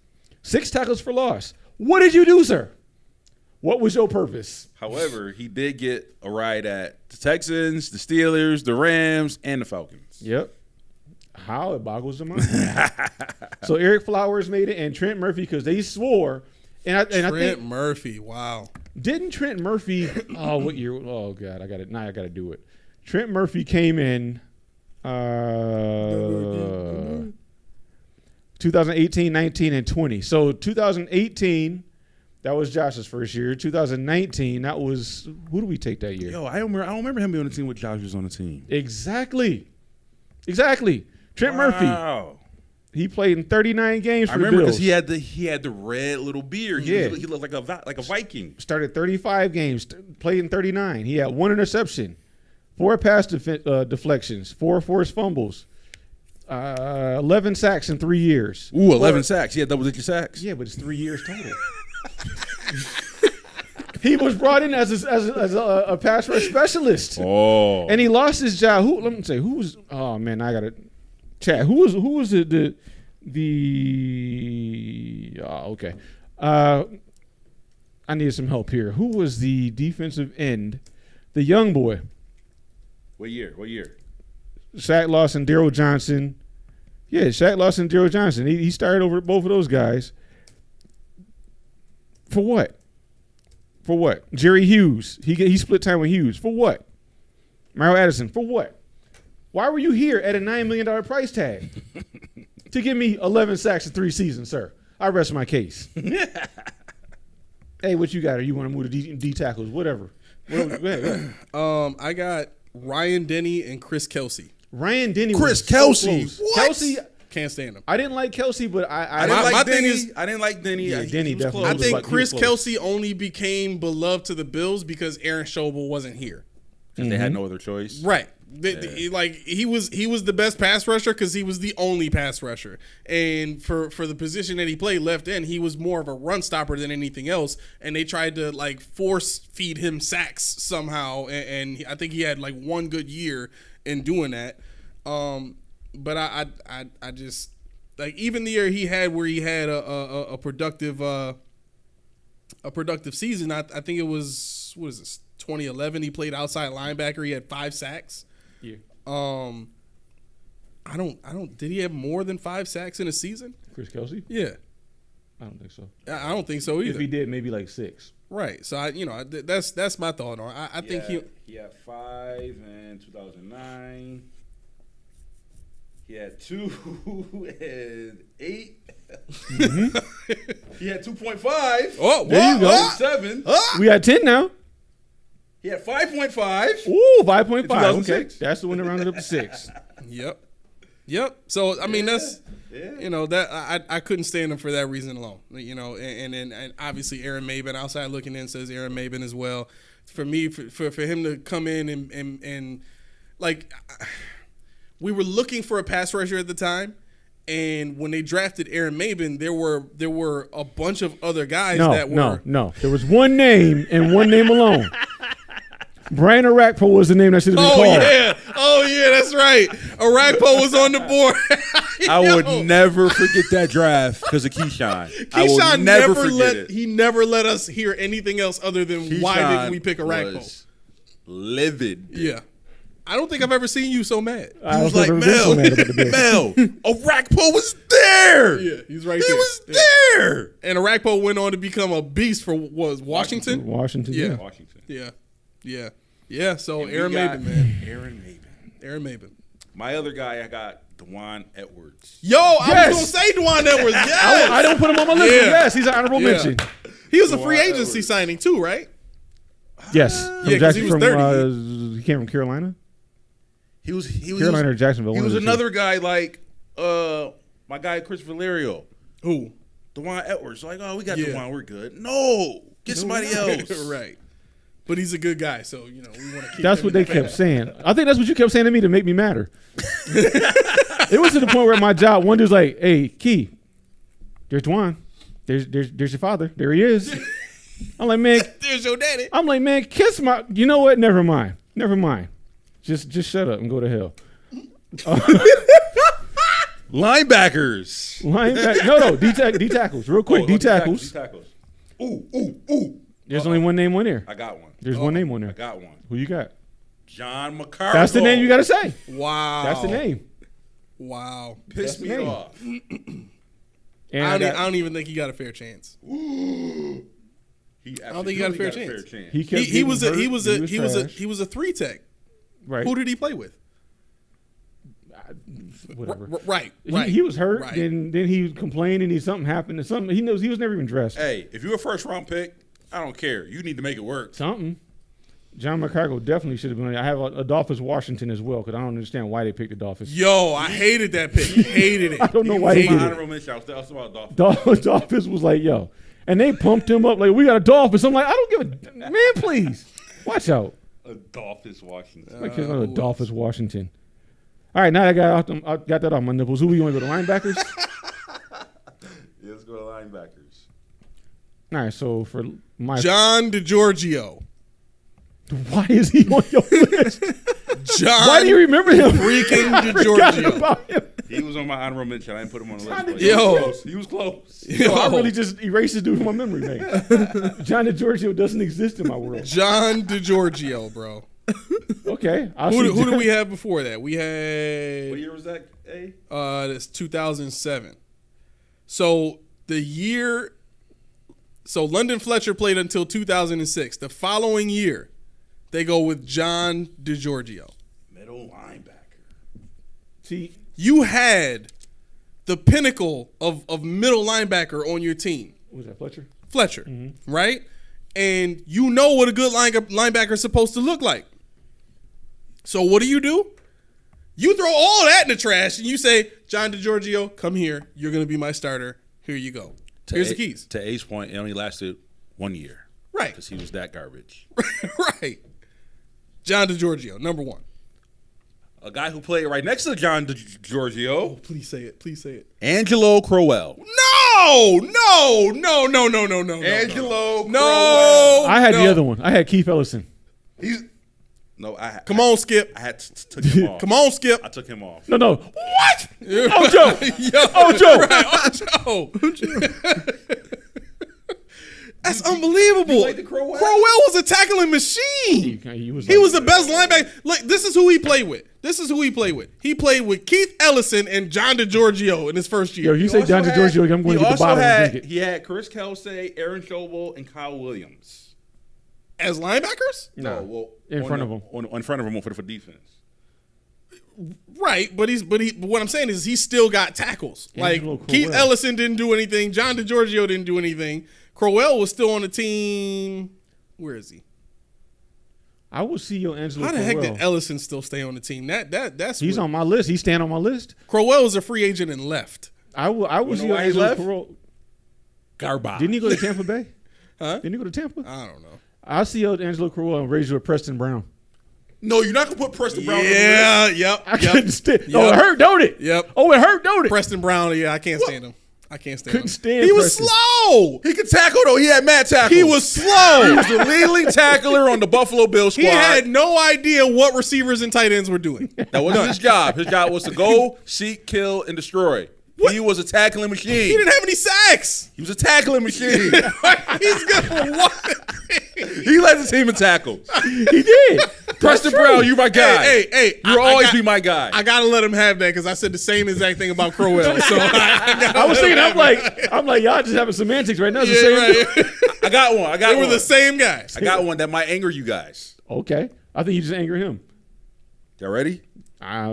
6 tackles for loss. What did you do, sir? What was your purpose? However, he did get a ride at the Texans, the Steelers, the Rams, and the Falcons. Yep. How it boggles the mind. So Eric Flowers made it, and Trent Murphy, because they swore. I think Murphy, wow. Didn't Trent Murphy? What year? Oh God, I got it. Now I got to do it. Trent Murphy came in 2018, 19, and 20. So 2018, That was Josh's first year. 2019, that was who do we take that year? Yo, I don't remember him being on the team with Josh was on the team. Exactly. Trent Murphy. Wow. He played in 39 games for I the remember Bills. because he had the red little beard. Yeah. He looked like a Viking. Started 35 games, played in 39. He had 1 interception, 4 pass deflections, 4 forced fumbles, 11 sacks in 3 years. Ooh, 11 sacks. He had double-digit sacks. Yeah, but it's 3 years total. He was brought in as a pass rush specialist. Oh. And he lost his job. Let me say, who was? Oh man, I gotta chat. Who was the? Okay. I needed some help here. Who was the defensive end? The young boy. What year? Shaq Lawson, Daryl Johnson. Yeah, Shaq Lawson, Daryl Johnson. He started over both of those guys. For what? Jerry Hughes. He split time with Hughes. For what? Mario Addison. For what? Why were you here at a $9 million price tag? To give me 11 sacks in 3 seasons, sir. I rest my case. Hey, what you got? Or you want to move to D tackles? Whatever. Go ahead. I got Ryan Denny and Chris Kelsey. Ryan Denny. Chris was so Kelsey. close. What? Kelsey. Can't stand him. I didn't like Kelsey, but I My didn't like Denny. Yeah, He Denny was definitely close. I was think like- he Chris was close. Kelsey only became beloved to the Bills because Aaron Schobel wasn't here. 'Cause they had no other choice. Right. Like he was the best pass rusher because he was the only pass rusher, and for the position that he played left end, he was more of a run stopper than anything else. And they tried to like force feed him sacks somehow, and I think he had like 1 good year in doing that. But I just like even the year he had where he had a productive season. I think it was 2011. He played outside linebacker. He had 5 sacks. Yeah. I don't. Did he have more than 5 sacks in a season? Chris Kelsey? Yeah, I don't think so. I don't think so If either. he did, maybe like 6. Right. So that's my thought on. I think he had 5 in 2009. He had 2 and 8. He had 2.5. Oh, There you go. 7. We got 10 now. He had 5.5. Ooh, 5.5. Okay. 2006. That's the one that rounded up to 6. Yep. So I mean that's Yeah. that I couldn't stand him for that reason alone. And obviously Aaron Maben outside looking in says Aaron Maben as well. For me, for him to come in and like we were looking for a pass rusher at the time. And when they drafted Aaron Maben, there were a bunch of other guys that were No. There was one name and one name alone. Brian Arakpo was the name that should have been called. Oh yeah, that's right. Arakpo was on the board. I would never forget that draft because of Keyshawn. I will Keyshawn never forget it. He never let us hear anything else other than why didn't we pick Arakpo? was livid. Yeah. I don't think I've ever seen you so mad. I He was also like, never been so mad about the Bills. Mel, Arakpo was there. Yeah, he's right He there. was Yeah. there. And Arakpo went on to become a beast for Washington? Washington. Yeah. Washington. Yeah. So And we Aaron got Maben, man. Aaron Maben. My other guy, I got Dewan Edwards. Yo, I Yes. was gonna say Dwan Edwards. Yes. I don't put him on my list. Yeah. But yes, he's an honorable Yeah. mention. He was a free Dwan agency Edwards. signing too, right? Yes. Yeah, 'cause he was from 30. he came from Carolina? He was Carolina or Jacksonville. He one was of the two. another guy like my guy Chris Valerio. Who? Dewan Edwards. Like, oh, we got Yeah. Dewan, we're good. No, get somebody else. Right. But he's a good guy, so we want to keep. That's him what in they the kept family. saying. I think that's what you kept saying to me to make me madder. It was to the point where my job, one dude's like, "Hey, Key, there's Dwan. There's your father. There he is." I'm like, man. There's your daddy. I'm like, man, kiss my. You know what? Never mind. Just shut up and go to hell. Linebackers. No. D tackles. Real quick. D tackles. D-tackles. Ooh. There's only one name on there. I got one. There's one name on I there. got one. Who you got? John McCarthy. That's the name you got to say. Wow. That's the name. Wow. Pissed me the name. off. And I I don't even think he got a fair chance. I don't think he got a fair chance. he kept He was getting a hurt. he was a trash. 3 tech. Right. Who did he play with? whatever. Right. He was hurt. Right. Then he complained, and something happened. And something he knows he was never even dressed. Hey, if you're a first round pick, I don't care. You need to make it work. Something. John McCargo definitely should have been. I have Adolphus Washington as well because I don't understand why they picked Adolphus. Yo, I hated that pick. Hated it. I don't know why they did it. Honorable mention. I was about Dolphins. Adolphus was like, yo, and they pumped him up like we got Adolphus. I'm like, I don't give a man. Please watch out. Adolphus Washington. My kid's not Adolphus Washington. All right, now I got that off my nipples. Who we going to go to linebackers? Yeah, let's go to linebackers. All right, so for my John DiGiorgio. why is he on your list? John. Why do you remember him? Freaking I forgot DiGiorgio. about him. He was on my honorable mention. I didn't put him on the list. But Yo. he was close. Yo, I really just erased this dude from my memory, man. John DiGiorgio doesn't exist in my world. John DiGiorgio, bro. Okay, Who do we have before that? We had What year was that? A? That's 2007. So London Fletcher played until 2006. The following year, they go with John DiGiorgio. Middle linebacker. See, You had the pinnacle of middle linebacker on your team, was that Fletcher? Fletcher, right? And you know what a good linebacker is supposed to look like. So what do? You throw all that in the trash and you say, John DiGiorgio, come here. You're going to be my starter. Here you go. Here's the keys. To A's point, it only lasted 1 year. Right. Because he was that garbage. Right. John DiGiorgio, number one. A guy who played right next to John DiGiorgio, Please say it. Please say it. Angelo Crowell. No. Angelo No. I had the other one. I had Keith Ellison. Come on, Skip. I had took him off. Come on, Skip. I took him off. No. What? Ojo. Ojo. Right, Ojo. That's unbelievable. like the Crowell? Crowell was a tackling machine. He was the best linebacker. Look, this is who he played with. He played with Keith Ellison and John DiGiorgio in his first year. Yo, you say John DiGiorgio, I'm going to get the bottle and drink it. He had Chris Kelsey, Aaron Schobel, and Kyle Williams. As linebackers? No, in front of him. In front of him for defense. Right, but what I'm saying is he still got tackles. Angelo Like Keith Crowell. Ellison didn't do anything. John DiGiorgio didn't do anything. Crowell was still on the team. Where is he? I will see your Angelo How the heck Crowell. did Ellison still stay on the team? That's He's what- on my list. He's staying on my list. Crowell was a free agent and left. I will see your why he Angelo left? Crowell. Garbage. Didn't he go to Tampa Bay? Huh? Didn't he go to Tampa? I don't know. I'll see your Angelo Crowell and raise you with Preston Brown. No, you're not gonna put Preston Brown on the list. Yeah, yep. I couldn't stand. Oh, it Yep. hurt, don't it? Yep. Oh, it hurt, don't it? Preston Brown, yeah, I can't stand him. I can't stand Couldn't him. stand He was Preston. slow. He could tackle though. He had mad tackles. He was slow. He was the leading tackler on the Buffalo Bills squad. He had no idea what receivers and tight ends were doing. That wasn't his job. His job was to go, seek, kill, and destroy. He was a tackling machine. He didn't have any sacks. He was a tackling machine. He's good for one. He led the team in tackles. He did. Preston Brown, you my guy. Hey, You'll I always got- be my guy. I gotta let him have that because I said the same exact thing about Crowell. So I was thinking, I'm like, y'all just having semantics right now. It's the same dude. I got one. They were the same guys. I got one that might anger you guys. Okay. I think you just anger him. Y'all ready? I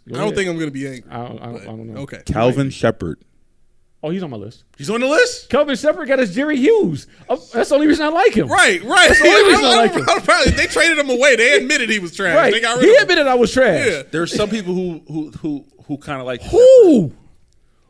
don't think I'm gonna be angry. I don't know. Okay. Calvin Shepard. Oh, he's on my list. He's on the list? Calvin Shepard got us Jerry Hughes. That's the only reason I like him. Right. the only reason I like him. They traded him away. They admitted he was trash. Right. They got rid He of him. admitted I was trash. Yeah. There's some people who kind of like him.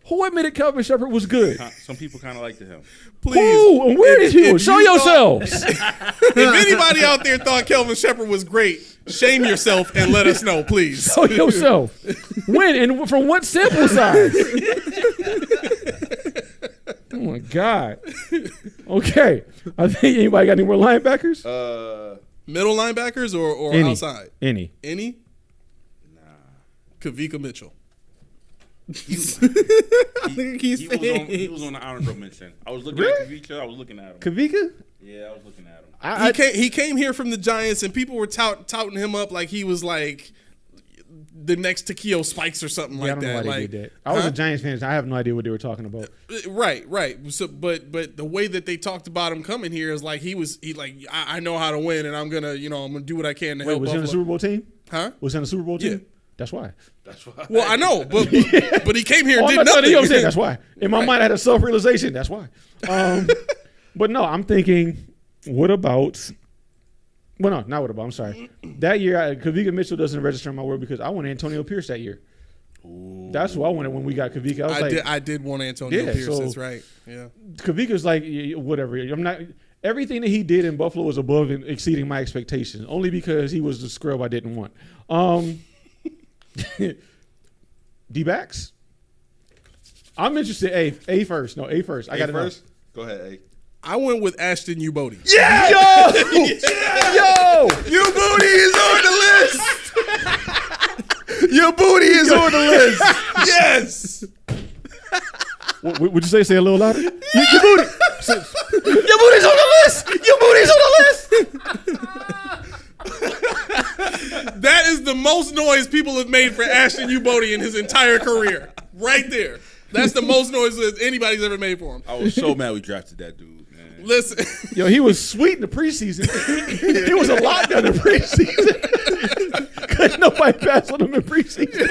Who admitted Calvin Shepard was good? Some people kind of liked him. Please. Who? And where If- these people? if Show you yourselves. If anybody out there thought Kelvin Shepard was great, shame yourself and let us know, please. Show yourself. When and from what sample size? Oh my God. Okay. I think anybody got any more linebackers? Middle linebackers or Any. outside? Any. Any? Nah. Kavika Mitchell. He was on the honorable mention. I was looking at Kavika. I was looking at him. Kavika? Yeah, I was looking at him. He came here from the Giants, and people were touting him up like he was like the next Takeo Spikes or something Yeah, I like don't know that. why they Like, did that. I was a Giants fan. So I have no idea what they were talking about. Right. So, but the way that they talked about him coming here is like I know how to win, and I'm gonna do what I can to Wait, help. was he on the Buffalo. Super Bowl team? Huh? Was he on the Super Bowl team? That's why. Well, I know, but he came here and Oh, did I'm not telling nothing. you, I'm saying that's why. In my mind, I had a self-realization. That's why. But no, I'm thinking, what about? Well, no, not what about. I'm sorry. That year, Kavika Mitchell doesn't register in my word because I wanted Antonio Pierce that year. Ooh. That's who I wanted when we got Kavika. I did want Antonio Pierce. So that's right. Yeah. Kavika's like whatever. I'm not. Everything that he did in Buffalo was above and exceeding my expectations. Only because he was the scrub I didn't want. D-backs. I'm interested. A first. No, A first. I got to know. Go ahead, A. I went with Ashton Ubodi. Yeah! Yo! Yo! Your booty is on the list. Your booty is on the list. Yes. What would you say? Say a little louder. Your booty. Your booty's on the list. Your booty's on the list. That is the most noise people have made for Ashton Ubodi in his entire career. Right there. That's the most noise that anybody's ever made for him. I was so mad we drafted that dude, man. Listen. Yo, he was sweet in the preseason. He was a lot done in preseason. Couldn't nobody pass on him in preseason.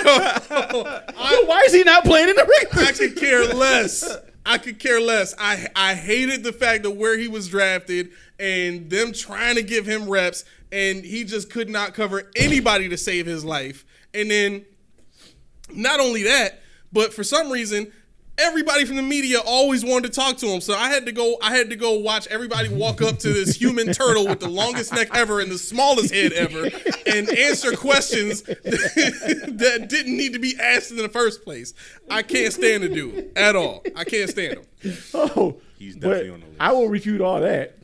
Why is he not playing in the regular I could care less. I could care less. I hated the fact that where he was drafted and them trying to give him reps, and he just could not cover anybody to save his life. And then not only that, but for some reason, everybody from the media always wanted to talk to him. So I had to go watch everybody walk up to this human turtle with the longest neck ever and the smallest head ever and answer questions that didn't need to be asked in the first place. I can't stand the dude at all. I can't stand him. Oh, he's definitely on the list. I will refute all that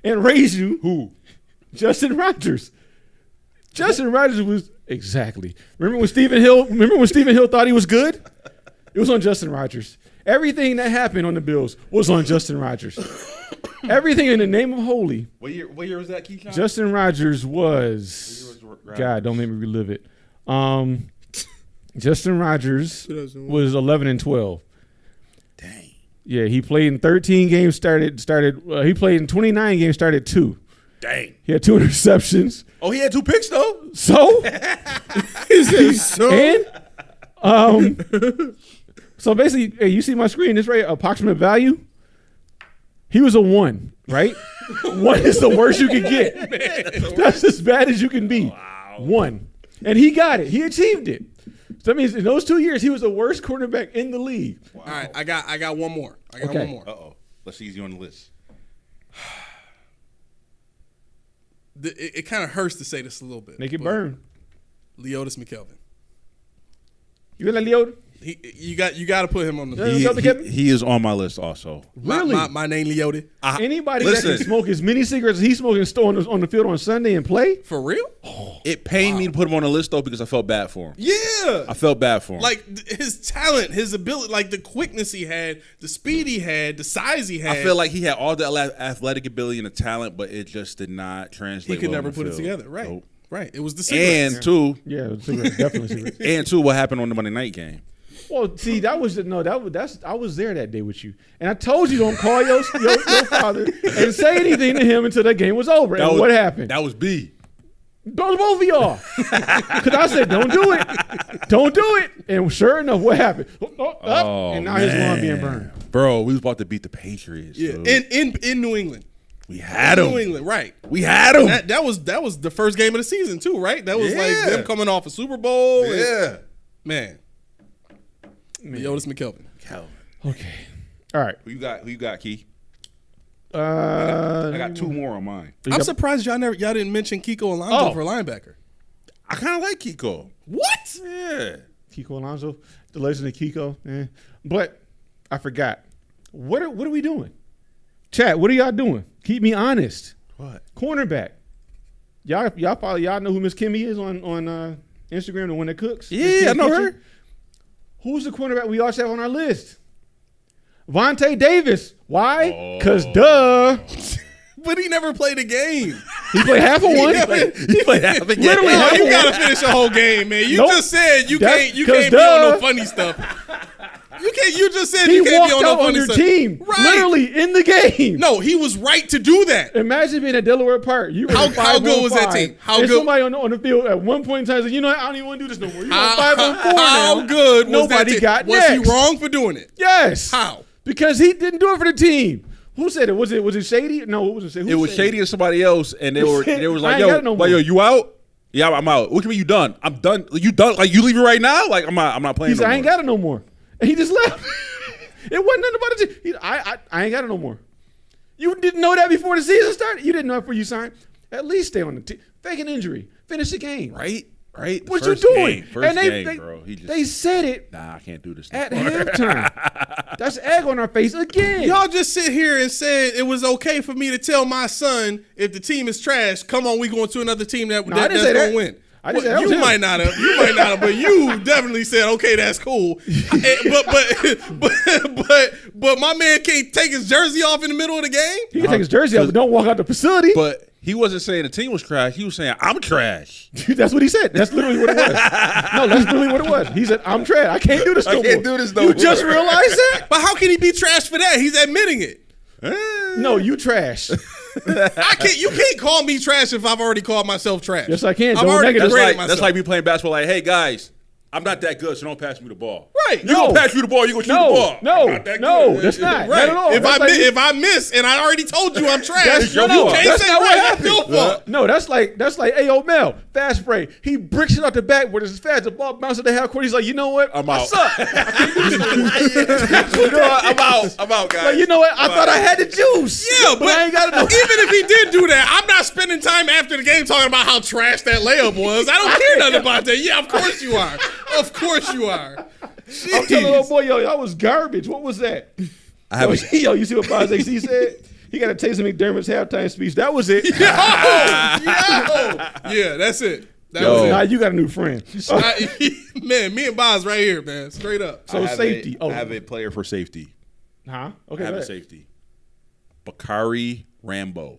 and raise you. Who? Justin Rogers. Justin Rogers was exactly. Remember when Stephen Hill thought he was good? It was on Justin Rogers. Everything that happened on the Bills was on Justin Rogers. Everything in the name of holy. What year was that, Keyshawn? Justin Rogers was God, don't make me relive it. Justin Rogers was 11-12. Dang. Yeah, he played in 13 games. He played in 29 games. Started 2. Dang. He had 2 interceptions. Oh, he had 2 picks though. So, so basically, hey, you see my screen? This right, approximate value. He was a 1, right? 1 is the worst you can get. That's as bad as you can be. Wow. 1, and he got it. He achieved it. So that means in those 2 years, he was the worst quarterback in the league. Wow. All right, I got one more. One more. Uh-oh. Let's see, you on the list. It kind of hurts to say this a little bit. Make it burn. Leotis McKelvin. You like Leota? You got to put him on the list. He is on my list also. Really? My name Leota. Anybody that can smoke as many cigarettes as he's smoking on the field on Sunday and play? For real? It pained me to put him on the list though because I felt bad for him. Yeah. I felt bad for him. Like his talent, his ability, like the quickness he had, the speed he had, the size he had. I feel like he had all the athletic ability and the talent, but it just did not translate. He could well never put it together. Right. Nope. Right. It was the cigarettes. And two, Yeah, cigarettes, definitely cigarettes. and two, what happened on the Monday night game? Well, see, I was there that day with you, and I told you don't call your father and say anything to him until that game was over. And what happened? That was B. Those both of y'all, because I said don't do it, and sure enough, what happened? And now his lawn being burned. Bro, we was about to beat the Patriots. Yeah. So. In New England. We had him. New England, right? We had him. That was the first game of the season too, right? That was like Yeah. them coming off a Super Bowl. Yeah. Man. Leotis McKelvin. Calvin. Okay, all right. Who you got, Key? I I got 2 more on mine. I'm surprised y'all didn't mention Kiko Alonso for linebacker. I kind of like Kiko. What? Yeah. Kiko Alonso, the legend of Kiko. But I forgot. What are we doing? Chat, what are y'all doing? Keep me honest. What? Cornerback. Y'all know who Miss Kimmy is on Instagram, the one that cooks? Yeah, I know her. Who's the cornerback we also have on our list? Vontae Davis. Why? Because duh. But he never played a game. He played half of one. He played half a game. Literally No, half you of gotta one. finish the whole game, man. You Nope. just said you That's can't 'cause be on no duh. funny stuff. You just said He you can't be walked on out no on funny your stuff. team, Right. literally in the game. No, he was right to do that. Imagine being at Delaware Park. You were How- in how good was that 5-on-5, team? How and good- somebody on the field at one point in time said, "You know what? I don't even want to do this no more." You're on How 5-on-4 now. good was that Nobody team? got Was next. he wrong for doing it? Yes. How? Because he didn't do it for the team. Who said it? Was it Shady? No, what was it? Who It was said Shady and somebody else, and they was I like, ain't "Yo, got it no more. yo, you out? Yeah, I'm out. What do you mean you done? I'm done. You done? Like you leaving right now? Like I'm not playing. He said, no "I ain't more." got it no more," and he just left. It wasn't nothing about it. I ain't got it no more. You didn't know that before the season started. You didn't know it before you signed. At least stay on the team. Fake an injury. Finish the game. Right. What First you doing? game. First and game, bro. they said it Nah, I can't do this. at no more. halftime. That's egg on our face again. Y'all just sit here and said it was okay for me to tell my son if the team is trash, come on, we going to another team No, I that's didn't say gonna that. win. I didn't say that was you him. might not have, but you definitely said, okay, that's cool. But my man can't take his jersey off in the middle of the game. He can take his jersey off, but don't walk out the facility. But he wasn't saying the team was trash. He was saying I'm trash. That's what he said. That's literally what it was. No, that's literally what it was. He said, "I'm trash. I can't do this no more." can't do this no You more. just realized that? But how can he be trash for that? He's admitting it. No, you trash. You can't call me trash if I've already called myself trash. Yes, I can. I've Don't already negative. graded That's like me playing basketball. Like, hey guys, I'm not that good, so don't pass me the ball. Right. You gonna pass you the ball? You gonna shoot the ball? No, I'm not that no, good. that's not. Right. Not at all. If That's like- if I miss and I already told you I'm trash, That's you your fault. can't That's say not what right. happened. That's your fault. No, that's like, hey, yo, Mel, fast break. He bricks it out the backboard. It's fast. The ball bounces to the half court. He's like, you know what? I'm I out. suck. You know what? I'm out, guys. Like, you know what? I thought I had the juice. Yeah, but I ain't got it. even if he did do that, I'm not spending time after the game talking about how trash that layup was. I don't care nothing about that. Yeah, of course you are. Of course you are. I'm telling the little boy, yo, that was garbage. What was that? I have a, Yo, you see what Boz AC said? He got a taste of McDermott's halftime speech. That was it. Yeah, that's it. That Yo. was Nah, you got a new friend. it. Man, me and Boz right here, man. Straight up. So safety. I have a player for safety. Huh? I Okay. have go a ahead. safety. Bakari Rambo.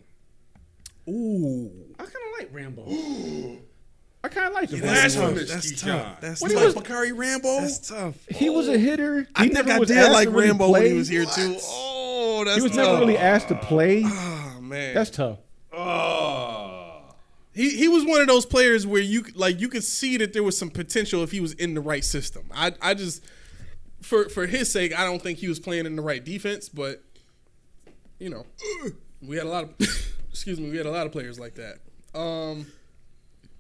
Ooh. I kind of like Rambo. I kind of like him. That's tough. tough. That's tough. That's When he tough. was- Bakari Rambo. That's tough. He was a hitter. I He think never I was did asked like to really Rambo when he play. was here too. Oh, that's He was tough. never really asked to play. Oh man, That's tough. he was one of those players where you could see that there was some potential if he was in the right system. I just for his sake, I don't think he was playing in the right defense, but you know, we had a lot of we had a lot of players like that.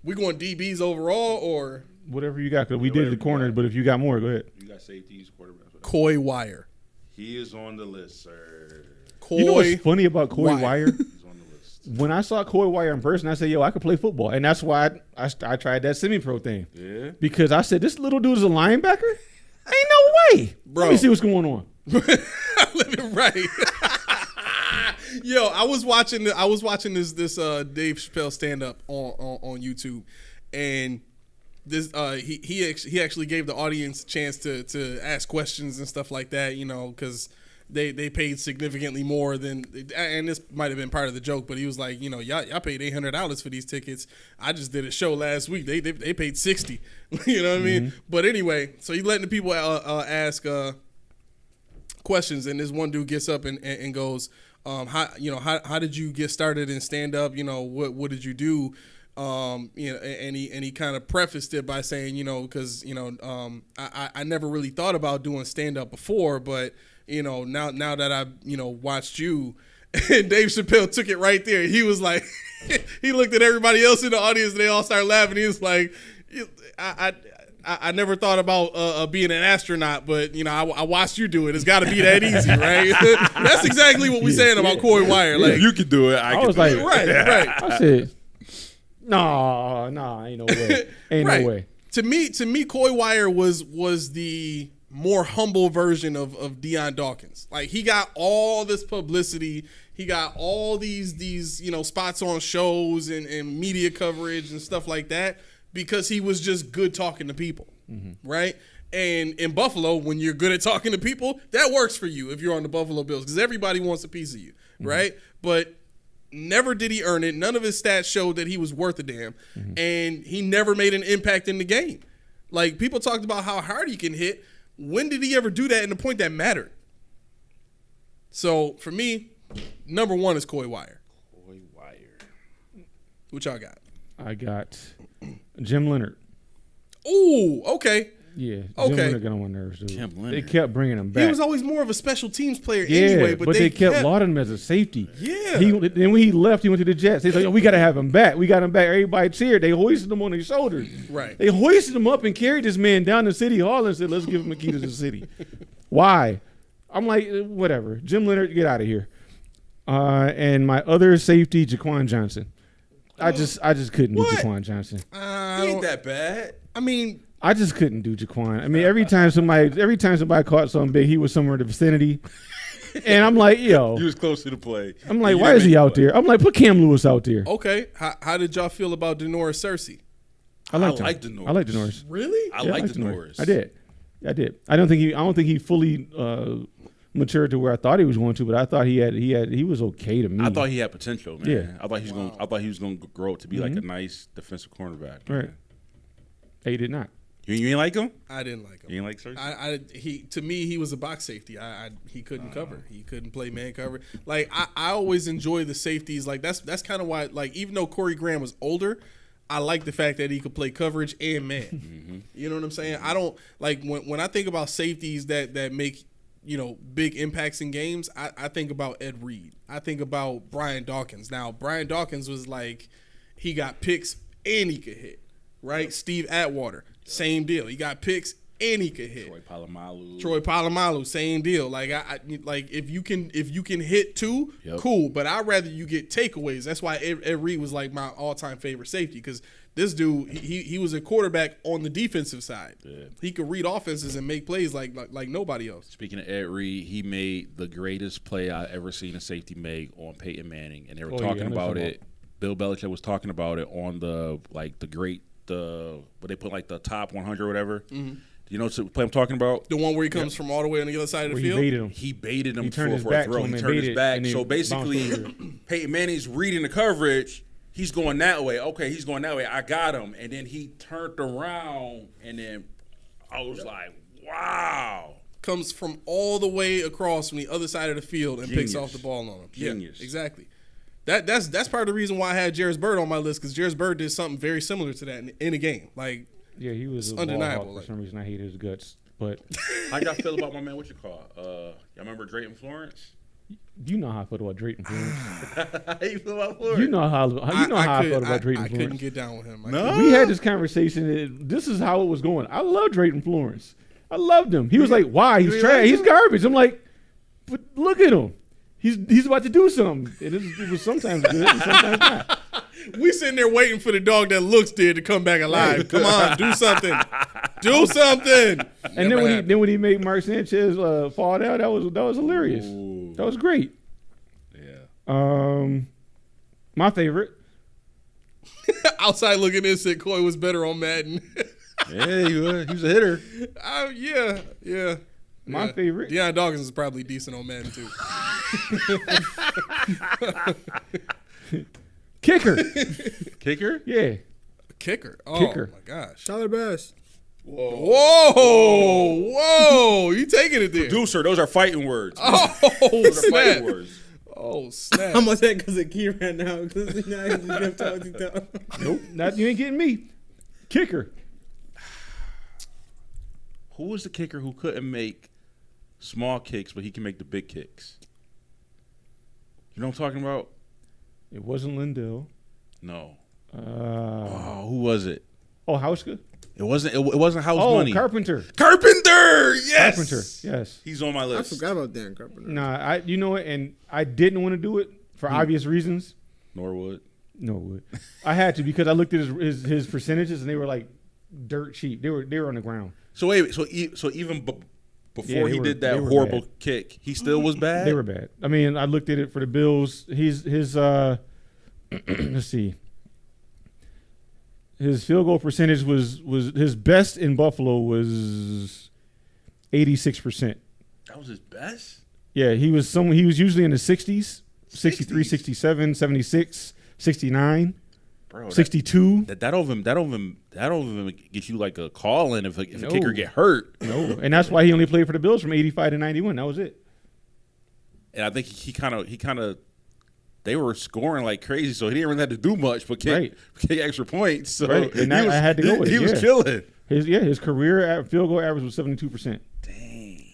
We going DBs overall or Whatever you got, because we did the corner, but if you got more, go ahead. You got safeties, quarterbacks. Coy Wire? He is on the list, sir. Coy, You know what's funny about Coy Wire? Wire? He's on the list. When I saw Coy Wire in person, I said, yo, I could play football. And that's why I tried that semi-pro thing. Yeah. Because I said, this little dude is a linebacker? Ain't no way. Bro. Let me see what's going on. Living right. Yo, I was watching this Dave Chappelle stand up on YouTube, and this he actually gave the audience a chance to ask questions and stuff like that, you know, because they paid significantly more than, and this might have been part of the joke, but he was like, you know, y'all paid $800 for these tickets. I just did a show last week. They paid $60. You know what I mean? But anyway, so he's letting the people ask questions, and this one dude gets up and goes, how did you get started in stand up? You know, what did you do? You know, and he kind of prefaced it by saying, you know, because you know, I never really thought about doing stand up before, but you know, now that I watched you, and Dave Chappelle took it right there. He was like, he looked at everybody else in the audience, and they all started laughing. He was like, I never thought about being an astronaut, but you know, I watched you do it. It's got to be that easy, right? That's exactly what we're saying about Coy Wire. Like, If you could do it, I could was do like, it. right. I said, nah, ain't no way. Ain't Right. no way. To me, Coy Wire was the more humble version of Deion Dawkins. Like, he got all this publicity, he got all these spots on shows and media coverage and stuff like that because he was just good talking to people, right? And in Buffalo, when you're good at talking to people, that works for you if you're on the Buffalo Bills because everybody wants a piece of you, right? But never did he earn it. None of his stats showed that he was worth a damn. And he never made an impact in the game. Like, people talked about how hard he can hit. When did he ever do that in the point that mattered? So for me, number one is Coy Wire. Coy Wire. What y'all got? I got Jim Leonard. Ooh, okay. Yeah, Jim Okay. Leonard got on my nerves, dude. Jim They Leonard. kept bringing him back. He was always more of a special teams player yeah, anyway, but they kept lauding him as a safety. Yeah. Then when he left, he went to the Jets. They said, we got to have him back. We got him back. Everybody cheered. They hoisted him on their shoulders. Right. They hoisted him up and carried this man down to City Hall and said, let's give him a key to the city. Why? I'm like, whatever. Jim Leonard, get out of here. And my other safety, Jaquan Johnson. I just couldn't do What? Jaquan Johnson. He ain't that bad. I mean, I just couldn't do Jaquan. I mean, every time somebody caught something big, he was somewhere in the vicinity. And I'm like, yo. He was close to the play. I'm like, why is he out there? I'm like, put Cam Lewis out there. okay. How did y'all feel about Denoris Cersei? I liked him. like Denoris. I like Denoris. Really? I Yeah, like liked Denoris. I did. I don't think he fully matured to where I thought he was going to, but I thought he was okay to me. I thought he had potential, man. Yeah. I thought he was going to grow up to be like a nice defensive cornerback. Right. man. He did not. You ain't like him? I didn't like him. You ain't like Cersei? To me he was a box safety. He couldn't cover. He couldn't play man cover. Like I always enjoy the safeties. Like that's kind of why, like, even though Corey Graham was older, I like the fact that he could play coverage and man. Mm-hmm. You know what I'm saying? I don't like when I think about safeties that make, you know, big impacts in games. I think about Ed Reed. I think about Brian Dawkins. Now Brian Dawkins was like, he got picks and he could hit. Right? Steve Atwater, same deal. He got picks and he could hit. Troy Polamalu, same deal. Like I like if you can hit too, cool. But I'd rather you get takeaways. That's why Ed Reed was like my all-time favorite safety, because this dude he was a quarterback on the defensive side. Yeah. He could read offenses and make plays like nobody else. Speaking of Ed Reed, he made the greatest play I ever seen a safety make on Peyton Manning, and they were talking about it. Bill Belichick was talking about it on the what they put like the top 100 or whatever. Mm-hmm. Do you know what play I'm talking about? The one where he comes from all the way on the other side of the field? He baited him turned his for back a throw. to him He and turned his baited, back. and then So basically, Peyton Manning's reading the coverage. He's going that way. Okay, he's going that way. I got him. And then he turned around, and then I was like, wow. Comes from all the way across from the other side of the field and picks off the ball on him. Genius. Yeah, exactly. That's part of the reason why I had Jairus Byrd on my list, because Jairus Byrd did something very similar to that in a game. Like, yeah, he was undeniable. For some reason, I hate his guts. But how y'all feel about my man? What you call? Y'all remember Drayton Florence? You know how I felt about Drayton Florence. How you feel about Florence? You know how I felt about Drayton I Florence. couldn't get down with him. No? We had this conversation. This is how it was going. I love Drayton Florence. I loved him. He was like, "Why? He's trash. He's garbage." I'm like, "But look at him. He's about to do something." It was sometimes good and sometimes not. We sitting there waiting for the dog that looks dead to come back alive. Come on, do something. Do something. And then when he made Mark Sanchez fall down, that was hilarious. Ooh. That was great. Yeah. My favorite. Outside looking in, said Coy was better on Madden. Yeah, he was a hitter. Yeah. My favorite. Deion Dawkins is probably decent on Madden too. Kicker. Kicker? Yeah. Kicker. Oh Kicker. my gosh. Tyler Bass. Whoa. You taking it there. Producer, those are fighting words. Oh, Those are snap. fighting words. Oh, snap. I'm gonna say because of Key right now because he's just talking to Nope. You ain't getting me. Kicker. Who was the kicker who couldn't make small kicks, but he can make the big kicks? You know what I'm talking about? It wasn't Lindell. No. Oh, Who was it? Hauska? It wasn't House Oh, Money. Carpenter. Carpenter. Yes. Carpenter. Yes. He's on my I list. forgot about Dan Carpenter. Nah, you know what? And I didn't want to do it for obvious reasons. Norwood. No, I had to because I looked at his percentages and they were like dirt cheap. They were on the ground. So wait, so even before they he were- did they that were horrible bad. kick, he still was bad. They were bad. I mean, I looked at it for the Bills. His let's see. His field goal percentage was his best in Buffalo was 86%. That was his best. Yeah, he was usually in the 60s, 63, 67, 76, 69. bro, 62. that don't even get you like a call in if a kicker get hurt. No, and that's why he only played for the Bills from 85 to 91. That was it. And I think he kind of they were scoring like crazy, so he didn't really have to do much but kick extra points. So Right. And I had to go with it. He was killing. His career field goal average was 72%. Dang.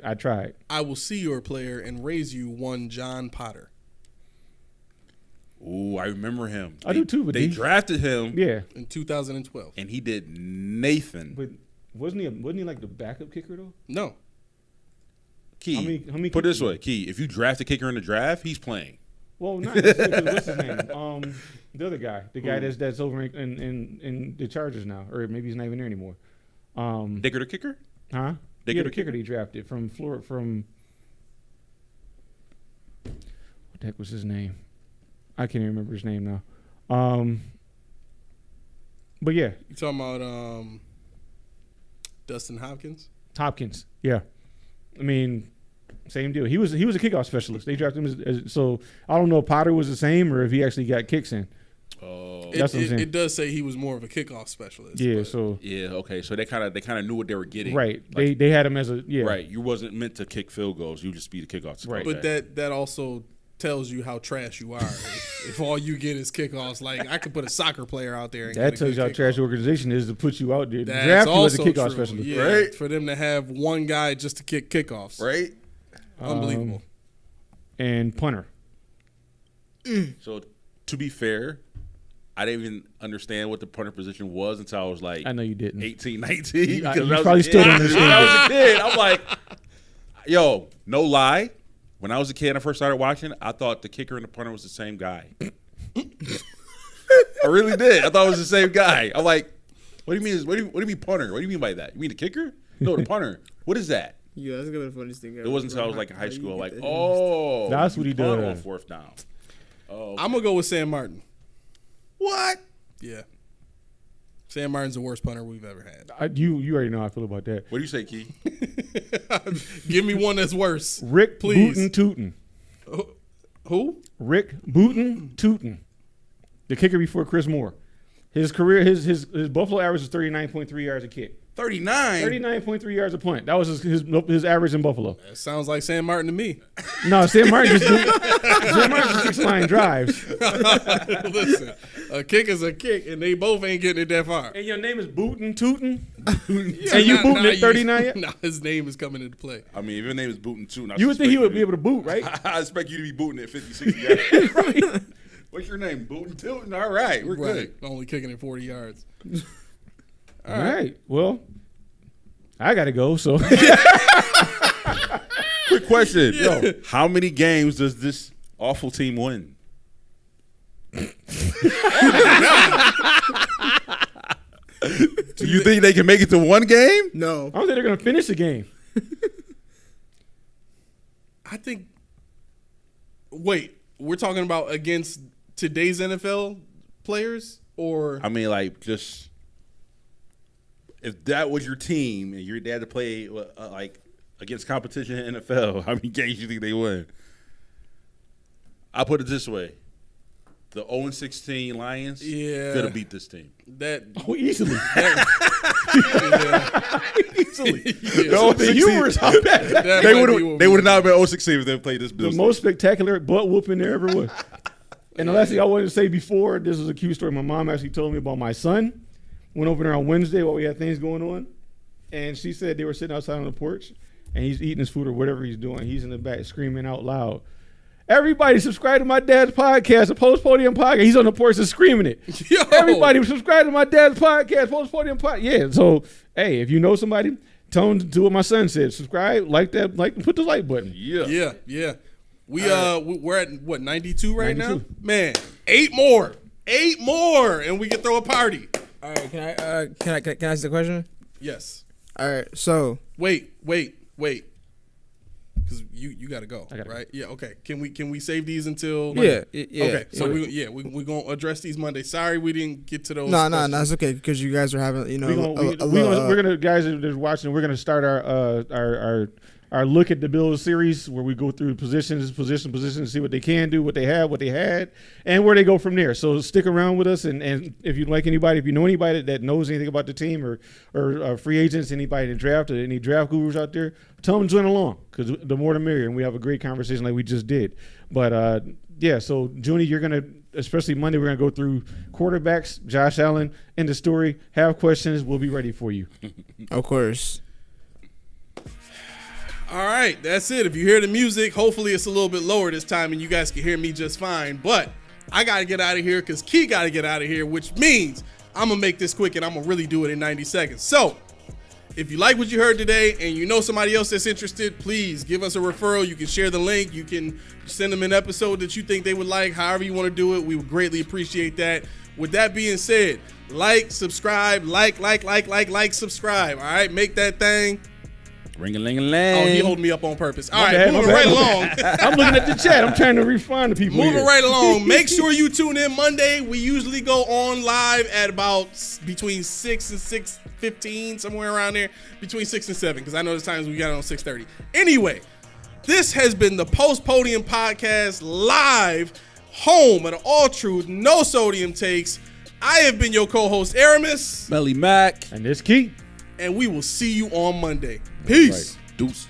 I tried. I will see your player and raise you one John Potter. Ooh, I remember him. I do too. But they drafted him. Yeah. In 2012. And he did Nathan. But wasn't he like the backup kicker though? No. Key. How many put it this way, Key. If you draft a kicker in the draft, he's playing. Well, not necessarily. What's his name? The other guy, the guy that's over in the Chargers now, or maybe he's not even there anymore. Digger the kicker? Huh? Digger the kicker they drafted from Florida. From what the heck was his name? I can't even remember his name now. But yeah, You talking about Dustin Hopkins? Hopkins. Yeah, I mean, same deal. He was a kickoff specialist. They drafted him as so. I don't know if Potter was the same or if he actually got kicks in. Oh, That's what I'm saying. It does say he was more of a kickoff specialist. Yeah, but so yeah. Okay, so they kind of knew what they were getting. right. Like, They had him as a right. You wasn't meant to kick field goals. You just be the kickoff. Right. But that also tells you how trash you are. if all you get is kickoffs, like I could put a soccer player out there. And that get a tells you how good trash kickoff. the organization is to put you out there. That's Draft you as a also kickoff true. specialist. Yeah, Right. for them to have one guy just to kick kickoffs, Right. Unbelievable. And punter. So to be fair, I didn't even understand what the punter position was until I was like I know you didn't. 18, 19. You because I was probably a still kid. don't understand When I was a kid, I'm like, yo, no lie. When I was a kid and I first started watching, I thought the kicker and the punter was the same guy. I really did. I thought it was the same guy. I'm like, what do you mean? What do you mean punter? What do you mean by that? You mean the kicker? No, the punter. What is that? Yeah, that's gonna be the funniest thing ever. It wasn't until I was How- like in how high you school. get Like, that? oh, That's what he punt did. on fourth down. Oh, I'm gonna go with Sam Martin. what? Yeah, Sam Martin's the worst punter we've ever had. You already know how I feel about that. What do you say, Key? Give me one that's worse. Rick Please. Booten Tootin. Who? Rick Booten Tootin. The kicker before Chris Moore. His career, his Buffalo average was 39.3 yards a kick. 39. 39.3 yards a point. That was his average in Buffalo. That sounds like Sam Martin to me. No, Sam Martin just 6-line drives. Listen, a kick is a kick, and they both ain't getting it that far. And your name is Booten Tootin? Yeah, and you not- booting not at 39 yet? No, his name is coming into play. I mean, if your name is Booting too, You would think he would be able to boot, right? I expect you to be booting at 50, 60 yards. Right. What's your name? Booting Tilton? All right, we're good. Only kicking it 40 yards. All right. Well, I got to go, so. Quick question. Yo, how many games does this awful team win? Do you think they can make it to one game? No. I don't think they're going to finish the game. I think. Wait, we're talking about against today's NFL players, or I mean, like, just if that was your team and your dad to play like against competition in NFL, how many games do you think they win? I'll put it this way: the 0-16 Lions Yeah. could have beat this team. that? Oh, easily. Easily. Yeah, No, The humor is how bad. that They might would be have. what They we- would have not been 0-16 if they played this The business. most spectacular butt whooping there ever was. And the last thing I wanted to say before, this is a cute story my mom actually told me about my son. Went over there on Wednesday while we had things going on. And she said they were sitting outside on the porch and he's eating his food or whatever he's doing. He's in the back screaming out loud. Everybody subscribe to my dad's podcast, the Post Podium Podcast. He's on the porch and screaming it. Yo. Everybody subscribe to my dad's podcast, Post Podium Podcast. Yeah, so, hey, if you know somebody, tell them to do what my son said. Subscribe, like that, put the like button. Yeah. We're at what 92 right 92. now. Man, 8 more, and we can throw a party. All right, can I ask the question? Yes. All right, so Wait. Because you got to go, gotta right? Yeah. Okay. Can we save these until? yeah. Okay. So we're gonna address these Monday. Sorry we didn't get to those. No, questions. it's okay because you guys are having We're gonna guys that are watching. We're gonna start our our look at the Bills series where we go through position, see what they can do, what they have, what they had, and where they go from there. So stick around with us, and if you like anybody, if you know anybody that knows anything about the team or free agents, anybody in the draft, or any draft gurus out there, tell them to join along, because the more the merrier, and we have a great conversation like we just did. But yeah, so Junie, you're gonna, especially Monday, we're gonna go through quarterbacks, Josh Allen, end the story. Have questions, we'll be ready for you. Of course. All right, that's it. If you hear the music, hopefully it's a little bit lower this time and you guys can hear me just fine. But I got to get out of here because Key got to get out of here, which means I'm going to make this quick and I'm going to really do it in 90 seconds. So if you like what you heard today and you know somebody else that's interested, please give us a referral. You can share the link. You can send them an episode that you think they would like, however you want to do it. We would greatly appreciate that. With that being said, like, subscribe, subscribe. All right, make that thing. Ring-a-ling-a-ling. Oh, he holding me up on purpose. All My right, bad, moving my right bad. along. I'm looking at the chat. I'm trying to refine the people Moving here. right along. Make sure you tune in Monday. We usually go on live at about between 6 and 6:15, somewhere around there. Between 6 and 7, because I know there's times we got it on 6:30. Anyway, this has been the Post Podium Podcast live, home of the All Truth, No Sodium Takes. I have been your co-host, Aramis, Melly Mac. And this Key. and we will see you on Monday. Peace. Deuces.